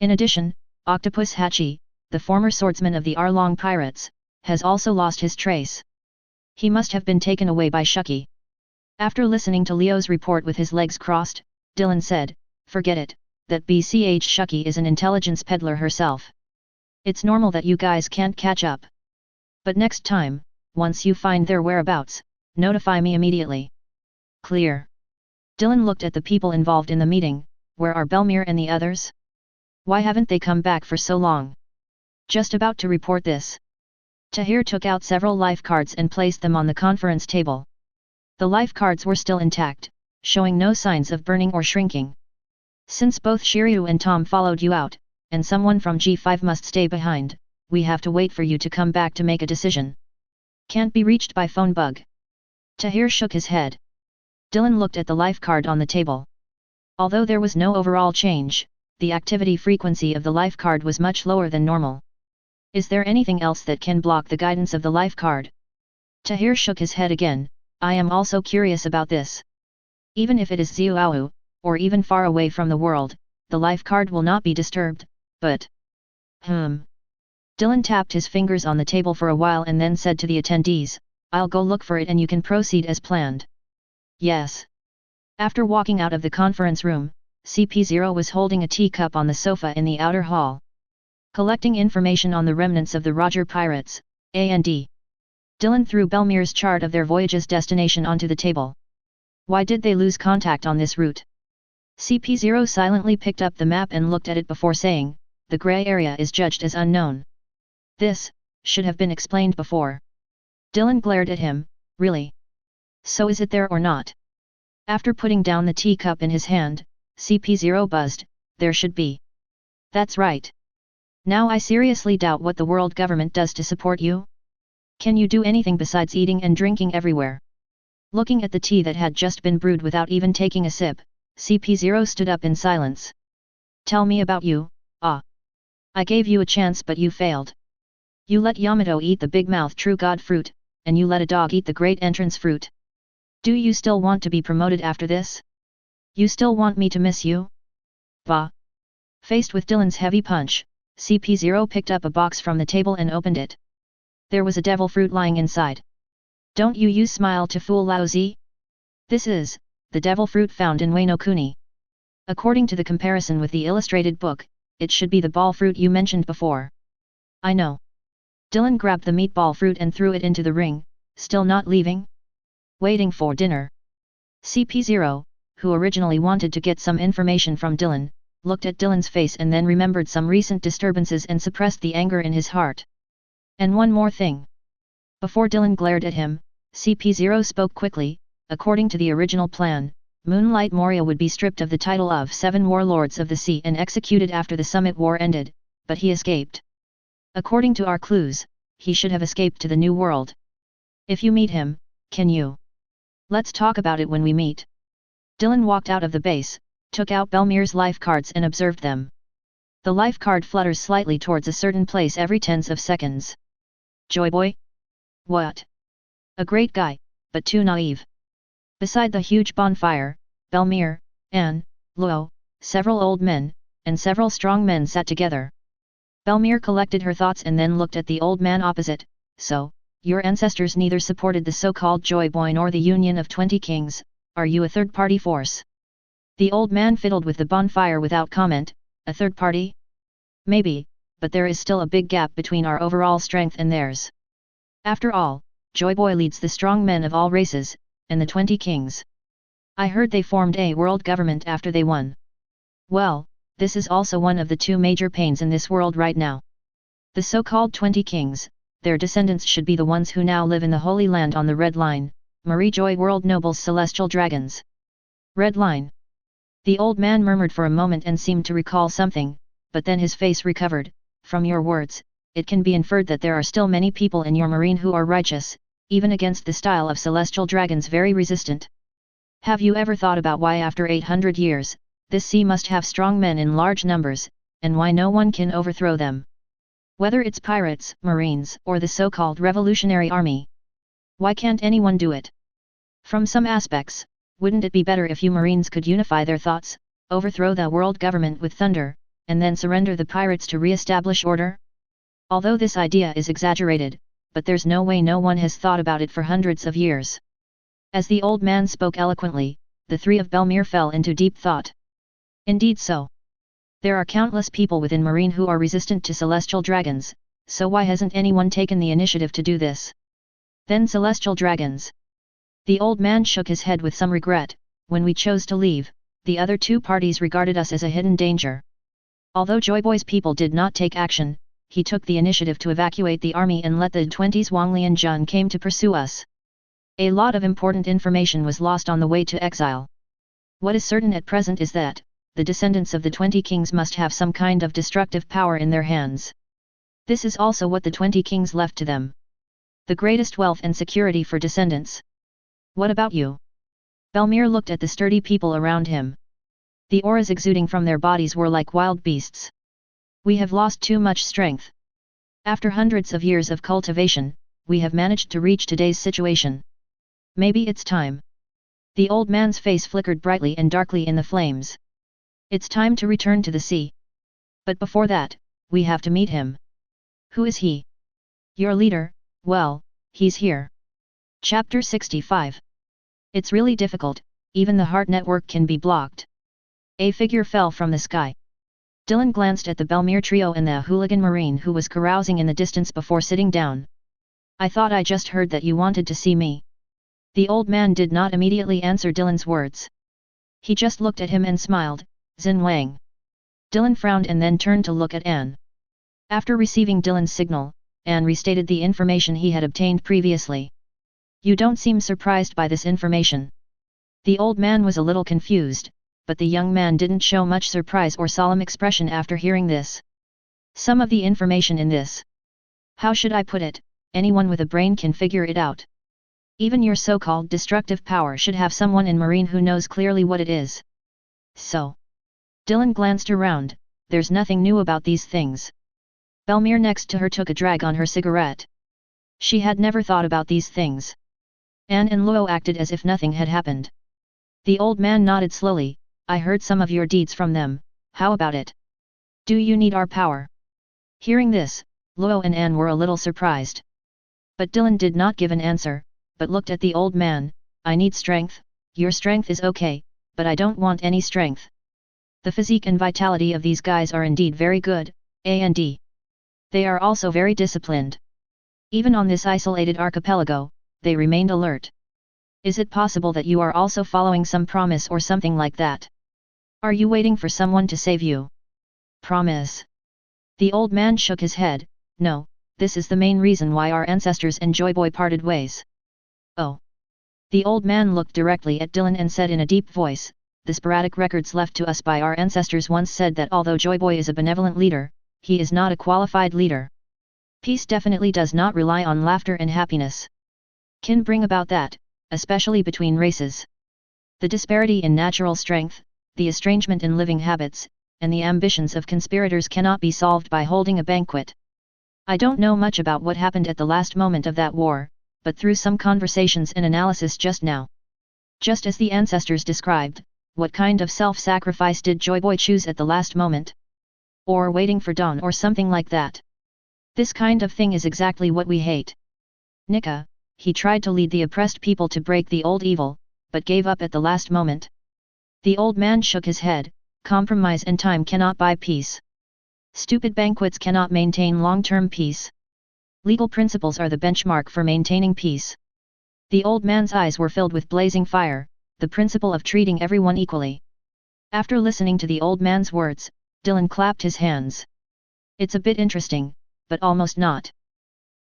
S1: In addition, Octopus Hachi, the former swordsman of the Arlong Pirates, has also lost his trace. He must have been taken away by Shuki. After listening to Leo's report with his legs crossed, Dylan said, "Forget it, that BCH Shuki is an intelligence peddler herself. It's normal that you guys can't catch up. But next time, once you find their whereabouts, notify me immediately." Clear. Dylan looked at the people involved in the meeting. Where are Belmere and the others? Why haven't they come back for so long? Just about to report this. Tahir took out several life cards and placed them on the conference table. The life cards were still intact, showing no signs of burning or shrinking. Since both Shiryu and Tom followed you out, and someone from G5 must stay behind, we have to wait for you to come back to make a decision. Can't be reached by phone bug. Tahir shook his head. Dylan looked at the life card on the table. Although there was no overall change, the activity frequency of the life card was much lower than normal. Is there anything else that can block the guidance of the life card? Tahir shook his head again. I am also curious about this. Even if it is Xiuao, or even far away from the world, the life card will not be disturbed, but... Dylan tapped his fingers on the table for a while and then said to the attendees, "I'll go look for it and you can proceed as planned." Yes. After walking out of the conference room, CP0 was holding a teacup on the sofa in the outer hall. Collecting information on the remnants of the Roger Pirates, A&D. Dylan threw Belmere's chart of their voyage's destination onto the table. Why did they lose contact on this route? CP0 silently picked up the map and looked at it before saying, "The gray area is judged as unknown. This should have been explained before." Dylan glared at him. Really? So is it there or not? After putting down the teacup in his hand, CP0 buzzed, "There should be." That's right. Now I seriously doubt what the world government does to support you. Can you do anything besides eating and drinking everywhere? Looking at the tea that had just been brewed without even taking a sip, CP0 stood up in silence. Tell me about you. I gave you a chance but you failed. You let Yamato eat the big mouth true god fruit, and you let a dog eat the great entrance fruit. Do you still want to be promoted after this? You still want me to miss you? Bah. Faced with Dylan's heavy punch, CP0 picked up a box from the table and opened it. There was a devil fruit lying inside. Don't you use smile to fool Laozi? This is the devil fruit found in Wano Kuni. According to the comparison with the illustrated book, it should be the ball fruit you mentioned before. I know. Dylan grabbed the meatball fruit and threw it into the ring. Still not leaving? Waiting for dinner. CP0, who originally wanted to get some information from Dylan, looked at Dylan's face and then remembered some recent disturbances and suppressed the anger in his heart. And one more thing. Before Dylan glared at him, CP0 spoke quickly. According to the original plan, Moonlight Moria would be stripped of the title of 7 Warlords of the Sea and executed after the Summit War ended, but he escaped. According to our clues, he should have escaped to the New World. If you meet him, can you? Let's talk about it when we meet. Dylan walked out of the base, took out Belmere's life cards and observed them. The life card flutters slightly towards a certain place every tens of seconds. Joy Boy? What? A great guy, but too naive. Beside the huge bonfire, Belmir, Anne, Luo, several old men, and several strong men sat together. Belmir collected her thoughts and then looked at the old man opposite. So, your ancestors neither supported the so-called Joy Boy nor the Union of 20 Kings, are you a third-party force? The old man fiddled with the bonfire without comment. A third party? Maybe, but there is still a big gap between our overall strength and theirs. After all, Joy Boy leads the strong men of all races, and the 20 Kings. I heard they formed a world government after they won. Well, this is also one of the two major pains in this world right now. The so-called 20 Kings, their descendants should be the ones who now live in the Holy Land on the Red Line, Marie Joy World Nobles Celestial Dragons. Red Line. The old man murmured for a moment and seemed to recall something, but then his face recovered. From your words, it can be inferred that there are still many people in your marine who are righteous, even against the style of celestial dragons very resistant. Have you ever thought about why after 800 years, this sea must have strong men in large numbers, and why no one can overthrow them? Whether it's pirates, marines, or the so-called revolutionary army. Why can't anyone do it? From some aspects, wouldn't it be better if you marines could unify their thoughts, overthrow the world government with thunder, and then surrender the pirates to re-establish order? Although this idea is exaggerated, but there's no way no one has thought about it for hundreds of years. As the old man spoke eloquently, the three of Belmir fell into deep thought. Indeed so. There are countless people within Marine who are resistant to celestial dragons, so why hasn't anyone taken the initiative to do this? Then celestial dragons. The old man shook his head with some regret. When we chose to leave, the other two parties regarded us as a hidden danger. Although Joy Boy's people did not take action, he took the initiative to evacuate the army and let the 20s Wangli and Jun came to pursue us. A lot of important information was lost on the way to exile. What is certain at present is that, the descendants of the 20 kings must have some kind of destructive power in their hands. This is also what the 20 kings left to them. The greatest wealth and security for descendants. What about you? Belmir looked at the sturdy people around him. The auras exuding from their bodies were like wild beasts. We have lost too much strength. After hundreds of years of cultivation, we have managed to reach today's situation. Maybe it's time. The old man's face flickered brightly and darkly in the flames. It's time to return to the sea. But before that, we have to meet him. Who is he? Your leader. Well, he's here. Chapter 65. It's really difficult, even the heart network can be blocked. A figure fell from the sky. Dylan glanced at the Belmir trio and the hooligan marine who was carousing in the distance before sitting down. I thought I just heard that you wanted to see me. The old man did not immediately answer Dylan's words. He just looked at him and smiled. Xin Wang. Dylan frowned and then turned to look at Anne. After receiving Dylan's signal, Anne restated the information he had obtained previously. You don't seem surprised by this information. The old man was a little confused, but the young man didn't show much surprise or solemn expression after hearing this. Some of the information in this. How should I put it? Anyone with a brain can figure it out. Even your so-called destructive power should have someone in Marine who knows clearly what it is. So. Dylan glanced around. There's nothing new about these things. Belmir next to her took a drag on her cigarette. She had never thought about these things. Anne and Luo acted as if nothing had happened. The old man nodded slowly. I heard some of your deeds from them, how about it? Do you need our power? Hearing this, Luo and Anne were a little surprised. But Dylan did not give an answer, but looked at the old man. I need strength. Your strength is okay, but I don't want any strength. The physique and vitality of these guys are indeed very good, and they are also very disciplined. Even on this isolated archipelago, they remained alert. Is it possible that you are also following some promise or something like that? Are you waiting for someone to save you? Promise? The old man shook his head. No, this is the main reason why our ancestors and Joy Boy parted ways. Oh. The old man looked directly at Dylan and said in a deep voice, the sporadic records left to us by our ancestors once said that although Joy Boy is a benevolent leader, he is not a qualified leader. Peace definitely does not rely on laughter and happiness. Can bring about that, especially between races. The disparity in natural strength, the estrangement in living habits, and the ambitions of conspirators cannot be solved by holding a banquet. I don't know much about what happened at the last moment of that war, but through some conversations and analysis just now. Just as the ancestors described, what kind of self-sacrifice did Joy Boy choose at the last moment? Or waiting for dawn or something like that? This kind of thing is exactly what we hate. Nika, he tried to lead the oppressed people to break the old evil, but gave up at the last moment. The old man shook his head. Compromise and time cannot buy peace. Stupid banquets cannot maintain long-term peace. Legal principles are the benchmark for maintaining peace. The old man's eyes were filled with blazing fire, the principle of treating everyone equally. After listening to the old man's words, Dylan clapped his hands. It's a bit interesting, but almost not.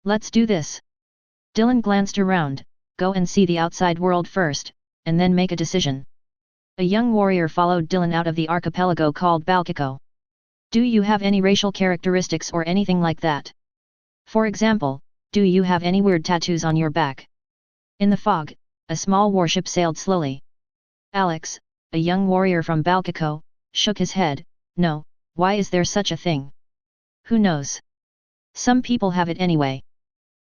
S1: Let's do this. Dylan glanced around, go and see the outside world first, and then make a decision. A young warrior followed Dylan out of the archipelago called Balkiko. Do you have any racial characteristics or anything like that? For example, do you have any weird tattoos on your back? In the fog, a small warship sailed slowly. Alex, a young warrior from Balkiko, shook his head. No, why is there such a thing? Who knows? Some people have it anyway.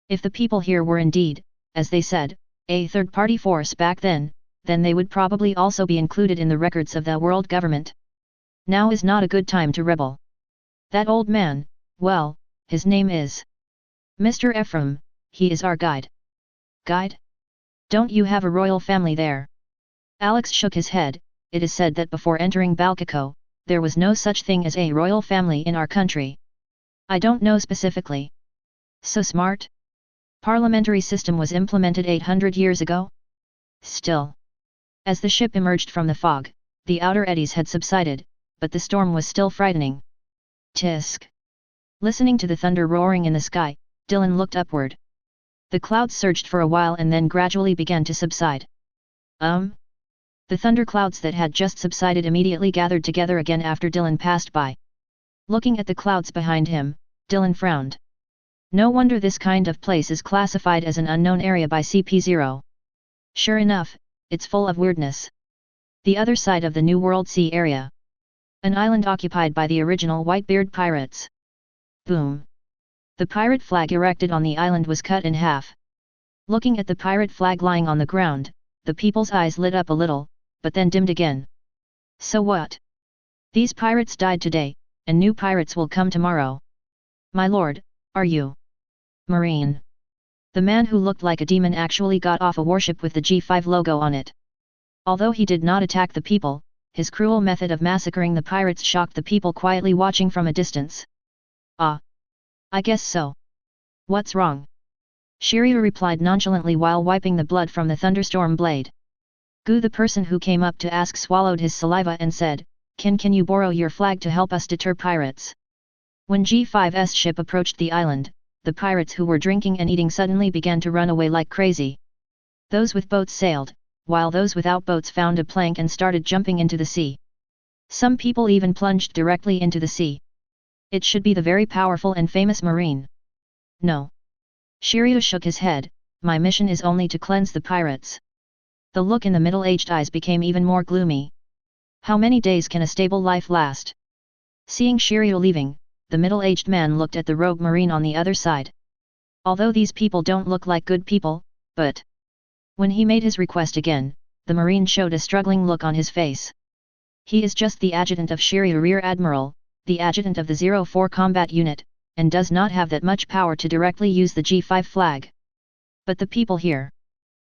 S1: If the people here were indeed, as they said, a third-party force back then they would probably also be included in the records of the world government. Now is not a good time to rebel. That old man, well, his name is Mr. Ephraim, he is our guide. Guide? Don't you have a royal family there? Alex shook his head. It is said that before entering Balkiko, there was no such thing as a royal family in our country. I don't know specifically. So smart? Parliamentary system was implemented 800 years ago? Still. As the ship emerged from the fog, the outer eddies had subsided, but the storm was still frightening. Tisk. Listening to the thunder roaring in the sky, Dylan looked upward. The clouds surged for a while and then gradually began to subside. The thunderclouds that had just subsided immediately gathered together again after Dylan passed by. Looking at the clouds behind him, Dylan frowned. No wonder this kind of place is classified as an unknown area by CP0. Sure enough, it's full of weirdness. The other side of the New World Sea area. An island occupied by the original Whitebeard pirates. Boom. The pirate flag erected on the island was cut in half. Looking at the pirate flag lying on the ground, the people's eyes lit up a little, but then dimmed again. So what? These pirates died today, and new pirates will come tomorrow. My lord, are you Marine? The man who looked like a demon actually got off a warship with the G5 logo on it. Although he did not attack the people, his cruel method of massacring the pirates shocked the people quietly watching from a distance. Ah. I guess so. What's wrong? Shiryu replied nonchalantly while wiping the blood from the thunderstorm blade. Gu, the person who came up to ask, swallowed his saliva and said, Can you borrow your flag to help us deter pirates? When G5's ship approached the island, the pirates who were drinking and eating suddenly began to run away like crazy. Those with boats sailed, while those without boats found a plank and started jumping into the sea. Some people even plunged directly into the sea. It should be the very powerful and famous Marine. No. Shiryu shook his head. My mission is only to cleanse the pirates. The look in the middle-aged eyes became even more gloomy. How many days can a stable life last? Seeing Shiryu leaving, the middle-aged man looked at the rogue Marine on the other side. Although these people don't look like good people, but... When he made his request again, the Marine showed a struggling look on his face. He is just the adjutant of Shiryu, Rear Admiral, the adjutant of the 04 combat unit, and does not have that much power to directly use the G5 flag. But the people here.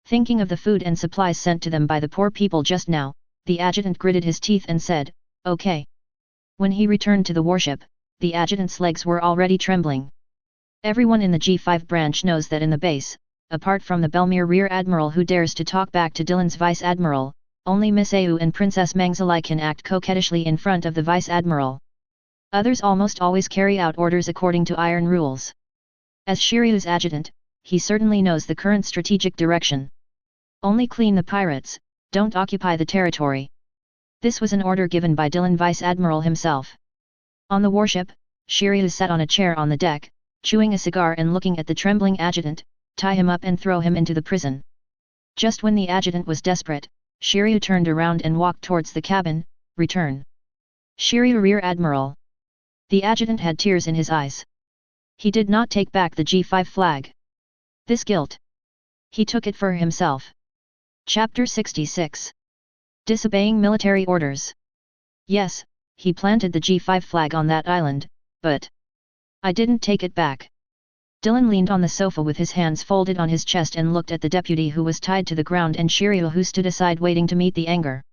S1: Thinking of the food and supplies sent to them by the poor people just now, the adjutant gritted his teeth and said, Okay. When he returned to the warship, the adjutant's legs were already trembling. Everyone in the G5 branch knows that in the base, apart from the Belmere Rear Admiral who dares to talk back to Dylan's Vice Admiral, only Miss Au and Princess Mangzalai can act coquettishly in front of the Vice Admiral. Others almost always carry out orders according to iron rules. As Shiryu's adjutant, he certainly knows the current strategic direction. Only clean the pirates, don't occupy the territory. This was an order given by Dylan Vice Admiral himself. On the warship, Shiryu sat on a chair on the deck, chewing a cigar and looking at the trembling adjutant. Tie him up and throw him into the prison. Just when the adjutant was desperate, Shiryu turned around and walked towards the cabin. Return. Shiryu Rear Admiral. The adjutant had tears in his eyes. He did not take back the G5 flag. This guilt. He took it for himself. Chapter 66. Disobeying military orders. Yes, he planted the G5 flag on that island, but I didn't take it back. Dylan leaned on the sofa with his hands folded on his chest and looked at the deputy who was tied to the ground and Shiryu who stood aside waiting to meet the anger.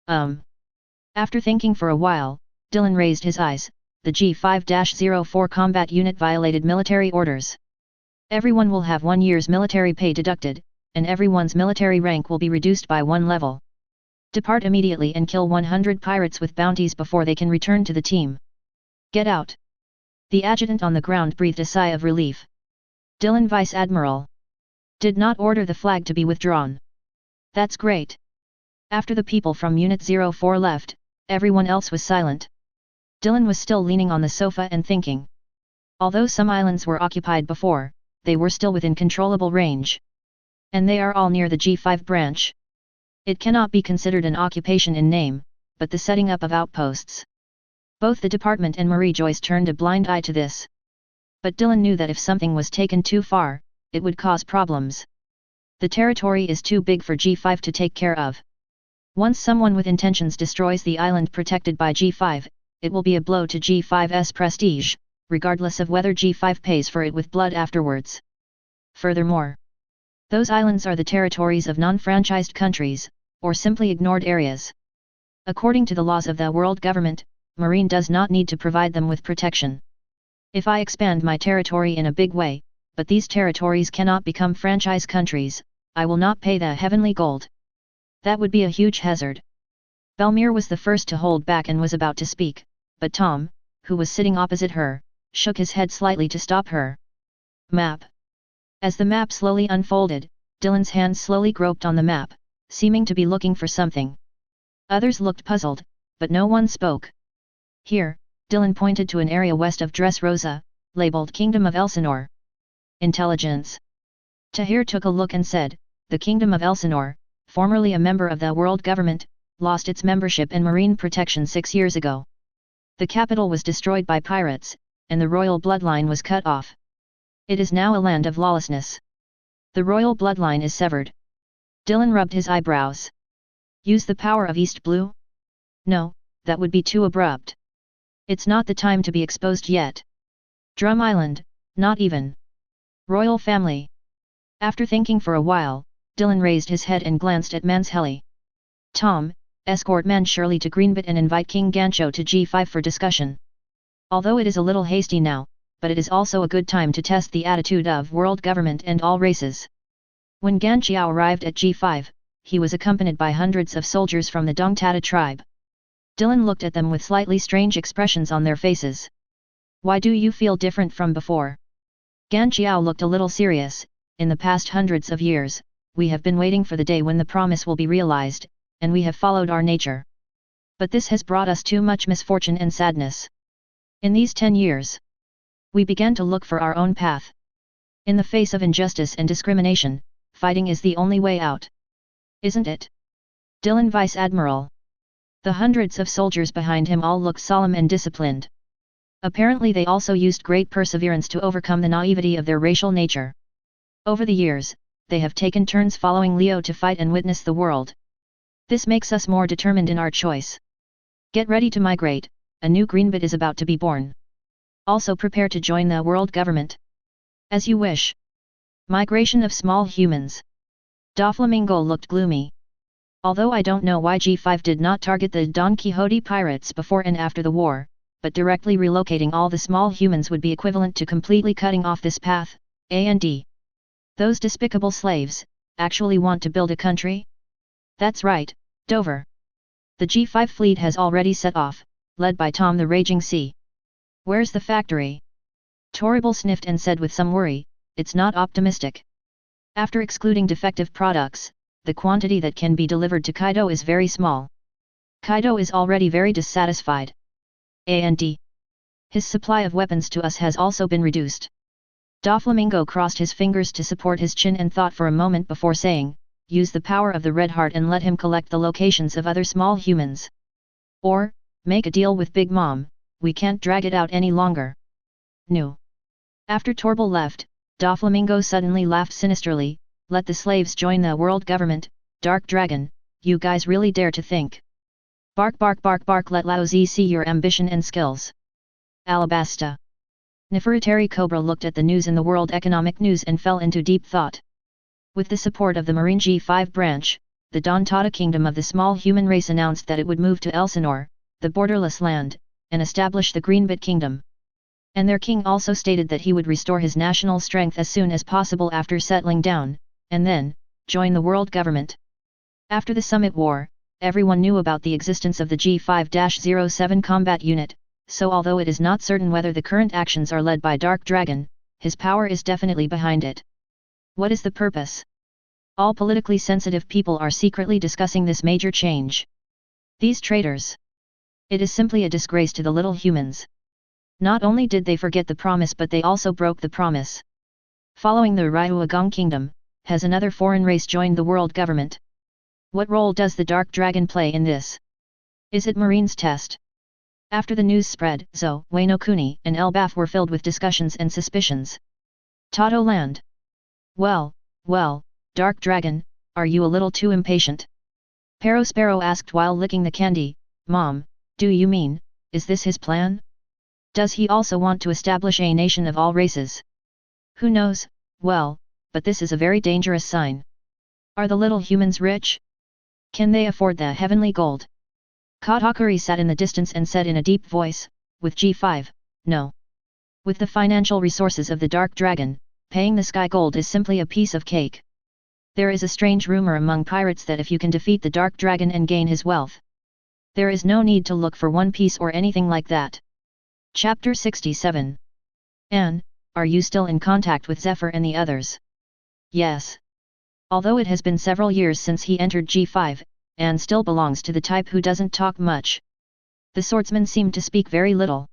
S1: After thinking for a while, Dylan raised his eyes. The G5-04 combat unit violated military orders. Everyone will have 1 year's military pay deducted, and everyone's military rank will be reduced by 1 level. Depart immediately and kill 100 pirates with bounties before they can return to the team. Get out. The adjutant on the ground breathed a sigh of relief. Dylan Vice Admiral. Did not order the flag to be withdrawn. That's great. After the people from Unit 04 left, everyone else was silent. Dylan was still leaning on the sofa and thinking. Although some islands were occupied before, they were still within controllable range. And they are all near the G5 branch. It cannot be considered an occupation in name, but the setting up of outposts. Both the department and Marie Joyce turned a blind eye to this. But Dylan knew that if something was taken too far, it would cause problems. The territory is too big for G5 to take care of. Once someone with intentions destroys the island protected by G5, it will be a blow to G5's prestige, regardless of whether G5 pays for it with blood afterwards. Furthermore, those islands are the territories of non-franchised countries, or simply ignored areas. According to the laws of the world government, Marine does not need to provide them with protection. If I expand my territory in a big way, but these territories cannot become franchise countries, I will not pay the heavenly gold. That would be a huge hazard. Belmere was the first to hold back and was about to speak, but Tom, who was sitting opposite her, shook his head slightly to stop her. Map. As the map slowly unfolded, Dylan's hand slowly groped on the map, seeming to be looking for something. Others looked puzzled, but no one spoke. Here, Dylan pointed to an area west of Dressrosa, labeled Kingdom of Elsinore. Intelligence. Tahir took a look and said, the Kingdom of Elsinore, formerly a member of the world government, lost its membership and marine protection 6 years ago. The capital was destroyed by pirates, and the royal bloodline was cut off. It is now a land of lawlessness. The royal bloodline is severed. Dylan rubbed his eyebrows. Use the power of East Blue? No, that would be too abrupt. It's not the time to be exposed yet. Drum Island, not even. Royal family. After thinking for a while, Dylan raised his head and glanced at Mansheli. Tom, escort Man Shirley to Greenbit and invite King Gancho to G5 for discussion. Although it is a little hasty now, but it is also a good time to test the attitude of world government and all races. When Ganxiao arrived at G5, he was accompanied by hundreds of soldiers from the Dongtata tribe. Dylan looked at them with slightly strange expressions on their faces. Why do you feel different from before? Ganxiao looked a little serious. In the past hundreds of years, we have been waiting for the day when the promise will be realized, and we have followed our nature. But this has brought us too much misfortune and sadness. In these 10 years, we began to look for our own path. In the face of injustice and discrimination, fighting is the only way out. Isn't it? Dylan Vice Admiral. The hundreds of soldiers behind him all looked solemn and disciplined. Apparently they also used great perseverance to overcome the naivety of their racial nature. Over the years, they have taken turns following Leo to fight and witness the world. This makes us more determined in our choice. Get ready to migrate, a new Greenbit is about to be born. Also prepare to join the world government. As you wish. Migration of small humans. Doflamingo looked gloomy. Although I don't know why G5 did not target the Don Quixote pirates before and after the war, but directly relocating all the small humans would be equivalent to completely cutting off this path, and those despicable slaves, actually want to build a country? That's right, Dover. The G5 fleet has already set off, led by Tom the Raging Sea. Where's the factory? Torrible sniffed and said with some worry, it's not optimistic. After excluding defective products, the quantity that can be delivered to Kaido is very small. Kaido is already very dissatisfied. And his supply of weapons to us has also been reduced. Doflamingo crossed his fingers to support his chin and thought for a moment before saying, use the power of the Red Heart and let him collect the locations of other small humans. Or, Make a deal with Big Mom, we can't drag it out any longer. No. After Torbil left, Doflamingo suddenly laughed sinisterly. Let the slaves join the world government, Dark Dragon, you guys really dare to think. Bark bark bark bark, let Lao Zi see your ambition and skills. Alabasta. Nefertari Cobra looked at the news in the World Economic News and fell into deep thought. With the support of the Marine G5 branch, the Dontata kingdom of the small human race announced that it would move to Elsinore, the borderless land, and establish the Greenbit kingdom. And their king also stated that he would restore his national strength as soon as possible after settling down, and then, join the world government. After the Summit War, everyone knew about the existence of the G5-07 combat unit, so although it is not certain whether the current actions are led by Dark Dragon, his power is definitely behind it. What is the purpose? All politically sensitive people are secretly discussing this major change. These traitors. It is simply a disgrace to the little humans. Not only did they forget the promise, but they also broke the promise. Following the Ryuagong kingdom, has another foreign race joined the world government? What role does the Dark Dragon play in this? Is it Marine's test? After the news spread, Zo, Wainokuni, and Elbaf were filled with discussions and suspicions. Tato land. Well, Dark Dragon, are you a little too impatient? Sparrow asked while licking the candy. Mom, do you mean, is this his plan? Does he also want to establish a nation of all races? Who knows, but this is a very dangerous sign. Are the little humans rich? Can they afford the heavenly gold? Katakuri sat in the distance and said in a deep voice, with G5, no. With the financial resources of the Dark Dragon, paying the sky gold is simply a piece of cake. There is a strange rumor among pirates that if you can defeat the Dark Dragon and gain his wealth, there is no need to look for One Piece or anything like that. Chapter 67. Anne, are you still in contact with Zephyr and the others? Yes. Although it has been several years since he entered G5, Anne still belongs to the type who doesn't talk much. The swordsman seemed to speak very little.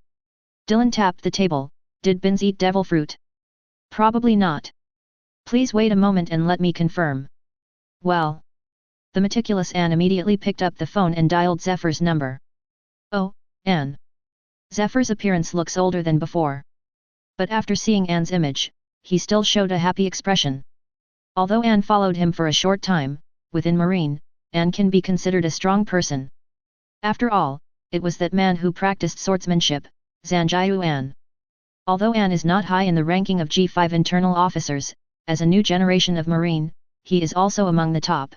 S1: Dylan tapped the table. Did Bins eat devil fruit? Probably not. Please wait a moment and let me confirm. Well. The meticulous Anne immediately picked up the phone and dialed Zephyr's number. Oh, Anne. Zephyr's appearance looks older than before. But after seeing Anne's image, he still showed a happy expression. Although Anne followed him for a short time, within Marine, Anne can be considered a strong person. After all, it was that man who practiced swordsmanship, Zanjiu Anne. Although Anne is not high in the ranking of G5 internal officers, as a new generation of Marine, he is also among the top.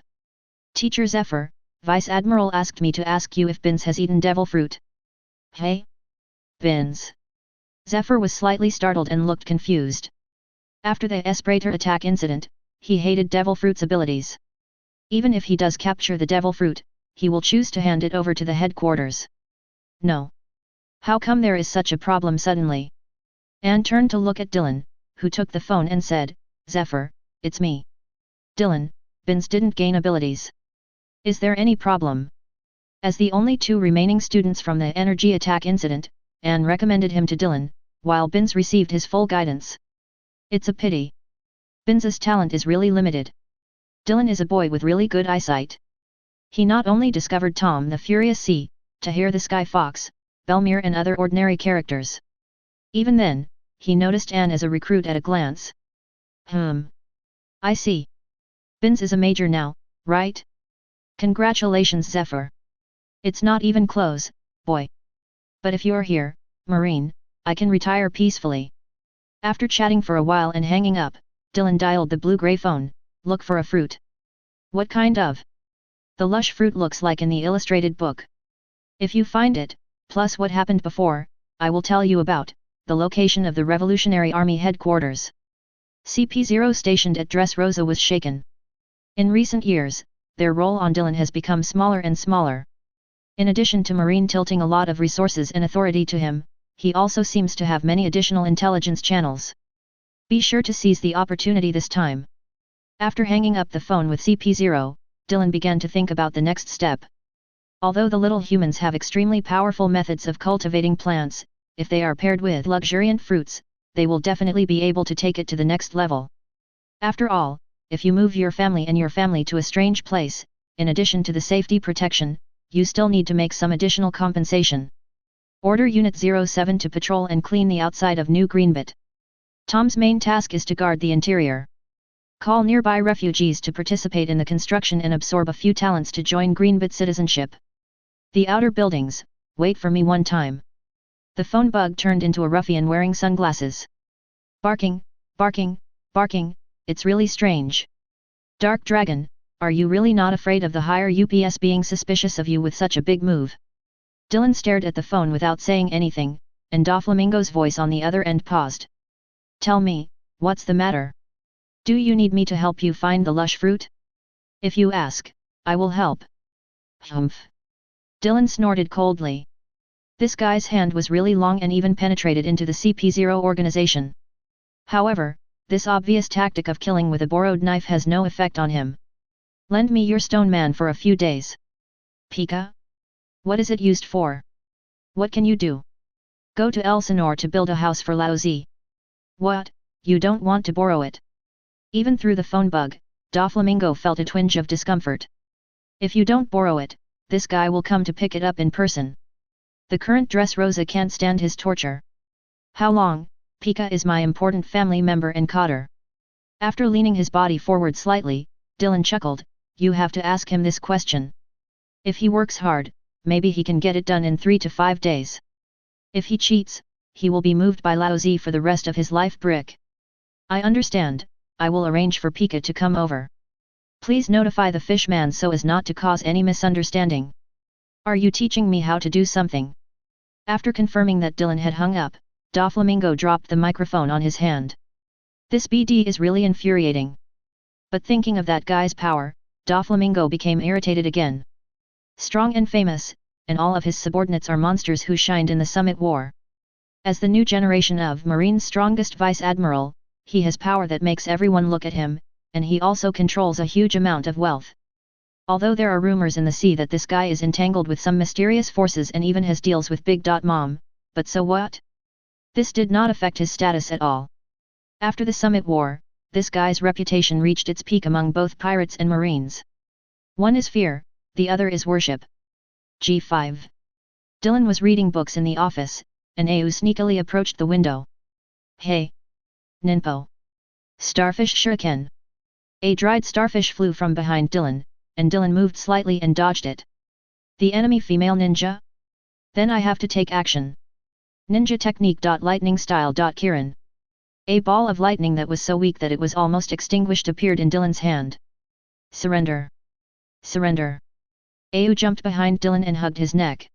S1: Teacher Zephyr, Vice Admiral asked me to ask you if Bins has eaten devil fruit. Hey? Bins. Zephyr was slightly startled and looked confused. After the Esperator attack incident, he hated devil fruit's abilities. Even if he does capture the devil fruit, he will choose to hand it over to the headquarters. No. How come there is such a problem suddenly? Anne turned to look at Dylan, who took the phone and said, Zephyr, it's me. Dylan, Bins didn't gain abilities. Is there any problem? As the only two remaining students from the energy attack incident, Anne recommended him to Dylan, while Bins received his full guidance. It's a pity. Bins's talent is really limited. Dylan is a boy with really good eyesight. He not only discovered Tom the Furious Sea, Tahir the Sky Fox, Belmir and other ordinary characters. Even then, he noticed Anne as a recruit at a glance. I see. Bins is a major now, right? Congratulations Zephyr. It's not even close, boy. But if you're here, Marine, I can retire peacefully. After chatting for a while and hanging up, Dylan dialed the blue-gray phone. Look for a fruit. What kind of? The lush fruit looks like in the illustrated book. If you find it, plus what happened before, I will tell you about the location of the Revolutionary Army headquarters. CP0 stationed at Dressrosa was shaken. In recent years, their role on Dylan has become smaller and smaller. In addition to Marine tilting a lot of resources and authority to him, he also seems to have many additional intelligence channels. Be sure to seize the opportunity this time. After hanging up the phone with CP0, Dylan began to think about the next step. Although the little humans have extremely powerful methods of cultivating plants, if they are paired with luxuriant fruits, they will definitely be able to take it to the next level. After all, if you move your family to a strange place, in addition to the safety protection, you still need to make some additional compensation. Order Unit 07 to patrol and clean the outside of New Greenbit. Tom's main task is to guard the interior. Call nearby refugees to participate in the construction and absorb a few talents to join Greenbit citizenship. The outer buildings, wait for me one time. The phone bug turned into a ruffian wearing sunglasses. Barking, barking, barking, it's really strange. Dark Dragon, are you really not afraid of the higher UPS being suspicious of you with such a big move? Dylan stared at the phone without saying anything, and Doflamingo's voice on the other end paused. Tell me, what's the matter? Do you need me to help you find the lush fruit? If you ask, I will help. Humph. Dylan snorted coldly. This guy's hand was really long and even penetrated into the CP0 organization. However, this obvious tactic of killing with a borrowed knife has no effect on him. Lend me your stone man for a few days. Pika? What is it used for? What can you do? Go to Elsinore to build a house for Laozi. What, you don't want to borrow it? Even through the phone bug, Doflamingo felt a twinge of discomfort. If you don't borrow it, this guy will come to pick it up in person. The current Dressrosa can't stand his torture. How long? Pika is my important family member and cotter. After leaning his body forward slightly, Dylan chuckled, you have to ask him this question. If he works hard, maybe he can get it done in 3 to 5 days. If he cheats, he will be moved by Laozi for the rest of his life. Brick. I understand, I will arrange for Pika to come over. Please notify the fishman so as not to cause any misunderstanding. Are you teaching me how to do something? After confirming that Dylan had hung up, Doflamingo dropped the microphone on his hand. This BD is really infuriating. But thinking of that guy's power, Doflamingo became irritated again. Strong and famous, and all of his subordinates are monsters who shined in the Summit War. As the new generation of Marine's strongest vice admiral, he has power that makes everyone look at him, and he also controls a huge amount of wealth. Although there are rumors in the sea that this guy is entangled with some mysterious forces and even has deals with Big Mom, but so what? This did not affect his status at all. After the Summit War, this guy's reputation reached its peak among both pirates and marines. One is fear, the other is worship. G5. Dylan was reading books in the office, and Au sneakily approached the window. Hey! Ninpo! Starfish shuriken! A dried starfish flew from behind Dylan, and Dylan moved slightly and dodged it. The enemy female ninja? Then I have to take action. Ninja technique. Lightning style. Kiran. A ball of lightning that was so weak that it was almost extinguished appeared in Dylan's hand. Surrender! Surrender! Au jumped behind Dylan and hugged his neck.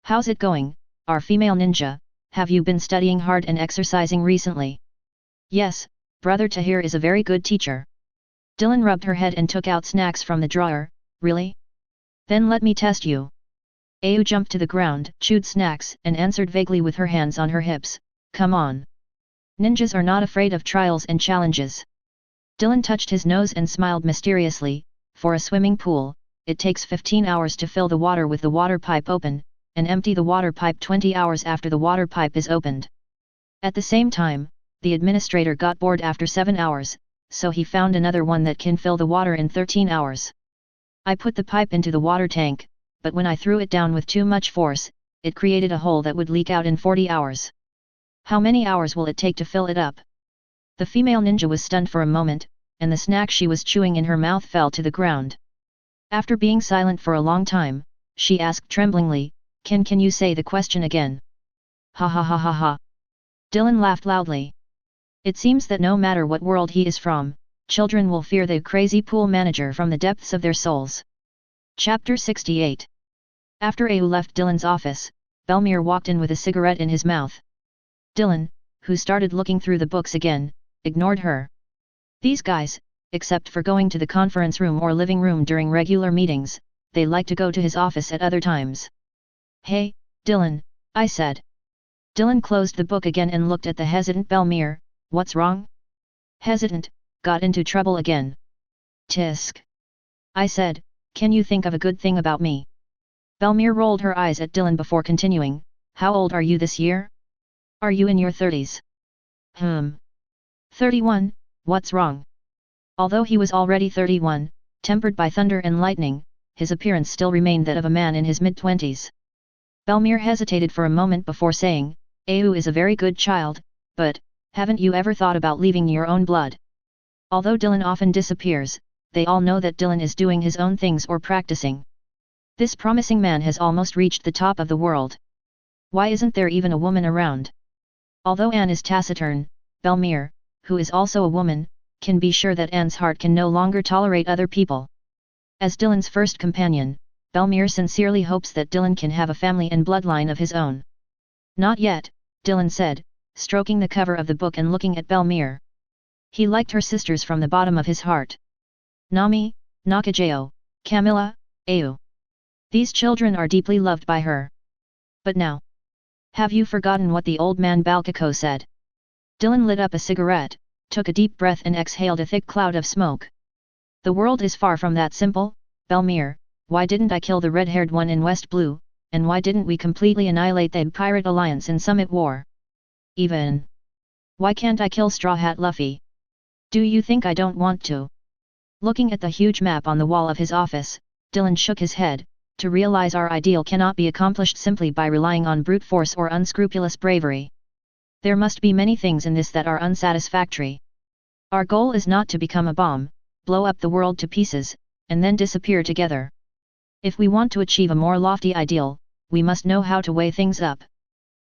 S1: How's it going, our female ninja? Have you been studying hard and exercising recently? Yes, Brother Tahir is a very good teacher. Dylan rubbed her head and took out snacks from the drawer. Really? Then let me test you. Au jumped to the ground, chewed snacks, and answered vaguely with her hands on her hips, come on. Ninjas are not afraid of trials and challenges. Dylan touched his nose and smiled mysteriously. For a swimming pool, it takes 15 hours to fill the water with the water pipe open, and empty the water pipe 20 hours after the water pipe is opened. At the same time, the administrator got bored after 7 hours, so he found another one that can fill the water in 13 hours. I put the pipe into the water tank, but when I threw it down with too much force, it created a hole that would leak out in 40 hours. How many hours will it take to fill it up? The female ninja was stunned for a moment, and the snack she was chewing in her mouth fell to the ground. After being silent for a long time, she asked tremblingly, Can you say the question again? Ha ha ha ha ha. Dylan laughed loudly. It seems that no matter what world he is from, children will fear the crazy pool manager from the depths of their souls. Chapter 68. After Au left Dylan's office, Belmir walked in with a cigarette in his mouth. Dylan, who started looking through the books again, ignored her. These guys, except for going to the conference room or living room during regular meetings, they like to go to his office at other times. Hey, Dylan, I said. Dylan closed the book again and looked at the hesitant Belmir. What's wrong? Hesitant, got into trouble again. Tisk. I said, can you think of a good thing about me? Belmir rolled her eyes at Dylan before continuing, how old are you this year? Are you in your 30s? 31, what's wrong? Although he was already 31, tempered by thunder and lightning, his appearance still remained that of a man in his mid-twenties. Belmere hesitated for a moment before saying, "Au is a very good child, but, haven't you ever thought about leaving your own blood? Although Dylan often disappears, they all know that Dylan is doing his own things or practicing. This promising man has almost reached the top of the world. Why isn't there even a woman around?" Although Anne is taciturn, Belmere, who is also a woman, can be sure that Anne's heart can no longer tolerate other people. As Dylan's first companion, Belmere sincerely hopes that Dylan can have a family and bloodline of his own. "Not yet," Dylan said, stroking the cover of the book and looking at Belmere. He liked her sisters from the bottom of his heart. Nami, Nakajao, Camilla, Au. These children are deeply loved by her. But now, have you forgotten what the old man Balkako said? Dylan lit up a cigarette, took a deep breath and exhaled a thick cloud of smoke. "The world is far from that simple, Belmere. Why didn't I kill the red-haired one in West Blue, and why didn't we completely annihilate the pirate alliance in Summit War? Even, why can't I kill Straw Hat Luffy? Do you think I don't want to?" Looking at the huge map on the wall of his office, Dylan shook his head, to realize our ideal cannot be accomplished simply by relying on brute force or unscrupulous bravery. There must be many things in this that are unsatisfactory. Our goal is not to become a bomb, blow up the world to pieces, and then disappear together. If we want to achieve a more lofty ideal, we must know how to weigh things up.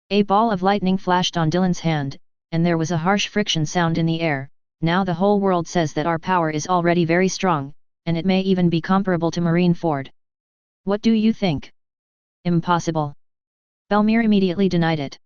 S1: A ball of lightning flashed on Dylan's hand, and there was a harsh friction sound in the air. Now the whole world says that our power is already very strong, and it may even be comparable to Marineford. What do you think? Impossible. Belmere immediately denied it.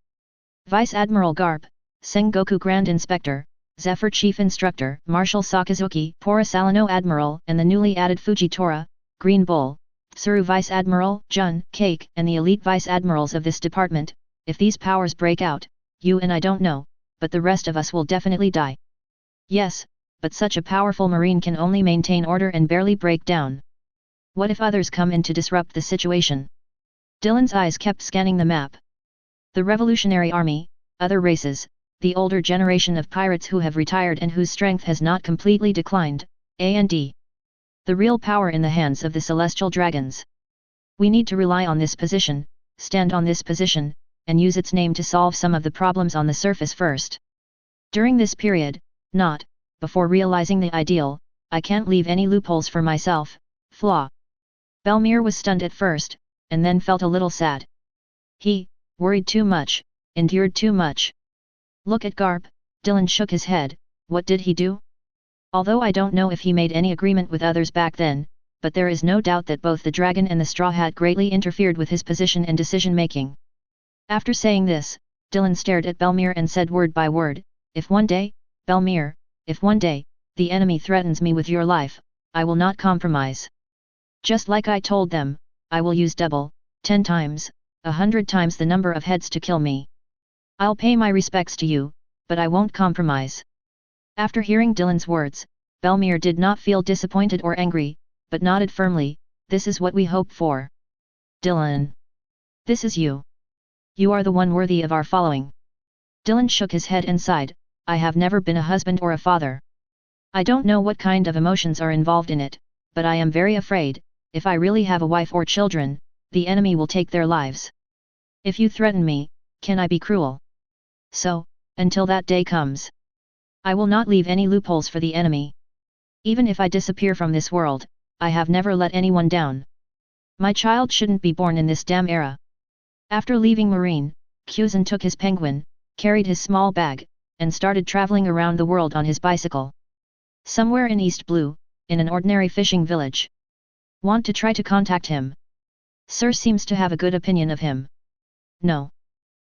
S1: Vice Admiral Garp, Sengoku Grand Inspector, Zephyr Chief Instructor, Marshal Sakazuki, Pora Salino Admiral, and the newly added Fujitora, Green Bull, Tsuru Vice Admiral, Jun, Cake, and the elite Vice Admirals of this department. If these powers break out, you and I don't know, but the rest of us will definitely die. Yes, but such a powerful marine can only maintain order and barely break down. What if others come in to disrupt the situation? Dylan's eyes kept scanning the map. The Revolutionary Army, other races, the older generation of pirates who have retired and whose strength has not completely declined, and the real power in the hands of the Celestial Dragons. We need to rely on this position, stand on this position, and use its name to solve some of the problems on the surface first. During this period, not before realizing the ideal, I can't leave any loopholes for myself, flaw. Belmere was stunned at first, and then felt a little sad. He worried too much, endured too much. Look at Garp, Dylan shook his head. What did he do? Although I don't know if he made any agreement with others back then, but there is no doubt that both the dragon and the Straw Hat greatly interfered with his position and decision-making. After saying this, Dylan stared at Belmere and said word by word, "If one day, Belmere, if one day, the enemy threatens me with your life, I will not compromise. Just like I told them, I will use double, 10 times, 100 times the number of heads to kill me. I'll pay my respects to you, but I won't compromise." After hearing Dylan's words, Belmere did not feel disappointed or angry, but nodded firmly. "This is what we hope for. Dylan. This is you. You are the one worthy of our following." Dylan shook his head and sighed. "I have never been a husband or a father. I don't know what kind of emotions are involved in it, but I am very afraid, if I really have a wife or children, the enemy will take their lives. If you threaten me, can I be cruel? So, until that day comes, I will not leave any loopholes for the enemy. Even if I disappear from this world, I have never let anyone down. My child shouldn't be born in this damn era." After leaving Marine, Kuzan took his penguin, carried his small bag, and started traveling around the world on his bicycle. Somewhere in East Blue, in an ordinary fishing village. Want to try to contact him? Sir seems to have a good opinion of him. No.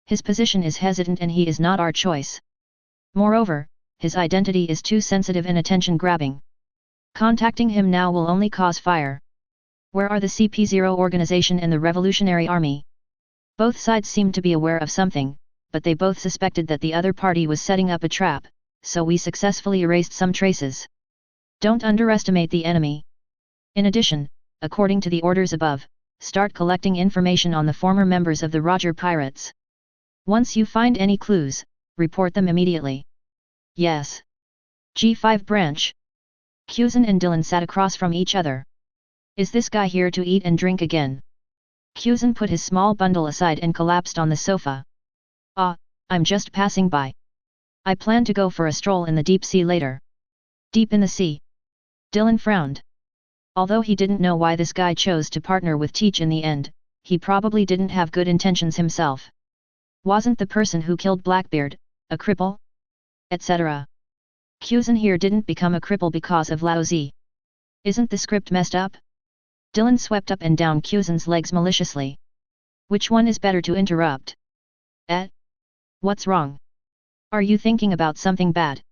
S1: His position is hesitant and he is not our choice. Moreover, his identity is too sensitive and attention-grabbing. Contacting him now will only cause fire. Where are the CP0 organization and the Revolutionary Army? Both sides seemed to be aware of something, but they both suspected that the other party was setting up a trap, so we successfully erased some traces. Don't underestimate the enemy. In addition, according to the orders above, start collecting information on the former members of the Roger Pirates. Once you find any clues, report them immediately. Yes. G5 branch. Kuzan and Dylan sat across from each other. Is this guy here to eat and drink again? Kyuzin put his small bundle aside and collapsed on the sofa. Ah, I'm just passing by. I plan to go for a stroll in the deep sea later. Deep in the sea? Dylan frowned. Although he didn't know why this guy chose to partner with Teach in the end, he probably didn't have good intentions himself. Wasn't the person who killed Blackbeard a cripple? Etc. Kyuzin here didn't become a cripple because of Lao Zi. Isn't the script messed up? Dylan swept up and down Kyuzin's legs maliciously. Which one is better to interrupt? What's wrong? Are you thinking about something bad?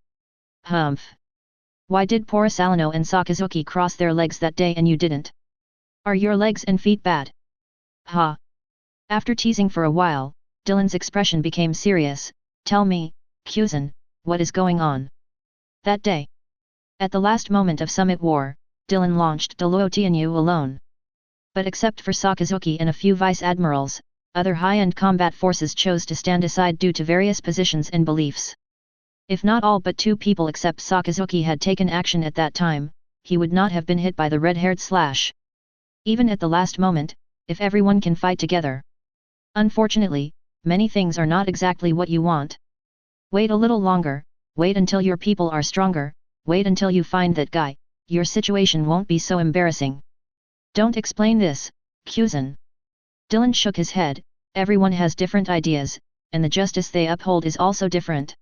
S1: Humph. Why did Porisalino and Sakazuki cross their legs that day and you didn't? Are your legs and feet bad? Ha. After teasing for a while, Dylan's expression became serious. Tell me, Kyuzin, what is going on? That day. At the last moment of Summit War, Dylan launched Deluo Tianyu alone. But except for Sakazuki and a few vice-admirals, other high-end combat forces chose to stand aside due to various positions and beliefs. If not all but 2 people except Sakazuki had taken action at that time, he would not have been hit by the red-haired slash. Even at the last moment, if everyone can fight together. Unfortunately, many things are not exactly what you want. Wait a little longer, wait until your people are stronger, wait until you find that guy, your situation won't be so embarrassing. Don't explain this, Kyuzin. Dylan shook his head. Everyone has different ideas, and the justice they uphold is also different.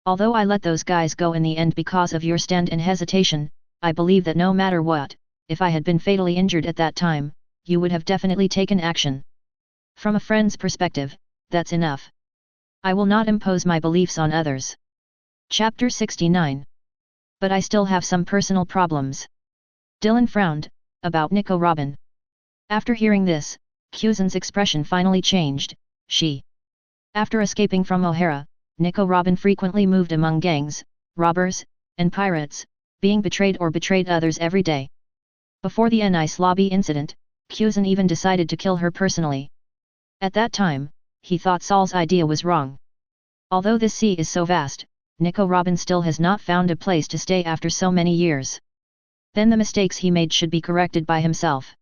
S1: Although I let those guys go in the end because of your stand and hesitation, I believe that no matter what, if I had been fatally injured at that time, you would have definitely taken action. From a friend's perspective, that's enough. I will not impose my beliefs on others. Chapter 69. But I still have some personal problems. Dylan frowned. About Nico Robin. After hearing this, Kyuzin's expression finally changed. After escaping from O'Hara, Nico Robin frequently moved among gangs, robbers, and pirates, being betrayed or betrayed others every day. Before the Nice Lobby incident, Kyuzin even decided to kill her personally. At that time, he thought Saul's idea was wrong. Although this sea is so vast, Nico Robin still has not found a place to stay after so many years. Then the mistakes he made should be corrected by himself.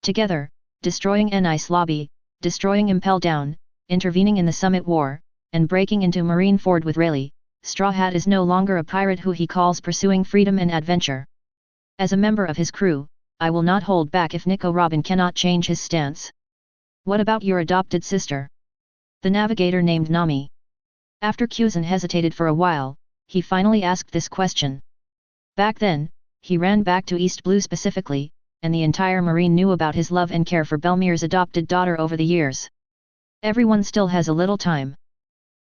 S1: Together, destroying Nice Lobby, destroying Impel Down, intervening in the Summit War, and breaking into Marine Ford with Rayleigh, Straw Hat is no longer a pirate who he calls pursuing freedom and adventure. As a member of his crew, I will not hold back if Nico Robin cannot change his stance. What about your adopted sister? The navigator named Nami. After Kyuzin hesitated for a while, he finally asked this question. Back then, he ran back to East Blue specifically, and the entire Marine knew about his love and care for Belmir's adopted daughter over the years. Everyone still has a little time.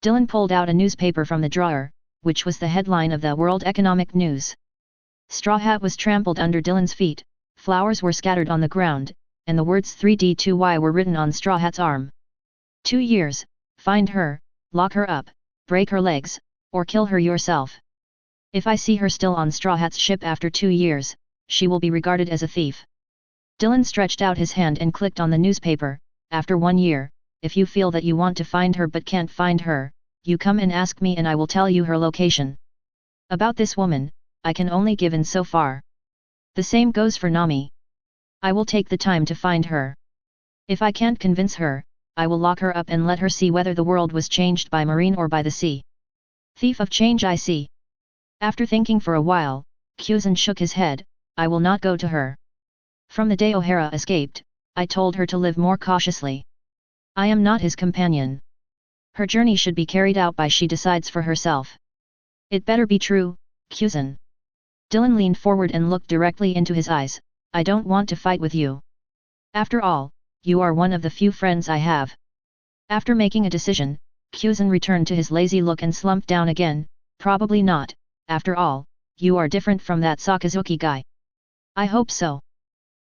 S1: Dylan pulled out a newspaper from the drawer, which was the headline of the World Economic News. Straw Hat was trampled under Dylan's feet, flowers were scattered on the ground, and the words 3D2Y were written on Straw Hat's arm. 2 years, find her, lock her up, break her legs, or kill her yourself. If I see her still on Straw Hat's ship after 2 years, she will be regarded as a thief. Dylan stretched out his hand and clicked on the newspaper. After 1 year, if you feel that you want to find her but can't find her, you come and ask me and I will tell you her location. About this woman, I can only give in so far. The same goes for Nami. I will take the time to find her. If I can't convince her, I will lock her up and let her see whether the world was changed by marine or by the sea. Thief of change, I see. After thinking for a while, Kyuzin shook his head. I will not go to her. From the day O'Hara escaped, I told her to live more cautiously. I am not his companion. Her journey should be carried out by she decides for herself. It better be true, Kyuzin. Dylan leaned forward and looked directly into his eyes. I don't want to fight with you. After all, you are one of the few friends I have. After making a decision, Kyuzin returned to his lazy look and slumped down again. Probably not. After all, you are different from that Sakazuki guy. I hope so.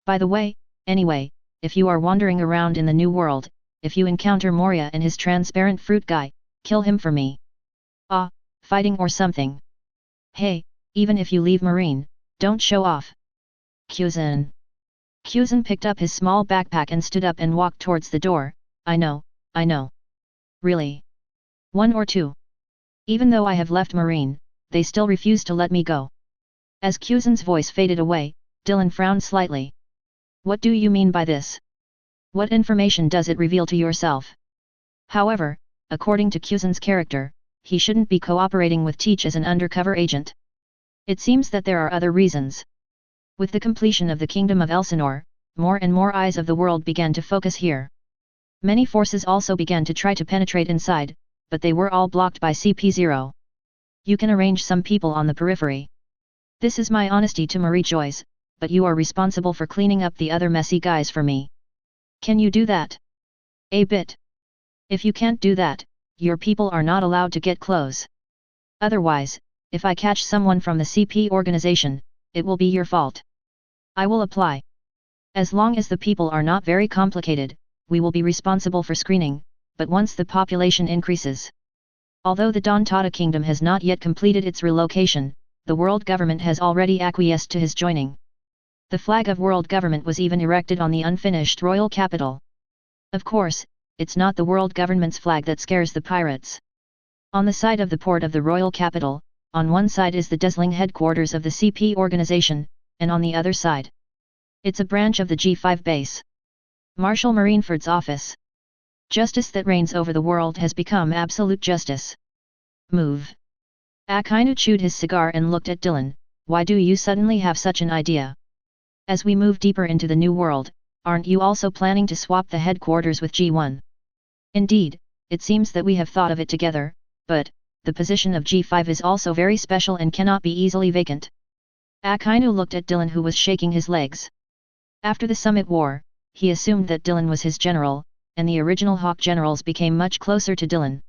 S1: By the way, anyway, if you are wandering around in the new world, if you encounter Moria and his transparent fruit guy, kill him for me. Ah, fighting or something. Hey, even if you leave Marine, don't show off. Kyuzin. Kyuzin picked up his small backpack and stood up and walked towards the door. I know. Really? 1 or 2. Even though I have left Marine, they still refuse to let me go. As Kyuzin's voice faded away, Dylan frowned slightly. What do you mean by this? What information does it reveal to yourself? However, according to Kuzan's character, he shouldn't be cooperating with Teach as an undercover agent. It seems that there are other reasons. With the completion of the Kingdom of Elsinore, more and more eyes of the world began to focus here. Many forces also began to try to penetrate inside, but they were all blocked by CP0. You can arrange some people on the periphery. This is my honesty to Marie Joyce, but you are responsible for cleaning up the other messy guys for me. Can you do that? A bit. If you can't do that, your people are not allowed to get close. Otherwise, if I catch someone from the CP organization, it will be your fault. I will apply. As long as the people are not very complicated, we will be responsible for screening, but once the population increases. Although the Dantata Kingdom has not yet completed its relocation, the world government has already acquiesced to his joining. The flag of world government was even erected on the unfinished royal capital. Of course, it's not the world government's flag that scares the pirates. On the side of the port of the royal capital, on one side is the dazzling headquarters of the CP organization, and on the other side, it's a branch of the G5 base. Marshal Marineford's office. Justice that reigns over the world has become absolute justice. Move. Akainu chewed his cigar and looked at Dylan. Why do you suddenly have such an idea? As we move deeper into the new world, aren't you also planning to swap the headquarters with G1? Indeed, it seems that we have thought of it together, but the position of G5 is also very special and cannot be easily vacant. Akainu looked at Dylan, who was shaking his legs. After the Summit War, he assumed that Dylan was his general, and the original Hawk generals became much closer to Dylan.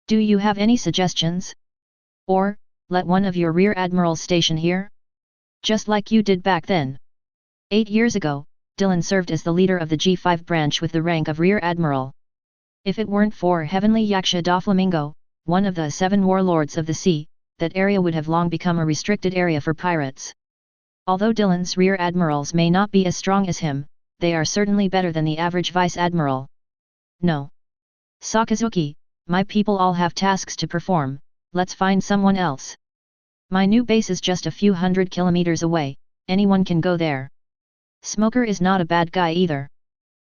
S1: Do you have any suggestions? Or, let one of your rear admirals station here? Just like you did back then. 8 years ago, Dylan served as the leader of the G5 branch with the rank of rear admiral. If it weren't for Heavenly Yaksha Doflamingo, one of the 7 warlords of the sea, that area would have long become a restricted area for pirates. Although Dylan's rear admirals may not be as strong as him, they are certainly better than the average vice admiral. No. Sakazuki, my people all have tasks to perform, let's find someone else. My new base is just a few hundred kilometers away, anyone can go there. Smoker is not a bad guy either.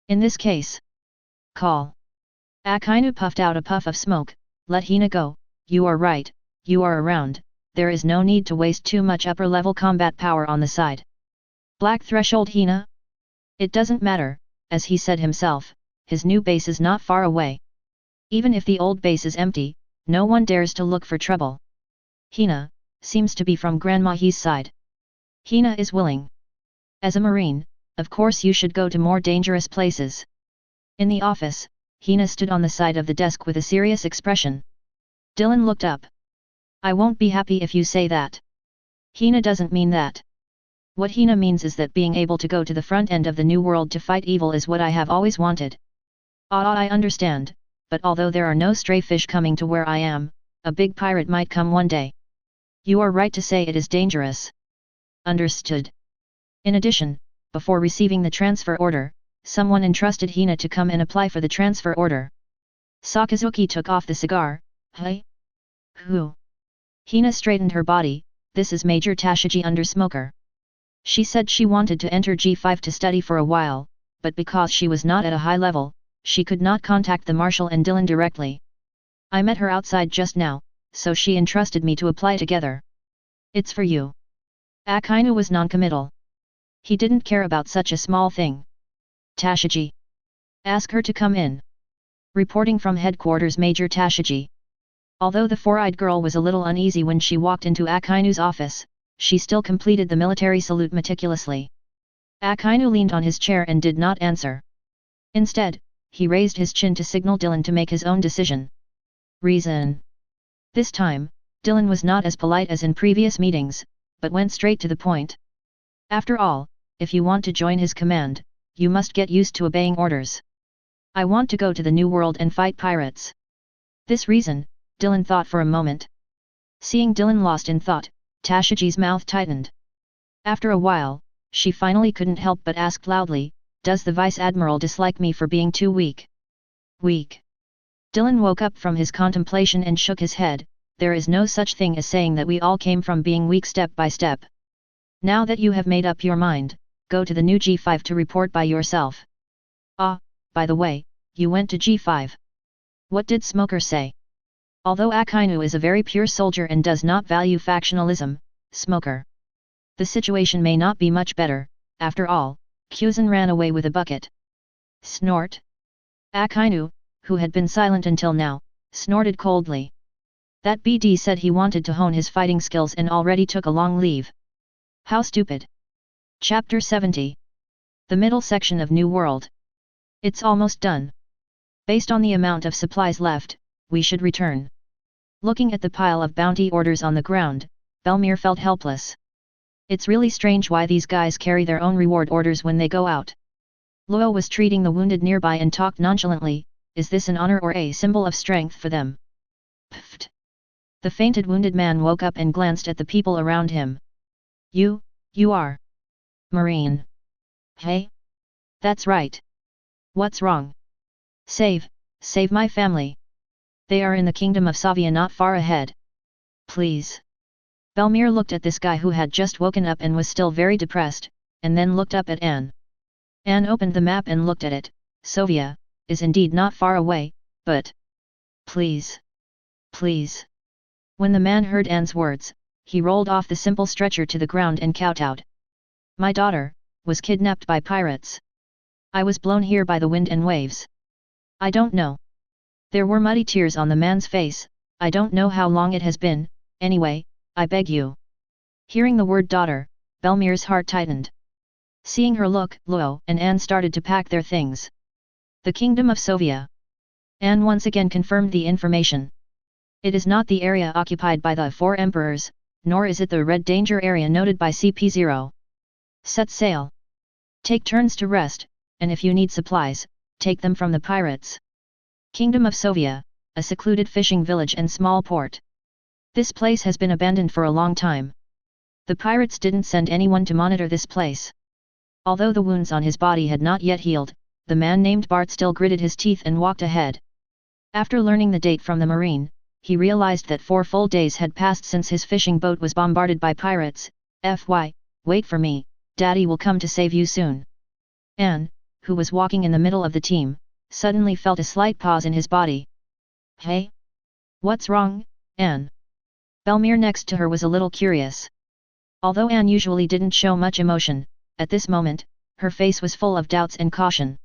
S1: In this case, call. Akainu puffed out a puff of smoke. Let Hina go. You are right, you are around, there is no need to waste too much upper-level combat power on the side. Black Threshold Hina? It doesn't matter, as he said himself, his new base is not far away. Even if the old base is empty, no one dares to look for trouble. Hina seems to be from Grandma He's side. Hina is willing. As a marine, of course you should go to more dangerous places. In the office, Hina stood on the side of the desk with a serious expression. Dylan looked up. I won't be happy if you say that. Hina doesn't mean that. What Hina means is that being able to go to the front end of the new world to fight evil is what I have always wanted. I understand, but although there are no stray fish coming to where I am, a big pirate might come one day. You are right to say it is dangerous. Understood. In addition, before receiving the transfer order, someone entrusted Hina to come and apply for the transfer order. Sakazuki took off the cigar. Hey? Who? Hina straightened her body. This is Major Tashiji Undersmoker. She said she wanted to enter G5 to study for a while, but because she was not at a high level, she could not contact the Marshal and Dylan directly. I met her outside just now, so she entrusted me to apply together. It's for you. Akainu was non-committal. He didn't care about such a small thing. Tashiji. Ask her to come in. Reporting from headquarters, Major Tashiji. Although the four-eyed girl was a little uneasy when she walked into Akainu's office, she still completed the military salute meticulously. Akainu leaned on his chair and did not answer. Instead, he raised his chin to signal Dylan to make his own decision. Reason. This time, Dylan was not as polite as in previous meetings, but went straight to the point. After all, if you want to join his command, you must get used to obeying orders. I want to go to the New World and fight pirates. This reason, Dylan thought for a moment. Seeing Dylan lost in thought, Tashiji's mouth tightened. After a while, she finally couldn't help but ask loudly, does the Vice Admiral dislike me for being too weak? Weak. Dylan woke up from his contemplation and shook his head. There is no such thing as saying that we all came from being weak step by step. Now that you have made up your mind, go to the new G5 to report by yourself. Ah, by the way, you went to G5. What did Smoker say? Although Akainu is a very pure soldier and does not value factionalism, Smoker. The situation may not be much better, after all, Kuzan ran away with a bucket. Snort. Akainu, who had been silent until now, snorted coldly. That BD said he wanted to hone his fighting skills and already took a long leave. How stupid. Chapter 70. The middle section of New World. It's almost done. Based on the amount of supplies left, we should return. Looking at the pile of bounty orders on the ground, Belmir felt helpless. It's really strange why these guys carry their own reward orders when they go out. Luo was treating the wounded nearby and talked nonchalantly, is this an honor or a symbol of strength for them? Pfft. The fainted wounded man woke up and glanced at the people around him. You are Marine. Hey? That's right. What's wrong? Save my family. They are in the kingdom of Savia not far ahead. Please. Belmir looked at this guy who had just woken up and was still very depressed, and then looked up at Anne. Anne opened the map and looked at it. Sovia is indeed not far away, but... Please. When the man heard Anne's words, he rolled off the simple stretcher to the ground and kowtowed. My daughter was kidnapped by pirates. I was blown here by the wind and waves. I don't know. There were muddy tears on the man's face. I don't know how long it has been, anyway, I beg you. Hearing the word daughter, Belmir's heart tightened. Seeing her look, Luo and Anne started to pack their things. The kingdom of Sovia. Anne once again confirmed the information. It is not the area occupied by the four emperors, nor is it the red danger area noted by CP0. Set sail. Take turns to rest, and if you need supplies, take them from the pirates. Kingdom of Sovia, a secluded fishing village and small port. This place has been abandoned for a long time. The pirates didn't send anyone to monitor this place. Although the wounds on his body had not yet healed, the man named Bart still gritted his teeth and walked ahead. After learning the date from the marine, he realized that 4 full days had passed since his fishing boat was bombarded by pirates. Wait for me, Daddy will come to save you soon. Anne, who was walking in the middle of the team, suddenly felt a slight pause in his body. Hey? What's wrong, Anne? Belmir next to her was a little curious. Although Anne usually didn't show much emotion, at this moment, her face was full of doubts and caution.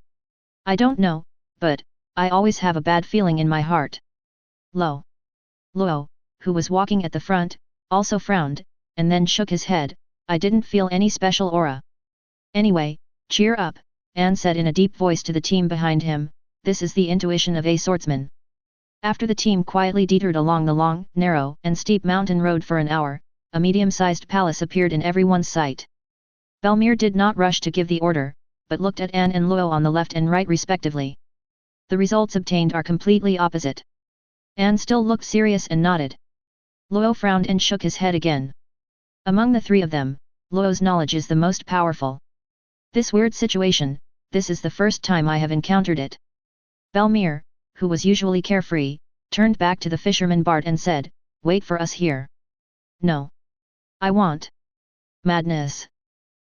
S1: I don't know, but I always have a bad feeling in my heart. Luo, who was walking at the front, also frowned, and then shook his head. I didn't feel any special aura. Anyway, cheer up, Anne said in a deep voice to the team behind him, this is the intuition of a swordsman. After the team quietly detoured along the long, narrow, and steep mountain road for an hour, a medium-sized palace appeared in everyone's sight. Belmir did not rush to give the order, but looked at Anne and Luo on the left and right respectively. The results obtained are completely opposite. Anne still looked serious and nodded. Luo frowned and shook his head again. Among the three of them, Luo's knowledge is the most powerful. This weird situation, this is the first time I have encountered it. Belmir, who was usually carefree, turned back to the fisherman Bart and said, wait for us here. No. I want. Madness.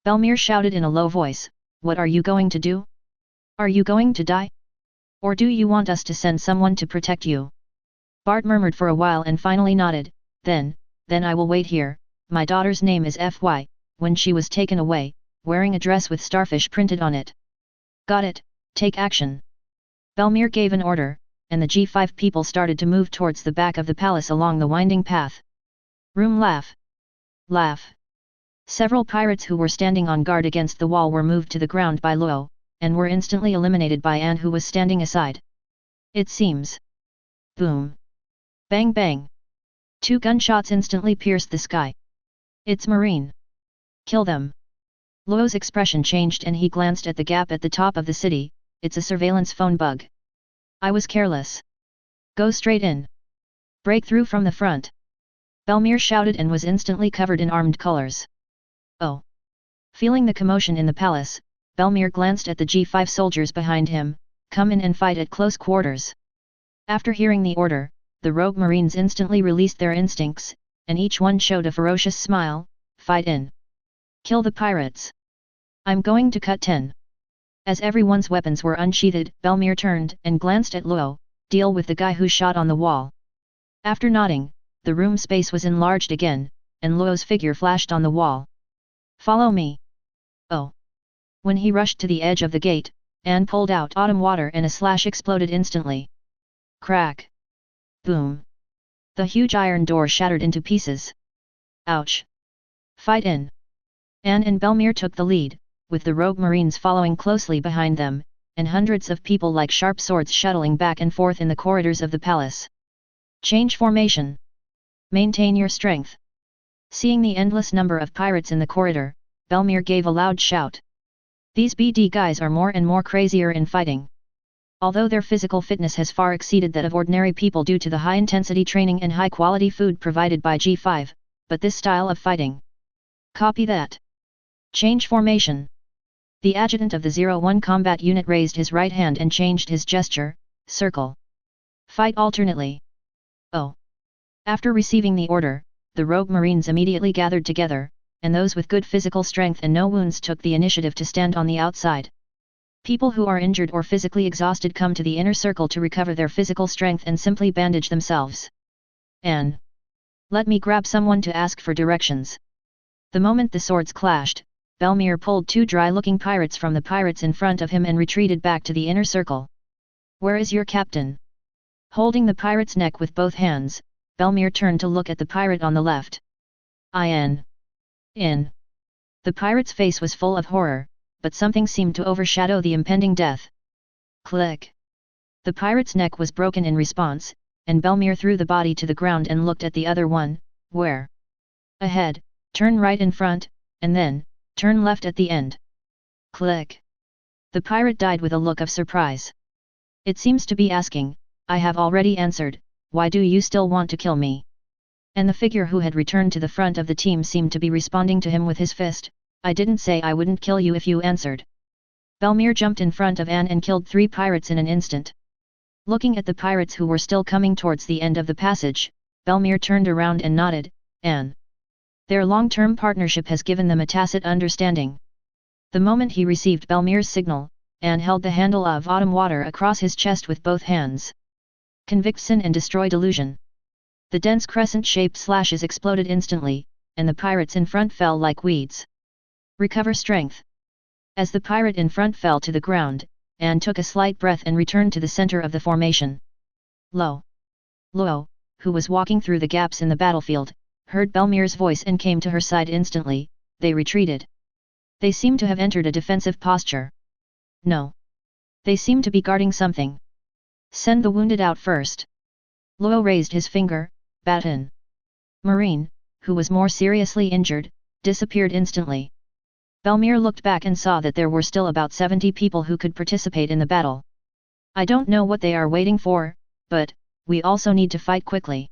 S1: Belmir shouted in a low voice, what are you going to do? Are you going to die? Or do you want us to send someone to protect you? Bart murmured for a while and finally nodded, then I will wait here, my daughter's name is Fy, when she was taken away, wearing a dress with starfish printed on it. Got it, take action. Belmir gave an order, and the G5 people started to move towards the back of the palace along the winding path. Room laugh. Several pirates who were standing on guard against the wall were moved to the ground by Luo, and were instantly eliminated by Anne who was standing aside. It seems. Boom. Bang bang. 2 gunshots instantly pierced the sky. It's Marine. Kill them. Luo's expression changed and he glanced at the gap at the top of the city. It's a surveillance phone bug. I was careless. Go straight in. Break through from the front. Belmir shouted and was instantly covered in armed colors. Oh. Feeling the commotion in the palace, Belmir glanced at the G5 soldiers behind him, come in and fight at close quarters. After hearing the order, the rogue marines instantly released their instincts, and each one showed a ferocious smile, fight in. Kill the pirates. I'm going to cut 10. As everyone's weapons were unsheathed, Belmere turned and glanced at Luo, deal with the guy who shot on the wall. After nodding, the room space was enlarged again, and Luo's figure flashed on the wall. Follow me. Oh. When he rushed to the edge of the gate, Anne pulled out autumn water and a slash exploded instantly. Crack. Boom. The huge iron door shattered into pieces. Ouch. Fight in. Anne and Belmere took the lead, with the rogue marines following closely behind them, and hundreds of people like sharp swords shuttling back and forth in the corridors of the palace. Change formation. Maintain your strength. Seeing the endless number of pirates in the corridor, Belmere gave a loud shout. These BD guys are more and more crazier in fighting. Although their physical fitness has far exceeded that of ordinary people due to the high-intensity training and high-quality food provided by G5, but this style of fighting. Copy that. Change formation. The adjutant of the 01 combat unit raised his right hand and changed his gesture, circle. Fight alternately. Oh. After receiving the order, the rogue marines immediately gathered together, and those with good physical strength and no wounds took the initiative to stand on the outside. People who are injured or physically exhausted come to the inner circle to recover their physical strength and simply bandage themselves. Anne. Let me grab someone to ask for directions. The moment the swords clashed, Belmere pulled two dry-looking pirates from the pirates in front of him and retreated back to the inner circle. Where is your captain? Holding the pirate's neck with both hands, Belmere turned to look at the pirate on the left. In. The pirate's face was full of horror, but something seemed to overshadow the impending death. Click. The pirate's neck was broken in response, and Belmere threw the body to the ground and looked at the other one. Where? Ahead, turn right in front, and then, turn left at the end. Click. The pirate died with a look of surprise. It seems to be asking, I have already answered, why do you still want to kill me? And the figure who had returned to the front of the team seemed to be responding to him with his fist, I didn't say I wouldn't kill you if you answered. Belmere jumped in front of Anne and killed 3 pirates in an instant. Looking at the pirates who were still coming towards the end of the passage, Belmere turned around and nodded, Anne. Their long-term partnership has given them a tacit understanding. The moment he received Belmere's signal, Anne held the handle of autumn water across his chest with both hands. Convict sin and destroy delusion. The dense crescent-shaped slashes exploded instantly, and the pirates in front fell like weeds. Recover strength. As the pirate in front fell to the ground, Anne took a slight breath and returned to the center of the formation. Luo, who was walking through the gaps in the battlefield, heard Belmere's voice and came to her side instantly. They retreated. They seemed to have entered a defensive posture. No. They seemed to be guarding something. Send the wounded out first. Luo raised his finger, baton. Marine, who was more seriously injured, disappeared instantly. Belmere looked back and saw that there were still about 70 people who could participate in the battle. I don't know what they are waiting for, but, we also need to fight quickly.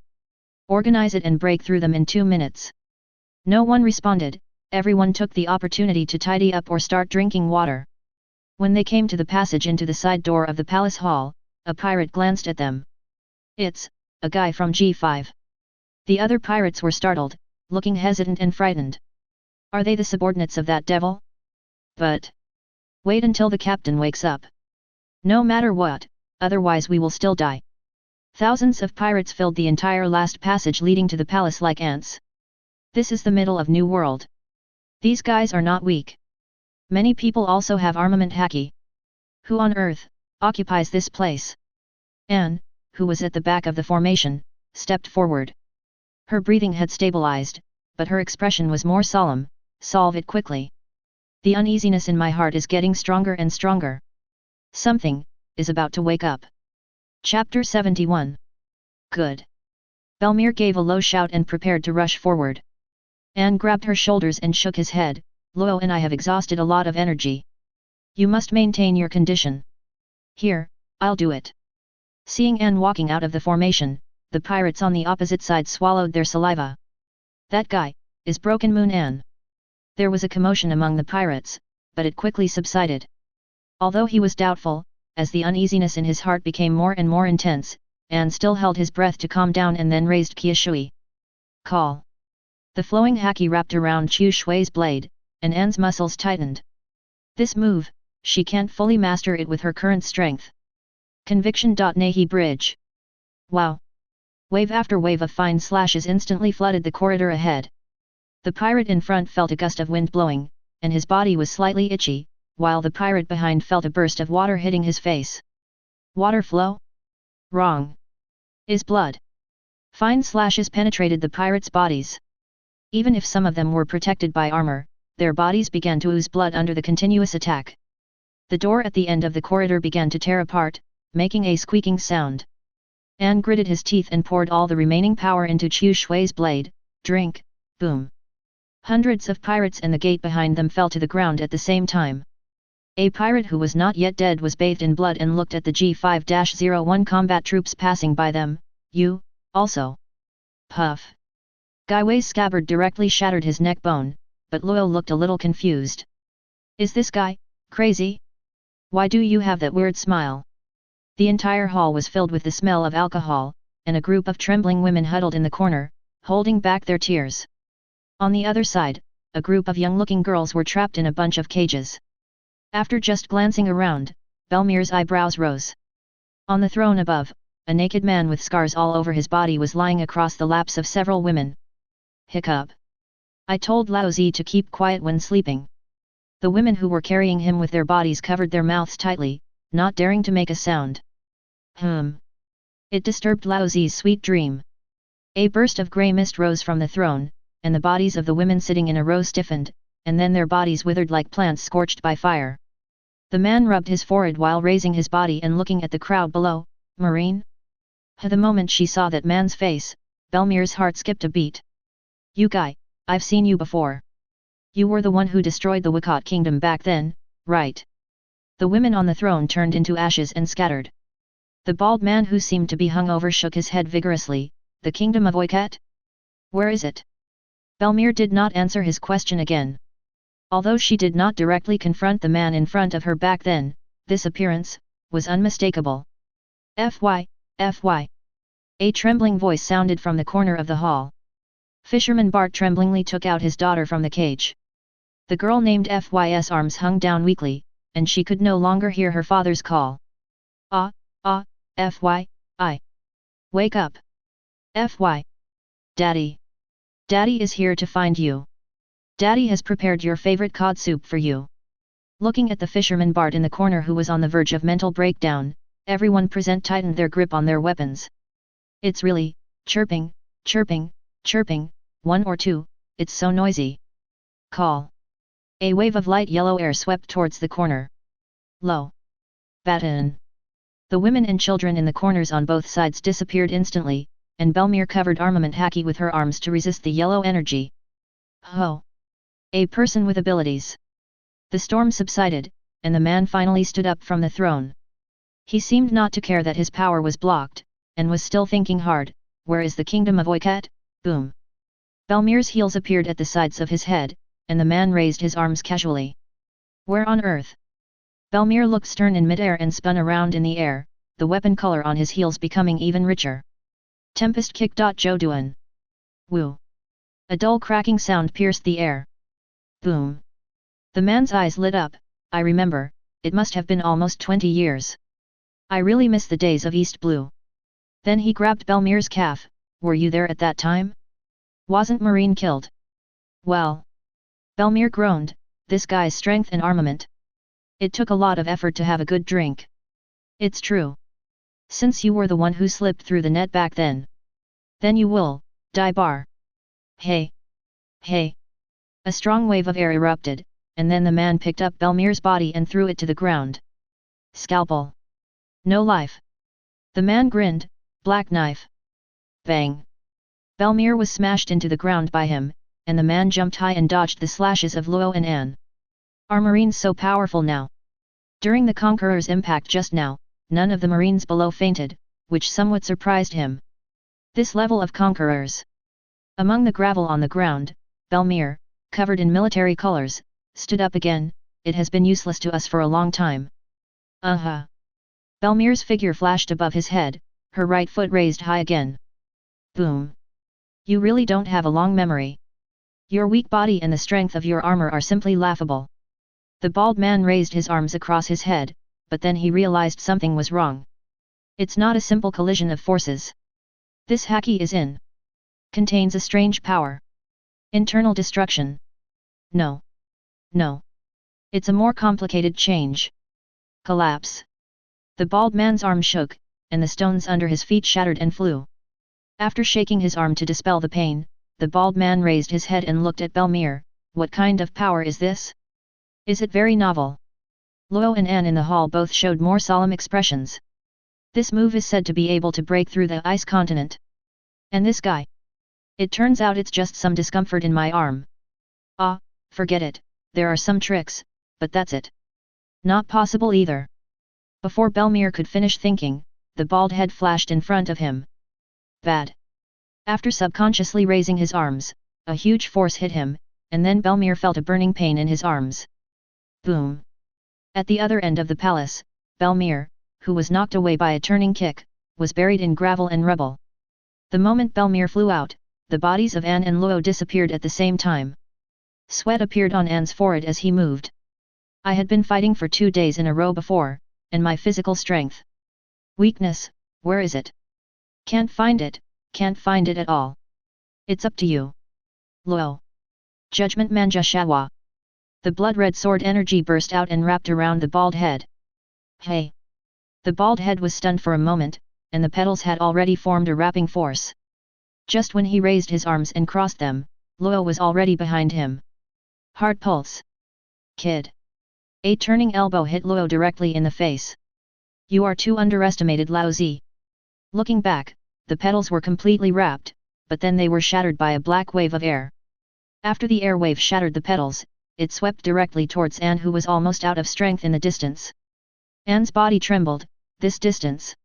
S1: Organize it and break through them in 2 minutes. No one responded, everyone took the opportunity to tidy up or start drinking water. When they came to the passage into the side door of the palace hall, a pirate glanced at them. It's a guy from G5. The other pirates were startled, looking hesitant and frightened. Are they the subordinates of that devil? But wait until the captain wakes up. No matter what, otherwise we will still die. Thousands of pirates filled the entire last passage leading to the palace like ants. This is the middle of New World. These guys are not weak. Many people also have armament haki. Who on earth occupies this place? Anne, who was at the back of the formation, stepped forward. Her breathing had stabilized, but her expression was more solemn. Solve it quickly. The uneasiness in my heart is getting stronger and stronger. Something is about to wake up. Chapter 71. Good. Belmere gave a low shout and prepared to rush forward. Anne grabbed her shoulders and shook his head. Luo and I have exhausted a lot of energy. You must maintain your condition. Here, I'll do it. Seeing Anne walking out of the formation, the pirates on the opposite side swallowed their saliva. That guy is Broken Moon Anne. There was a commotion among the pirates, but it quickly subsided. Although he was doubtful, as the uneasiness in his heart became more and more intense, Anne still held his breath to calm down and then raised Qia Shui. Call. The flowing haki wrapped around Qia Shui's blade, and Anne's muscles tightened. This move, she can't fully master it with her current strength. Conviction. Nahi bridge. Wow! Wave after wave of fine slashes instantly flooded the corridor ahead. The pirate in front felt a gust of wind blowing, and his body was slightly itchy, while the pirate behind felt a burst of water hitting his face. Water flow? Wrong. Is blood. Fine slashes penetrated the pirates' bodies. Even if some of them were protected by armor, their bodies began to ooze blood under the continuous attack. The door at the end of the corridor began to tear apart, making a squeaking sound. An gritted his teeth and poured all the remaining power into Chu Shui's blade. Drink, boom. Hundreds of pirates and the gate behind them fell to the ground at the same time. A pirate who was not yet dead was bathed in blood and looked at the G5-01 combat troops passing by them. You, also. Puff. Gai Wei's scabbard directly shattered his neck bone, but Luo looked a little confused. Is this guy crazy? Why do you have that weird smile? The entire hall was filled with the smell of alcohol, and a group of trembling women huddled in the corner, holding back their tears. On the other side, a group of young-looking girls were trapped in a bunch of cages. After just glancing around, Belmir's eyebrows rose. On the throne above, a naked man with scars all over his body was lying across the laps of several women. Hiccup. I told Lao Zi to keep quiet when sleeping. The women who were carrying him with their bodies covered their mouths tightly, not daring to make a sound. It disturbed Lao Zi's sweet dream. A burst of grey mist rose from the throne, and the bodies of the women sitting in a row stiffened, and then their bodies withered like plants scorched by fire. The man rubbed his forehead while raising his body and looking at the crowd below. Marine? The moment she saw that man's face, Belmir's heart skipped a beat. You guy, I've seen you before. You were the one who destroyed the Wakot kingdom back then, right? The women on the throne turned into ashes and scattered. The bald man who seemed to be hungover shook his head vigorously. The kingdom of Oiket? Where is it? Belmir did not answer his question again. Although she did not directly confront the man in front of her back then, this appearance was unmistakable. FY. A trembling voice sounded from the corner of the hall. Fisherman Bart tremblingly took out his daughter from the cage. The girl named FY's arms hung down weakly, and she could no longer hear her father's call. FY. Wake up. FY. Daddy. Daddy is here to find you. Daddy has prepared your favorite cod soup for you. Looking at the fisherman Bart in the corner who was on the verge of mental breakdown, everyone present tightened their grip on their weapons. It's really chirping, one or two, it's so noisy. Call. A wave of light yellow air swept towards the corner. Low. Baton. The women and children in the corners on both sides disappeared instantly, and Belmir covered armament Haki with her arms to resist the yellow energy. Ho! A person with abilities. The storm subsided, and the man finally stood up from the throne. He seemed not to care that his power was blocked, and was still thinking hard. Where is the kingdom of Oiket? Boom! Belmir's heels appeared at the sides of his head, and the man raised his arms casually. Where on earth? Belmir looked stern in midair and spun around in the air, the weapon color on his heels becoming even richer. Tempest kick. Joduan. Woo! A dull cracking sound pierced the air. Boom! The man's eyes lit up. I remember, it must have been almost 20 years. I really miss the days of East Blue. Then he grabbed Belmir's calf. Were you there at that time? Wasn't Marine killed? Well. Belmir groaned, this guy's strength and armament. It took a lot of effort to have a good drink. It's true. Since you were the one who slipped through the net back then. Then you will, die bar. Hey! A strong wave of air erupted, and then the man picked up Belmir's body and threw it to the ground. Scalpel. No life. The man grinned, black knife. Bang. Belmir was smashed into the ground by him, and the man jumped high and dodged the slashes of Luo and An. Are Marines so powerful now? During the Conqueror's impact just now, none of the Marines below fainted, which somewhat surprised him. This level of Conquerors. Among the gravel on the ground, Belmir, covered in military colors, stood up again. It has been useless to us for a long time. Belmir's figure flashed above his head, her right foot raised high again. Boom! You really don't have a long memory. Your weak body and the strength of your armor are simply laughable. The bald man raised his arms across his head, but then he realized something was wrong. It's not a simple collision of forces. This haki is in. Contains a strange power. Internal destruction. No. No. It's a more complicated change. Collapse. The bald man's arm shook, and the stones under his feet shattered and flew. After shaking his arm to dispel the pain, the bald man raised his head and looked at Belmir. What kind of power is this? Is it very novel? Luo and Anne in the hall both showed more solemn expressions. This move is said to be able to break through the ice continent. And this guy? It turns out it's just some discomfort in my arm. Ah, forget it, there are some tricks, but that's it. Not possible either. Before Belmir could finish thinking, the bald head flashed in front of him. Bad. After subconsciously raising his arms, a huge force hit him, and then Belmir felt a burning pain in his arms. Boom. At the other end of the palace, Belmir, who was knocked away by a turning kick, was buried in gravel and rubble. The moment Belmir flew out, the bodies of Anne and Luo disappeared at the same time. Sweat appeared on Anne's forehead as he moved. I had been fighting for 2 days in a row before, and my physical strength. Weakness, where is it? Can't find it at all. It's up to you. Luo. Judgment Manja Shawa. The blood-red sword energy burst out and wrapped around the bald head. Hey! The bald head was stunned for a moment, and the petals had already formed a wrapping force. Just when he raised his arms and crossed them, Luo was already behind him. Hard pulse. Kid. A turning elbow hit Luo directly in the face. You are too underestimated, Lao Zi. Looking back, the petals were completely wrapped, but then they were shattered by a black wave of air. After the air wave shattered the petals, it swept directly towards Anne, who was almost out of strength in the distance. Anne's body trembled. This distance.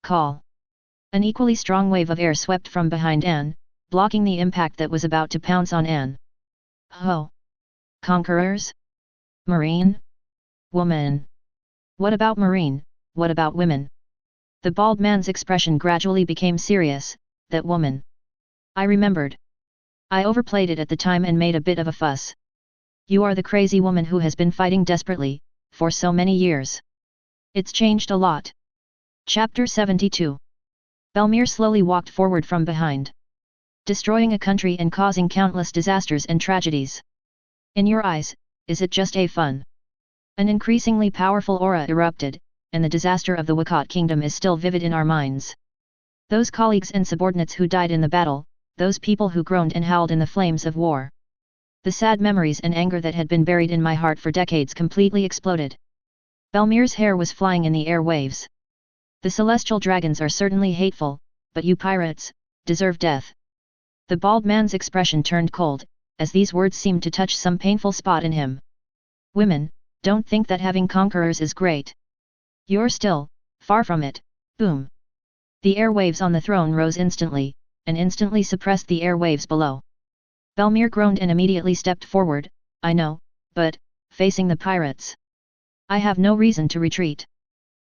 S1: Call. An equally strong wave of air swept from behind Anne, blocking the impact that was about to pounce on Anne. Ho! Conquerors? Marine? Woman? What about Marine? What about women? The bald man's expression gradually became serious. That woman. I remembered. I overplayed it at the time and made a bit of a fuss. You are the crazy woman who has been fighting desperately, for so many years. It's changed a lot. Chapter 72. Belmir slowly walked forward from behind. Destroying a country and causing countless disasters and tragedies. In your eyes, is it just a fun? An increasingly powerful aura erupted, and the disaster of the Wakat kingdom is still vivid in our minds. Those colleagues and subordinates who died in the battle, those people who groaned and howled in the flames of war. The sad memories and anger that had been buried in my heart for decades completely exploded. Belmir's hair was flying in the air waves. The celestial dragons are certainly hateful, but you pirates deserve death. The bald man's expression turned cold, as these words seemed to touch some painful spot in him. Women, don't think that having conquerors is great. You're still far from it. Boom. The airwaves on the throne rose instantly, and instantly suppressed the airwaves below. Belmir groaned and immediately stepped forward. I know, but facing the pirates, I have no reason to retreat.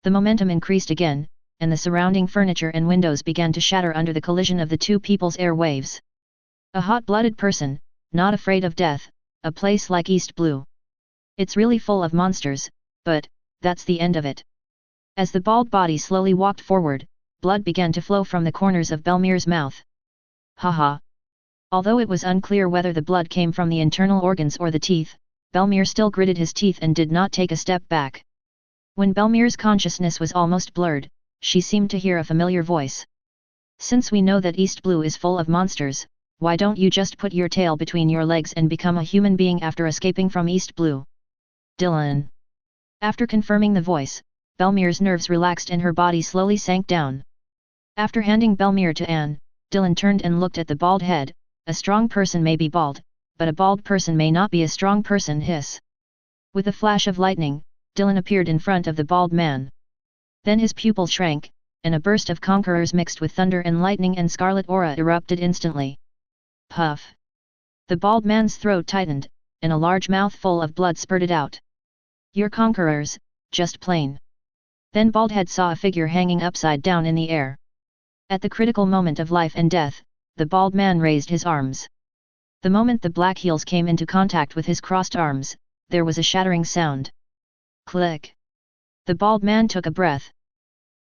S1: The momentum increased again, and the surrounding furniture and windows began to shatter under the collision of the two people's airwaves. A hot-blooded person, not afraid of death, a place like East Blue. It's really full of monsters, but that's the end of it. As the bald body slowly walked forward, blood began to flow from the corners of Belmir's mouth. Haha. Although it was unclear whether the blood came from the internal organs or the teeth, Belmir still gritted his teeth and did not take a step back. When Belmir's consciousness was almost blurred, she seemed to hear a familiar voice. Since we know that East Blue is full of monsters, why don't you just put your tail between your legs and become a human being after escaping from East Blue? Dylan. After confirming the voice, Belmir's nerves relaxed and her body slowly sank down. After handing Belmir to Anne, Dylan turned and looked at the bald head. A strong person may be bald, but a bald person may not be a strong person. Hiss. With a flash of lightning, Dylan appeared in front of the bald man. Then his pupils shrank, and a burst of conquerors mixed with thunder and lightning and scarlet aura erupted instantly. Puff. The bald man's throat tightened, and a large mouthful of blood spurted out. Your conquerors, just plain. Then Baldhead saw a figure hanging upside down in the air. At the critical moment of life and death, the bald man raised his arms. The moment the black heels came into contact with his crossed arms, there was a shattering sound. Click. The bald man took a breath.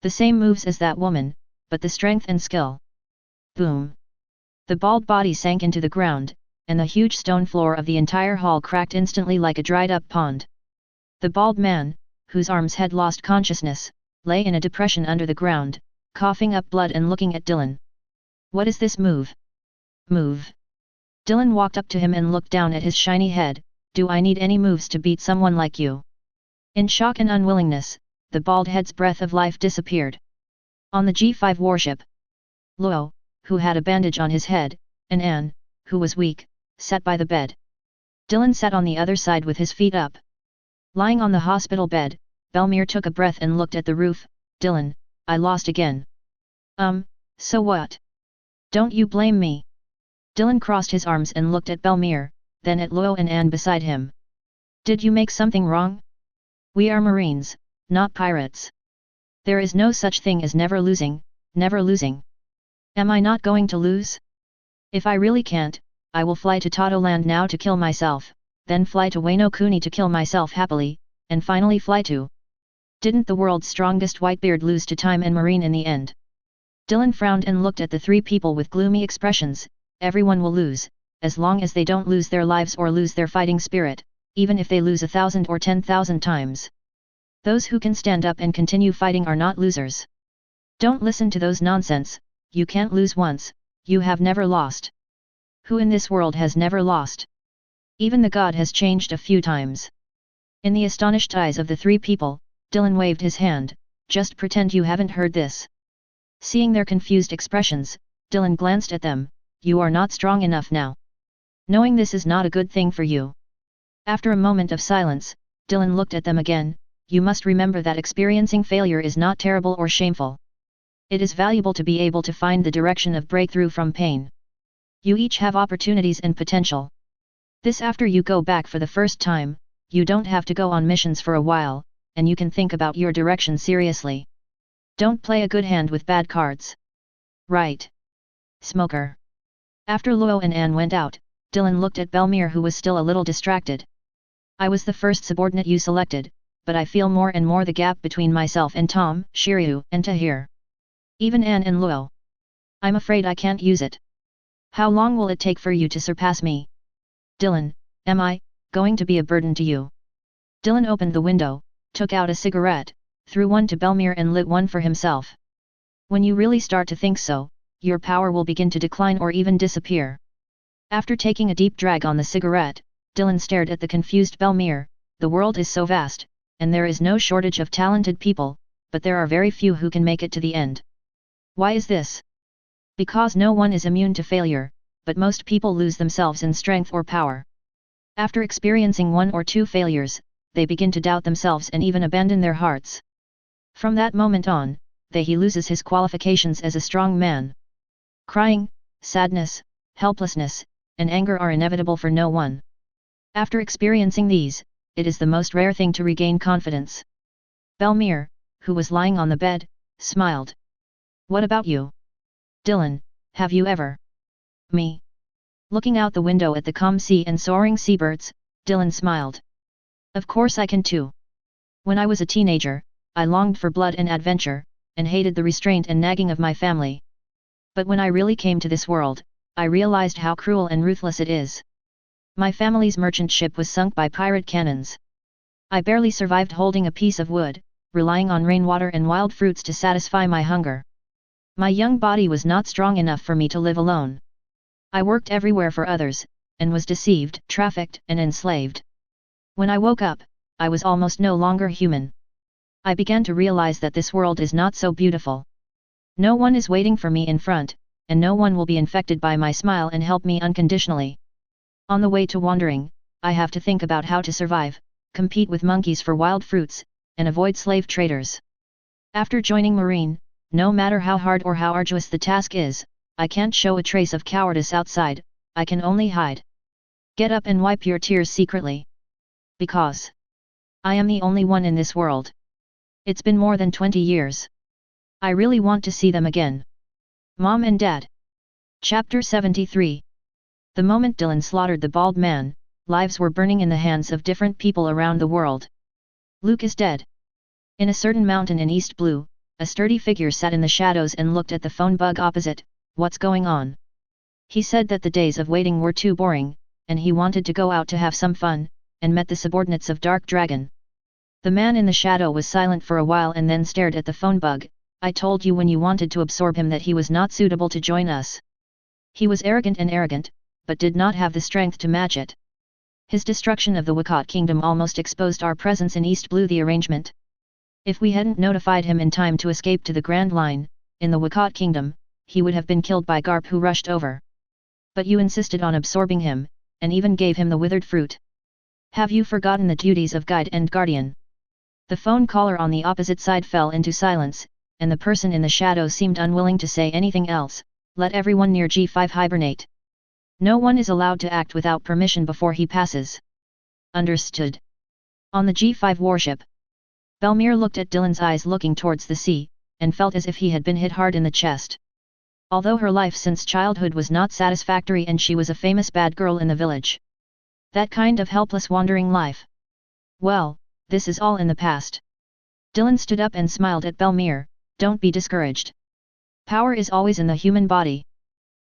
S1: The same moves as that woman, but the strength and skill. Boom. The bald body sank into the ground, and the huge stone floor of the entire hall cracked instantly like a dried-up pond. The bald man, whose arms had lost consciousness, lay in a depression under the ground, coughing up blood and looking at Dylan. What is this move? Move. Dylan walked up to him and looked down at his shiny head. Do I need any moves to beat someone like you? In shock and unwillingness, the bald head's breath of life disappeared. On the G5 warship, Luo, who had a bandage on his head, and Anne, who was weak, sat by the bed. Dylan sat on the other side with his feet up. Lying on the hospital bed, Belmere took a breath and looked at the roof. Dylan, I lost again. So what? Don't you blame me? Dylan crossed his arms and looked at Belmere, then at Luo and Anne beside him. Did you make something wrong? We are Marines, not pirates. There is no such thing as never losing, never losing. Am I not going to lose? If I really can't, I will fly to Toto Land now to kill myself, then fly to Wano Kuni to kill myself happily, and finally fly to... Didn't the world's strongest Whitebeard lose to Time and Marine in the end? Dylan frowned and looked at the three people with gloomy expressions. Everyone will lose, as long as they don't lose their lives or lose their fighting spirit, even if they lose 1,000 or 10,000 times. Those who can stand up and continue fighting are not losers. Don't listen to those nonsense. You can't lose once, you have never lost. Who in this world has never lost? Even the god has changed a few times. In the astonished eyes of the three people, Dylan waved his hand. Just pretend you haven't heard this. Seeing their confused expressions, Dylan glanced at them. You are not strong enough now. Knowing this is not a good thing for you. After a moment of silence, Dylan looked at them again. You must remember that experiencing failure is not terrible or shameful. It is valuable to be able to find the direction of breakthrough from pain. You each have opportunities and potential. This after you go back for the first time, you don't have to go on missions for a while, and you can think about your direction seriously. Don't play a good hand with bad cards. Right. Smoker. After Luo and Anne went out, Dylan looked at Belmere who was still a little distracted. I was the first subordinate you selected, but I feel more and more the gap between myself and Tom, Shiryu, and Tahir. Even Anne and Luo. I'm afraid I can't use it. How long will it take for you to surpass me? Dylan, am I going to be a burden to you? Dylan opened the window, took out a cigarette, threw one to Belmere and lit one for himself. When you really start to think so, your power will begin to decline or even disappear. After taking a deep drag on the cigarette, Dylan stared at the confused Belmere. The world is so vast, and there is no shortage of talented people, but there are very few who can make it to the end. Why is this? Because no one is immune to failure, but most people lose themselves in strength or power. After experiencing one or two failures, they begin to doubt themselves and even abandon their hearts. From that moment on, he loses his qualifications as a strong man. Crying, sadness, helplessness, and anger are inevitable for no one. After experiencing these, it is the most rare thing to regain confidence. Belmere, who was lying on the bed, smiled. What about you? Dylan, have you ever? Me? Looking out the window at the calm sea and soaring seabirds, Dylan smiled. Of course I can too. When I was a teenager, I longed for blood and adventure, and hated the restraint and nagging of my family. But when I really came to this world, I realized how cruel and ruthless it is. My family's merchant ship was sunk by pirate cannons. I barely survived holding a piece of wood, relying on rainwater and wild fruits to satisfy my hunger. My young body was not strong enough for me to live alone. I worked everywhere for others, and was deceived, trafficked, and enslaved. When I woke up, I was almost no longer human. I began to realize that this world is not so beautiful. No one is waiting for me in front, and no one will be infected by my smile and help me unconditionally. On the way to wandering, I have to think about how to survive, compete with monkeys for wild fruits, and avoid slave traders. After joining Marine, no matter how hard or how arduous the task is, I can't show a trace of cowardice outside, I can only hide. Get up and wipe your tears secretly. Because I am the only one in this world. It's been more than 20 years. I really want to see them again. Mom and Dad. Chapter 73. The moment Dylan slaughtered the bald man, lives were burning in the hands of different people around the world. Luke is dead. In a certain mountain in East Blue, a sturdy figure sat in the shadows and looked at the phone bug opposite. What's going on? He said that the days of waiting were too boring, and he wanted to go out to have some fun, and met the subordinates of Dark Dragon. The man in the shadow was silent for a while and then stared at the phone bug. I told you when you wanted to absorb him that he was not suitable to join us. He was arrogant, but did not have the strength to match it. His destruction of the Wakot kingdom almost exposed our presence in East Blue. The arrangement. If we hadn't notified him in time to escape to the Grand Line, in the Wakot kingdom, he would have been killed by Garp who rushed over. But you insisted on absorbing him, and even gave him the withered fruit. Have you forgotten the duties of guide and guardian? The phone caller on the opposite side fell into silence, and the person in the shadow seemed unwilling to say anything else. Let everyone near G5 hibernate. No one is allowed to act without permission before he passes. Understood. On the G5 warship. Belmere looked at Dylan's eyes looking towards the sea, and felt as if he had been hit hard in the chest. Although her life since childhood was not satisfactory and she was a famous bad girl in the village. That kind of helpless wandering life. Well, this is all in the past. Dylan stood up and smiled at Belmere. Don't be discouraged. Power is always in the human body.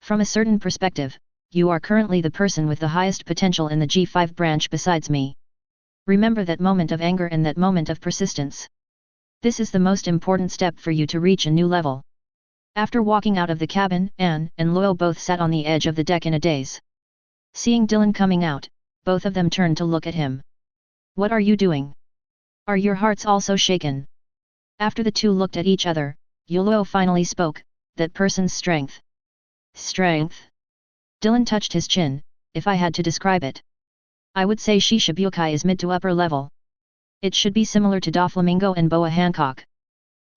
S1: From a certain perspective, you are currently the person with the highest potential in the G5 branch besides me. Remember that moment of anger and that moment of persistence. This is the most important step for you to reach a new level. After walking out of the cabin, Anne and Loyal both sat on the edge of the deck in a daze. Seeing Dylan coming out, both of them turned to look at him. What are you doing? Are your hearts also shaken? After the two looked at each other, Yuluo finally spoke, that person's strength. Strength? Dylan touched his chin. If I had to describe it, I would say Shishibukai is mid to upper level. It should be similar to Doflamingo and Boa Hancock.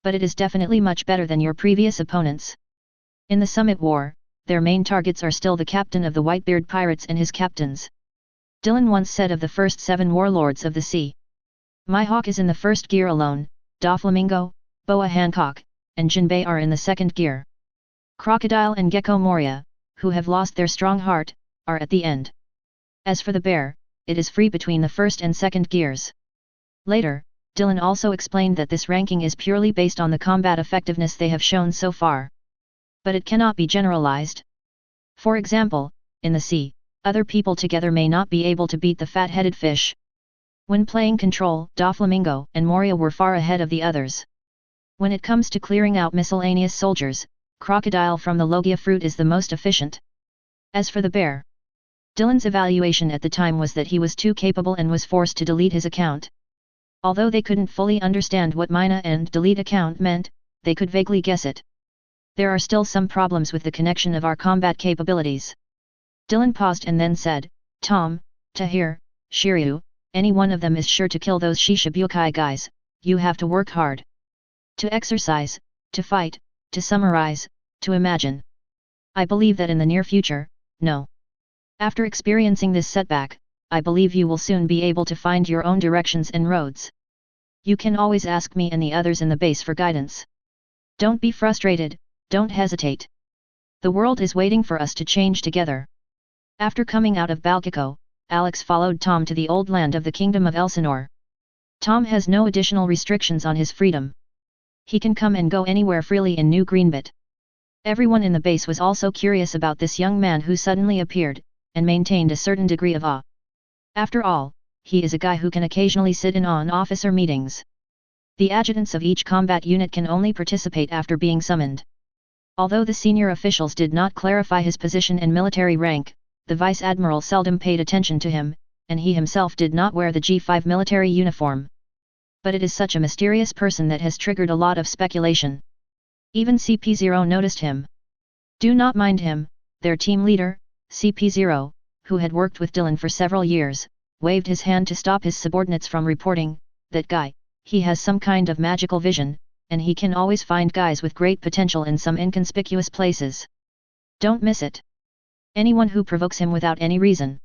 S1: But it is definitely much better than your previous opponents. In the Summit War, their main targets are still the captain of the Whitebeard Pirates and his captains. Dylan once said of the first 7 warlords of the sea. My hawk is in the first gear alone, Doflamingo, Boa Hancock, and Jinbei are in the second gear. Crocodile and Gecko Moria, who have lost their strong heart, are at the end. As for the bear, it is free between the first and second gears. Later, Dylan also explained that this ranking is purely based on the combat effectiveness they have shown so far. But it cannot be generalized. For example, in the sea, other people together may not be able to beat the fat-headed fish. When playing Control, Doflamingo and Moria were far ahead of the others. When it comes to clearing out miscellaneous soldiers, Crocodile from the Logia fruit is the most efficient. As for the bear, Dylan's evaluation at the time was that he was too capable and was forced to delete his account. Although they couldn't fully understand what mina and delete account meant, they could vaguely guess it. There are still some problems with the connection of our combat capabilities. Dylan paused and then said, Tom, Tahir, Shiryu, any one of them is sure to kill those Shishibukai guys. You have to work hard. To exercise, to fight, to summarize, to imagine. I believe that in the near future, no. After experiencing this setback, I believe you will soon be able to find your own directions and roads. You can always ask me and the others in the base for guidance. Don't be frustrated, don't hesitate. The world is waiting for us to change together. After coming out of Balkiko, Alex followed Tom to the old land of the Kingdom of Elsinore. Tom has no additional restrictions on his freedom. He can come and go anywhere freely in New Greenbit. Everyone in the base was also curious about this young man who suddenly appeared, and maintained a certain degree of awe. After all, he is a guy who can occasionally sit in on officer meetings. The adjutants of each combat unit can only participate after being summoned. Although the senior officials did not clarify his position and military rank, the vice admiral seldom paid attention to him, and he himself did not wear the G5 military uniform. But it is such a mysterious person that has triggered a lot of speculation. Even CP0 noticed him. Do not mind him, their team leader, CP0, who had worked with Dylan for several years, waved his hand to stop his subordinates from reporting, that guy, he has some kind of magical vision, and he can always find guys with great potential in some inconspicuous places. Don't miss it. Anyone who provokes him without any reason.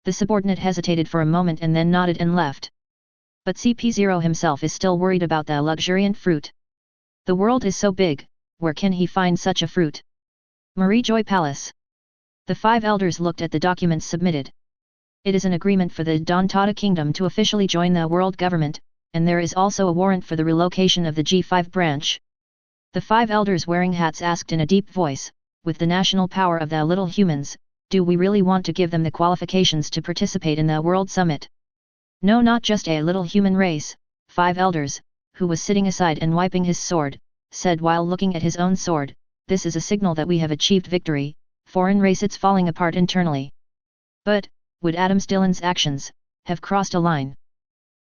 S1: The subordinate hesitated for a moment and then nodded and left. But CP0 himself is still worried about the luxuriant fruit. The world is so big, where can he find such a fruit? Marie Joy Palace. The 5 elders looked at the documents submitted. It is an agreement for the Dantata Kingdom to officially join the world government, and there is also a warrant for the relocation of the G5 branch. The 5 elders wearing hats asked in a deep voice, with the national power of the little humans, do we really want to give them the qualifications to participate in the World Summit? No, not just a little human race, 5 elders, who was sitting aside and wiping his sword, said while looking at his own sword, this is a signal that we have achieved victory, foreign race it's falling apart internally. But, would Adams Dillon's actions have crossed a line?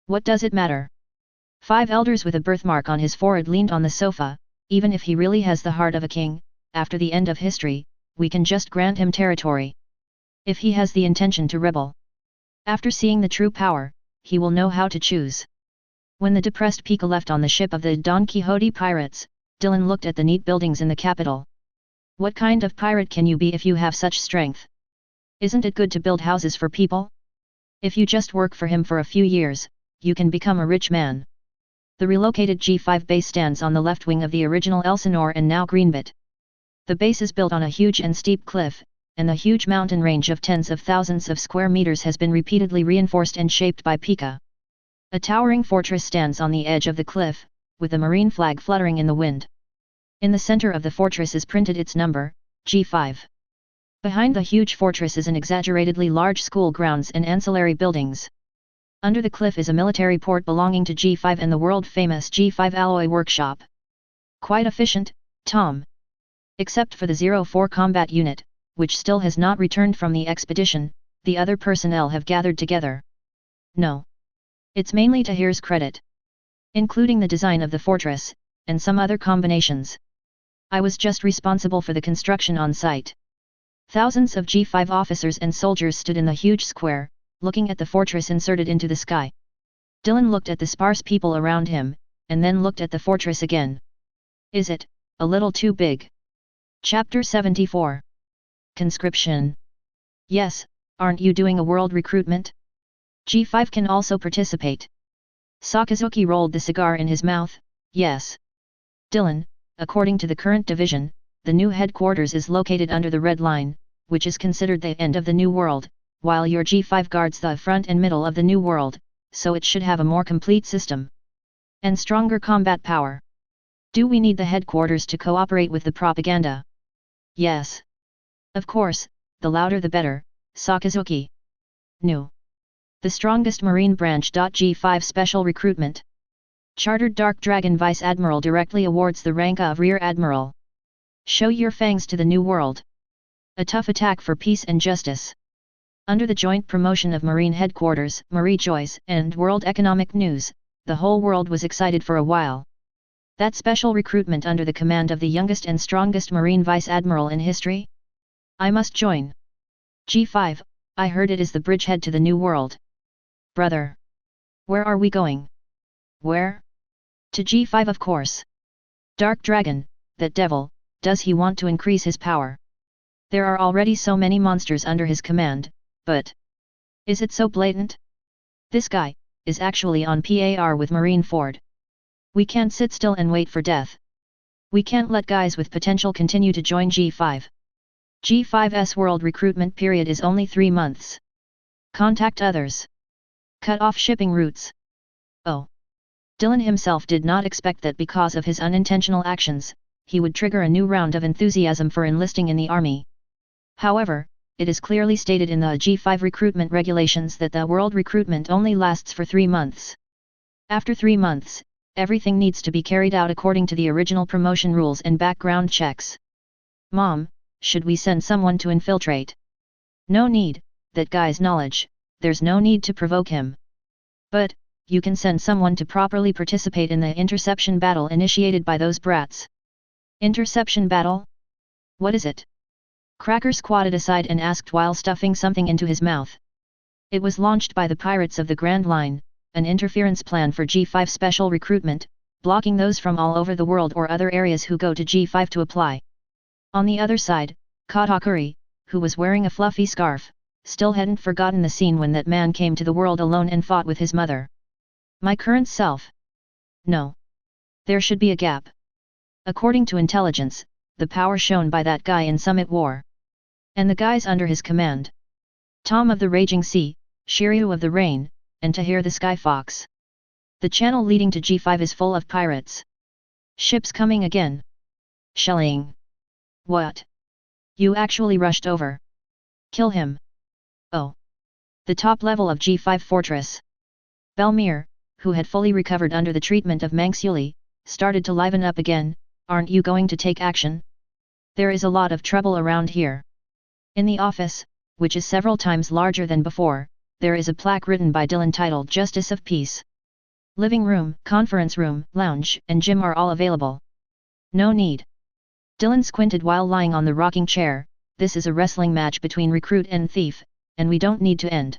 S1: What does it matter? 5 elders with a birthmark on his forehead leaned on the sofa, even if he really has the heart of a king, after the end of history, we can just grant him territory. If he has the intention to rebel, after seeing the true power, he will know how to choose. When the depressed Pika left on the ship of the Don Quixote pirates, Dillon looked at the neat buildings in the capital. What kind of pirate can you be if you have such strength? Isn't it good to build houses for people? If you just work for him for a few years, you can become a rich man. The relocated G5 base stands on the left wing of the original Elsinore and now Greenbit. The base is built on a huge and steep cliff, and the huge mountain range of tens of thousands of square meters has been repeatedly reinforced and shaped by Pika. A towering fortress stands on the edge of the cliff, with the marine flag fluttering in the wind. In the center of the fortress is printed its number, G5. Behind the huge fortress is an exaggeratedly large school grounds and ancillary buildings. Under the cliff is a military port belonging to G5 and the world-famous G5 alloy workshop. Quite efficient, Tom. Except for the 04 combat unit, which still has not returned from the expedition, the other personnel have gathered together. No. It's mainly Tahir's credit. Including the design of the fortress, and some other combinations. I was just responsible for the construction on site. Thousands of G5 officers and soldiers stood in the huge square, looking at the fortress inserted into the sky. Dillon looked at the sparse people around him, and then looked at the fortress again. Is it a little too big? Chapter 74. Conscription. Yes, aren't you doing a world recruitment? G5 can also participate. Sakazuki rolled the cigar in his mouth, yes. Dillon, according to the current division, the new headquarters is located under the Red Line, which is considered the end of the New World, while your G5 guards the front and middle of the New World, so it should have a more complete system. And stronger combat power. Do we need the headquarters to cooperate with the propaganda? Yes. Of course, the louder the better, Sakazuki. New. The strongest marine branch. G5 Special Recruitment. Chartered Dark Dragon Vice Admiral directly awards the rank of Rear Admiral. Show your fangs to the New World. A tough attack for peace and justice. Under the joint promotion of Marine Headquarters, Marie Joyce, and World Economic News, the whole world was excited for a while. That special recruitment under the command of the youngest and strongest Marine Vice Admiral in history? I must join. G5, I heard it is the bridgehead to the New World. Brother. Where are we going? Where? To G5 of course. Dark Dragon, that devil, does he want to increase his power? There are already so many monsters under his command, but... is it so blatant? This guy is actually on par with Marine Ford. We can't sit still and wait for death. We can't let guys with potential continue to join G5. G5's world recruitment period is only 3 months. Contact others. Cut off shipping routes. Oh. Dillon himself did not expect that because of his unintentional actions, he would trigger a new round of enthusiasm for enlisting in the army. However, it is clearly stated in the G5 recruitment regulations that the world recruitment only lasts for 3 months. After 3 months, everything needs to be carried out according to the original promotion rules and background checks. Mom, should we send someone to infiltrate? No need, that guy's knowledge, there's no need to provoke him. But, you can send someone to properly participate in the interception battle initiated by those brats. Interception battle? What is it? Cracker squatted aside and asked while stuffing something into his mouth. It was launched by the pirates of the Grand Line, an interference plan for G5 special recruitment, blocking those from all over the world or other areas who go to G5 to apply. On the other side, Katakuri, who was wearing a fluffy scarf, still hadn't forgotten the scene when that man came to the world alone and fought with his mother. My current self? No. There should be a gap. According to intelligence, the power shown by that guy in Summit War. And the guys under his command. Tom of the Raging Sea, Shiryu of the Rain, and Tahir the Sky Fox. The channel leading to G5 is full of pirates. Ships coming again. Shelling. What? You actually rushed over. Kill him. Oh. The top level of G5 fortress. Belmir, who had fully recovered under the treatment of Manxuli, started to liven up again. Aren't you going to take action? There is a lot of trouble around here. In the office, which is several times larger than before, there is a plaque written by Dylan titled Justice of Peace. Living room, conference room, lounge, and gym are all available. No need. Dylan squinted while lying on the rocking chair. This is a wrestling match between recruit and thief, and we don't need to end.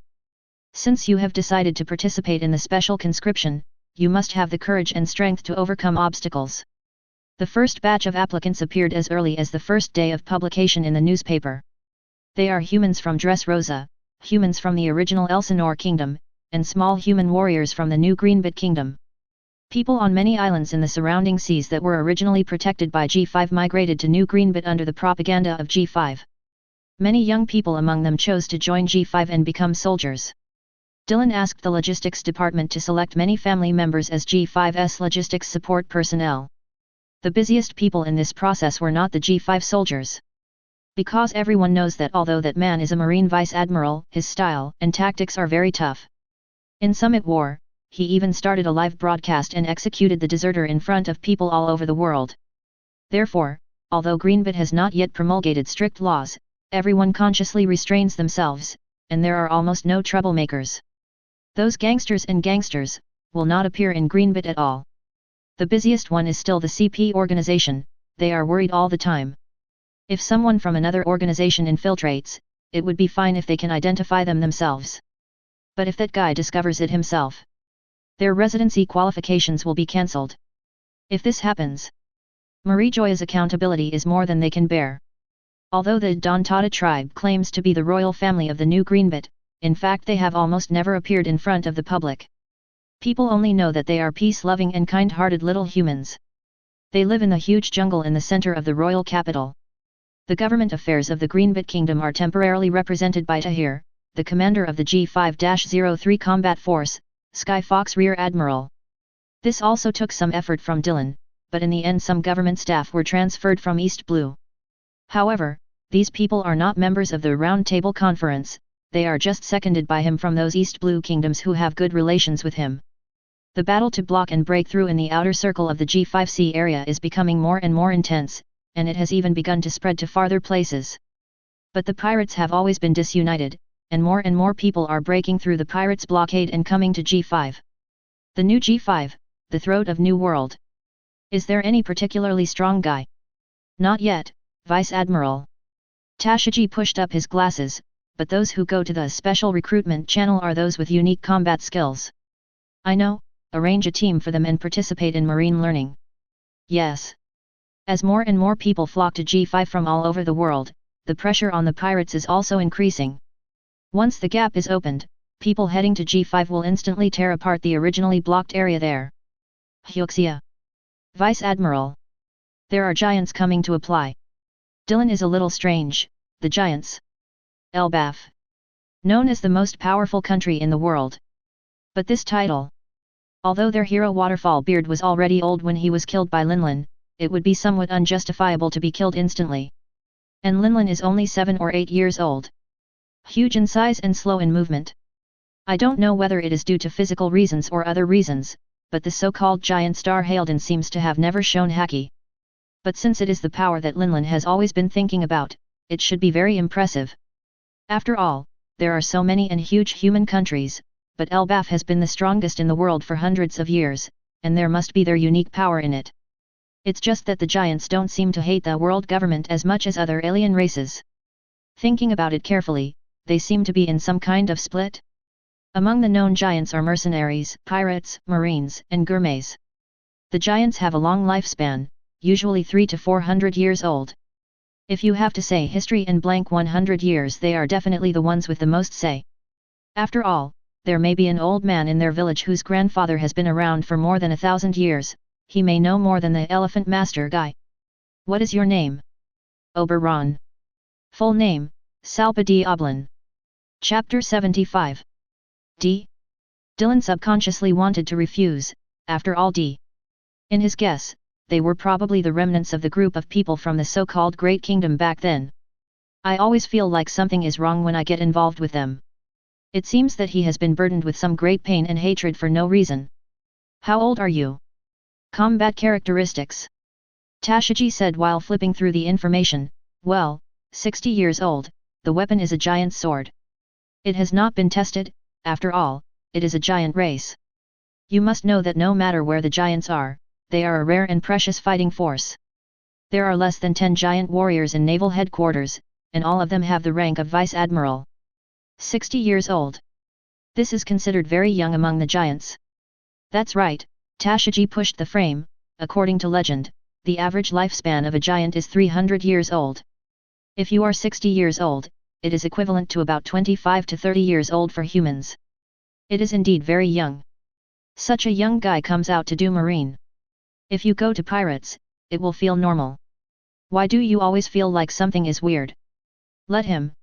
S1: Since you have decided to participate in the special conscription, you must have the courage and strength to overcome obstacles. The first batch of applicants appeared as early as the first day of publication in the newspaper. They are humans from Dressrosa, humans from the original Elsinore Kingdom, and small human warriors from the new Greenbit Kingdom. People on many islands in the surrounding seas that were originally protected by G5 migrated to New Greenbit under the propaganda of G5. Many young people among them chose to join G5 and become soldiers. Dylan asked the logistics department to select many family members as G5's logistics support personnel. The busiest people in this process were not the G5 soldiers. Because everyone knows that although that man is a Marine Vice Admiral, his style and tactics are very tough. In Summit War, he even started a live broadcast and executed the deserter in front of people all over the world. Therefore, although Greenbit has not yet promulgated strict laws, everyone consciously restrains themselves, and there are almost no troublemakers. Those gangsters will not appear in Greenbit at all. The busiest one is still the CP organization. They are worried all the time. If someone from another organization infiltrates, it would be fine if they can identify them themselves. But if that guy discovers it himself, their residency qualifications will be cancelled. If this happens, Marijoya's accountability is more than they can bear. Although the Dontata tribe claims to be the royal family of the new Greenbit, in fact they have almost never appeared in front of the public. People only know that they are peace-loving and kind-hearted little humans. They live in the huge jungle in the center of the royal capital. The government affairs of the Greenbit Kingdom are temporarily represented by Tahir, the commander of the G5-03 Combat Force, Sky Fox Rear Admiral. This also took some effort from Dylan, but in the end some government staff were transferred from East Blue. However, these people are not members of the Round Table Conference, they are just seconded by him from those East Blue kingdoms who have good relations with him. The battle to block and break through in the outer circle of the G5C area is becoming more and more intense, and it has even begun to spread to farther places. But the pirates have always been disunited, and more people are breaking through the pirates' blockade and coming to G5. The new G5, the throat of New World. Is there any particularly strong guy? Not yet, Vice Admiral. Tashiji pushed up his glasses, but those who go to the special recruitment channel are those with unique combat skills. I know, arrange a team for them and participate in marine learning. Yes. As more and more people flock to G5 from all over the world, the pressure on the pirates is also increasing. Once the gap is opened, people heading to G5 will instantly tear apart the originally blocked area there. Hyuxia. Vice Admiral. There are giants coming to apply. Dylan is a little strange, the giants. Elbaf. Known as the most powerful country in the world. But this title. Although their hero Waterfall Beard was already old when he was killed by Linlin, it would be somewhat unjustifiable to be killed instantly. And Linlin is only 7 or 8 years old. Huge in size and slow in movement. I don't know whether it is due to physical reasons or other reasons, but the so-called giant star Haldan seems to have never shown haki. But since it is the power that Linlin has always been thinking about, it should be very impressive. After all, there are so many and huge human countries, but Elbaf has been the strongest in the world for hundreds of years, and there must be their unique power in it. It's just that the giants don't seem to hate the world government as much as other alien races. Thinking about it carefully, they seem to be in some kind of split. Among the known giants are mercenaries, pirates, marines, and gourmets. The giants have a long lifespan, usually 300 to 400 years old. If you have to say history and blank 100 years, they are definitely the ones with the most say. After all, there may be an old man in their village whose grandfather has been around for more than 1,000 years, he may know more than the elephant master guy. What is your name? Oberon. Full name, Salpa D. Oblin. Chapter 75. D? Dylan subconsciously wanted to refuse, after all D. In his guess, they were probably the remnants of the group of people from the so-called Great Kingdom back then. I always feel like something is wrong when I get involved with them. It seems that he has been burdened with some great pain and hatred for no reason. How old are you? Combat characteristics. Tashiji said while flipping through the information, well, 60 years old, the weapon is a giant sword. It has not been tested, after all, it is a giant race. You must know that no matter where the giants are, they are a rare and precious fighting force. There are less than 10 giant warriors in naval headquarters, and all of them have the rank of vice admiral. 60 years old. This is considered very young among the giants. That's right, Tashiji pushed the frame. According to legend, the average lifespan of a giant is 300 years old. If you are 60 years old, it is equivalent to about 25 to 30 years old for humans. It is indeed very young. Such a young guy comes out to do marine. If you go to pirates, it will feel normal. Why do you always feel like something is weird? Let him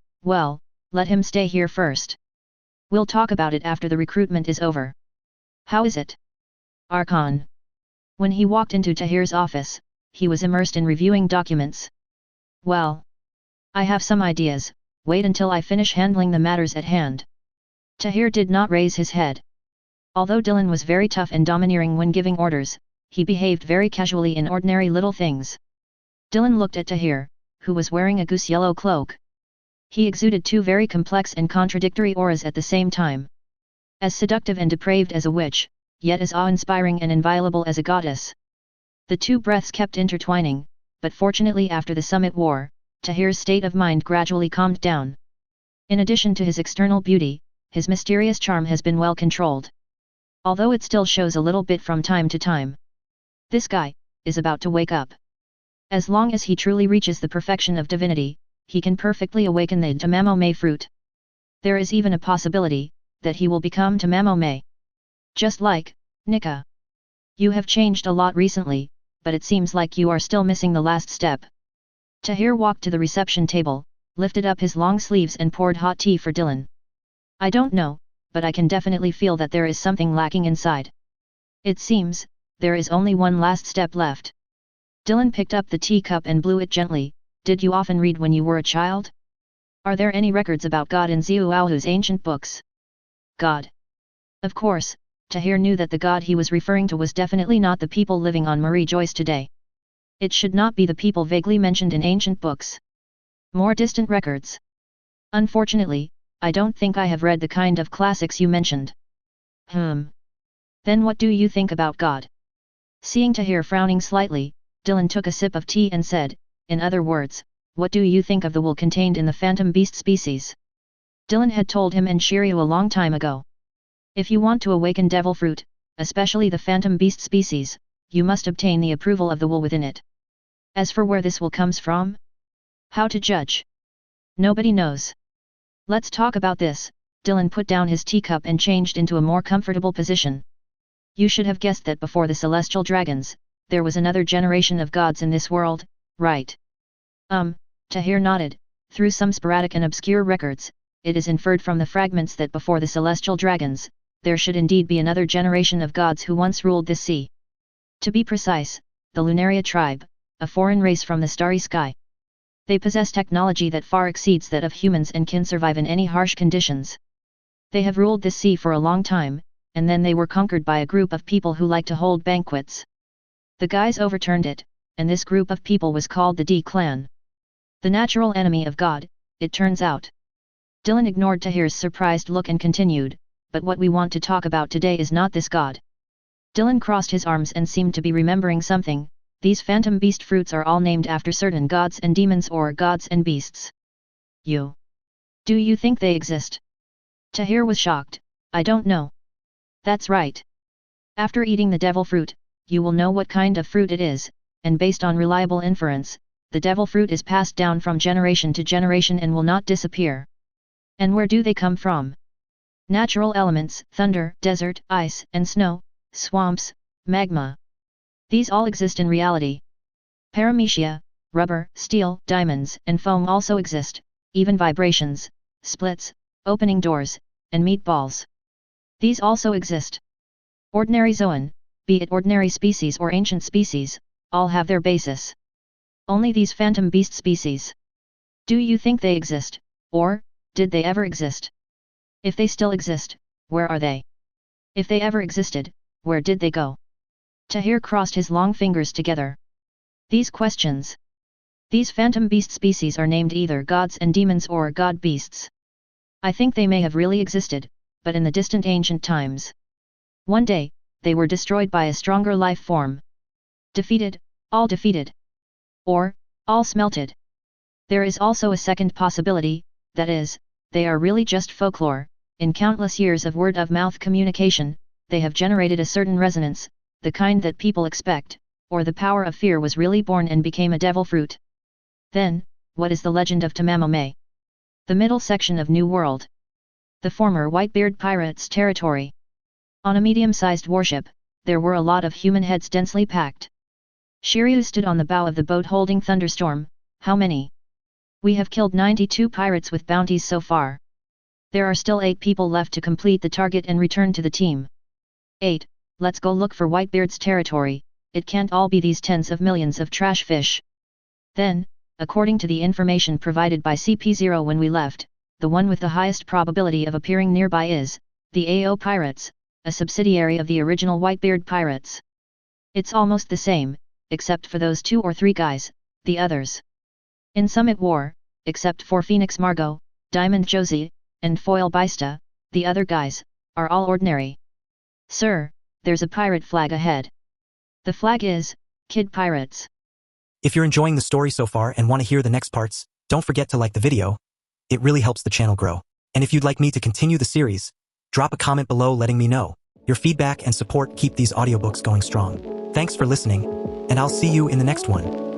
S1: stay here first. We'll talk about it after the recruitment is over. How is it? Archon. When he walked into Tahir's office, he was immersed in reviewing documents. Well, I have some ideas, wait until I finish handling the matters at hand. Tahir did not raise his head. Although Dylan was very tough and domineering when giving orders, he behaved very casually in ordinary little things. Dylan looked at Tahir, who was wearing a goose yellow cloak. He exuded two very complex and contradictory auras at the same time. As seductive and depraved as a witch, yet as awe-inspiring and inviolable as a goddess. The two breaths kept intertwining, but fortunately after the summit war, Tahir's state of mind gradually calmed down. In addition to his external beauty, his mysterious charm has been well controlled. Although it still shows a little bit from time to time. This guy is about to wake up. As long as he truly reaches the perfection of divinity, he can perfectly awaken the Tamamo-Mei fruit. There is even a possibility that he will become Tamamo-Mei. Just like Nika. You have changed a lot recently, but it seems like you are still missing the last step. Tahir walked to the reception table, lifted up his long sleeves and poured hot tea for Dylan. I don't know, but I can definitely feel that there is something lacking inside. It seems, there is only one last step left. Dylan picked up the teacup and blew it gently. Did you often read when you were a child? Are there any records about God in Xiuaohu's ancient books? God. Of course, Tahir knew that the God he was referring to was definitely not the people living on Marie Joyce today. It should not be the people vaguely mentioned in ancient books. More distant records. Unfortunately, I don't think I have read the kind of classics you mentioned. Then what do you think about God? Seeing Tahir frowning slightly, Dylan took a sip of tea and said, in other words, what do you think of the wool contained in the phantom beast species? Dylan had told him and Shiryu a long time ago. If you want to awaken devil fruit, especially the phantom beast species, you must obtain the approval of the wool within it. As for where this wool comes from? How to judge? Nobody knows. Let's talk about this. Dylan put down his teacup and changed into a more comfortable position. You should have guessed that before the celestial dragons, there was another generation of gods in this world, right? Tahir nodded. Through some sporadic and obscure records, it is inferred from the fragments that before the celestial dragons, there should indeed be another generation of gods who once ruled this sea. To be precise, the Lunaria tribe, a foreign race from the starry sky. They possess technology that far exceeds that of humans and can survive in any harsh conditions. They have ruled this sea for a long time, and then they were conquered by a group of people who like to hold banquets. The guys overturned it, and this group of people was called the D clan. The natural enemy of God, it turns out. Dylan ignored Tahir's surprised look and continued, but what we want to talk about today is not this god. Dylan crossed his arms and seemed to be remembering something. These phantom beast fruits are all named after certain gods and demons or gods and beasts. Do you think they exist? Tahir was shocked. I don't know. That's right. After eating the devil fruit, you will know what kind of fruit it is, and based on reliable inference, the devil fruit is passed down from generation to generation and will not disappear. And where do they come from? Natural elements, thunder, desert, ice and snow, swamps, magma. These all exist in reality. Paramecia, rubber, steel, diamonds and foam also exist, even vibrations, splits, opening doors, and meatballs. These also exist. Ordinary zoan, be it ordinary species or ancient species, all have their basis. Only these phantom beast species. Do you think they exist, or, did they ever exist? If they still exist, where are they? If they ever existed, where did they go? Tahir crossed his long fingers together. These questions. These phantom beast species are named either gods and demons or god beasts. I think they may have really existed, but in the distant ancient times. One day, they were destroyed by a stronger life form. Defeated, all defeated. Or, all smelted. There is also a second possibility, that is, they are really just folklore. In countless years of word-of-mouth communication, they have generated a certain resonance, the kind that people expect, or the power of fear was really born and became a devil fruit. Then, what is the legend of Tamamome? The middle section of New World. The former Whitebeard pirates' territory. On a medium-sized warship, there were a lot of human heads densely packed. Shiryu stood on the bow of the boat holding Thunderstorm. How many? We have killed 92 pirates with bounties so far. There are still 8 people left to complete the target and return to the team. 8. Let's go look for Whitebeard's territory. It can't all be these tens of millions of trash fish. Then, according to the information provided by CP0 when we left, the one with the highest probability of appearing nearby is the AO Pirates, a subsidiary of the original Whitebeard Pirates. It's almost the same, except for those 2 or 3 guys, the others. In Summit War, except for Phoenix Margot, Diamond Josie, and Foil Bista, the other guys, are all ordinary. Sir, there's a pirate flag ahead. The flag is, Kid Pirates.
S2: If you're enjoying the story so far and want to hear the next parts, don't forget to like the video. It really helps the channel grow. And if you'd like me to continue the series, drop a comment below letting me know. Your feedback and support keep these audiobooks going strong. Thanks for listening, and I'll see you in the next one.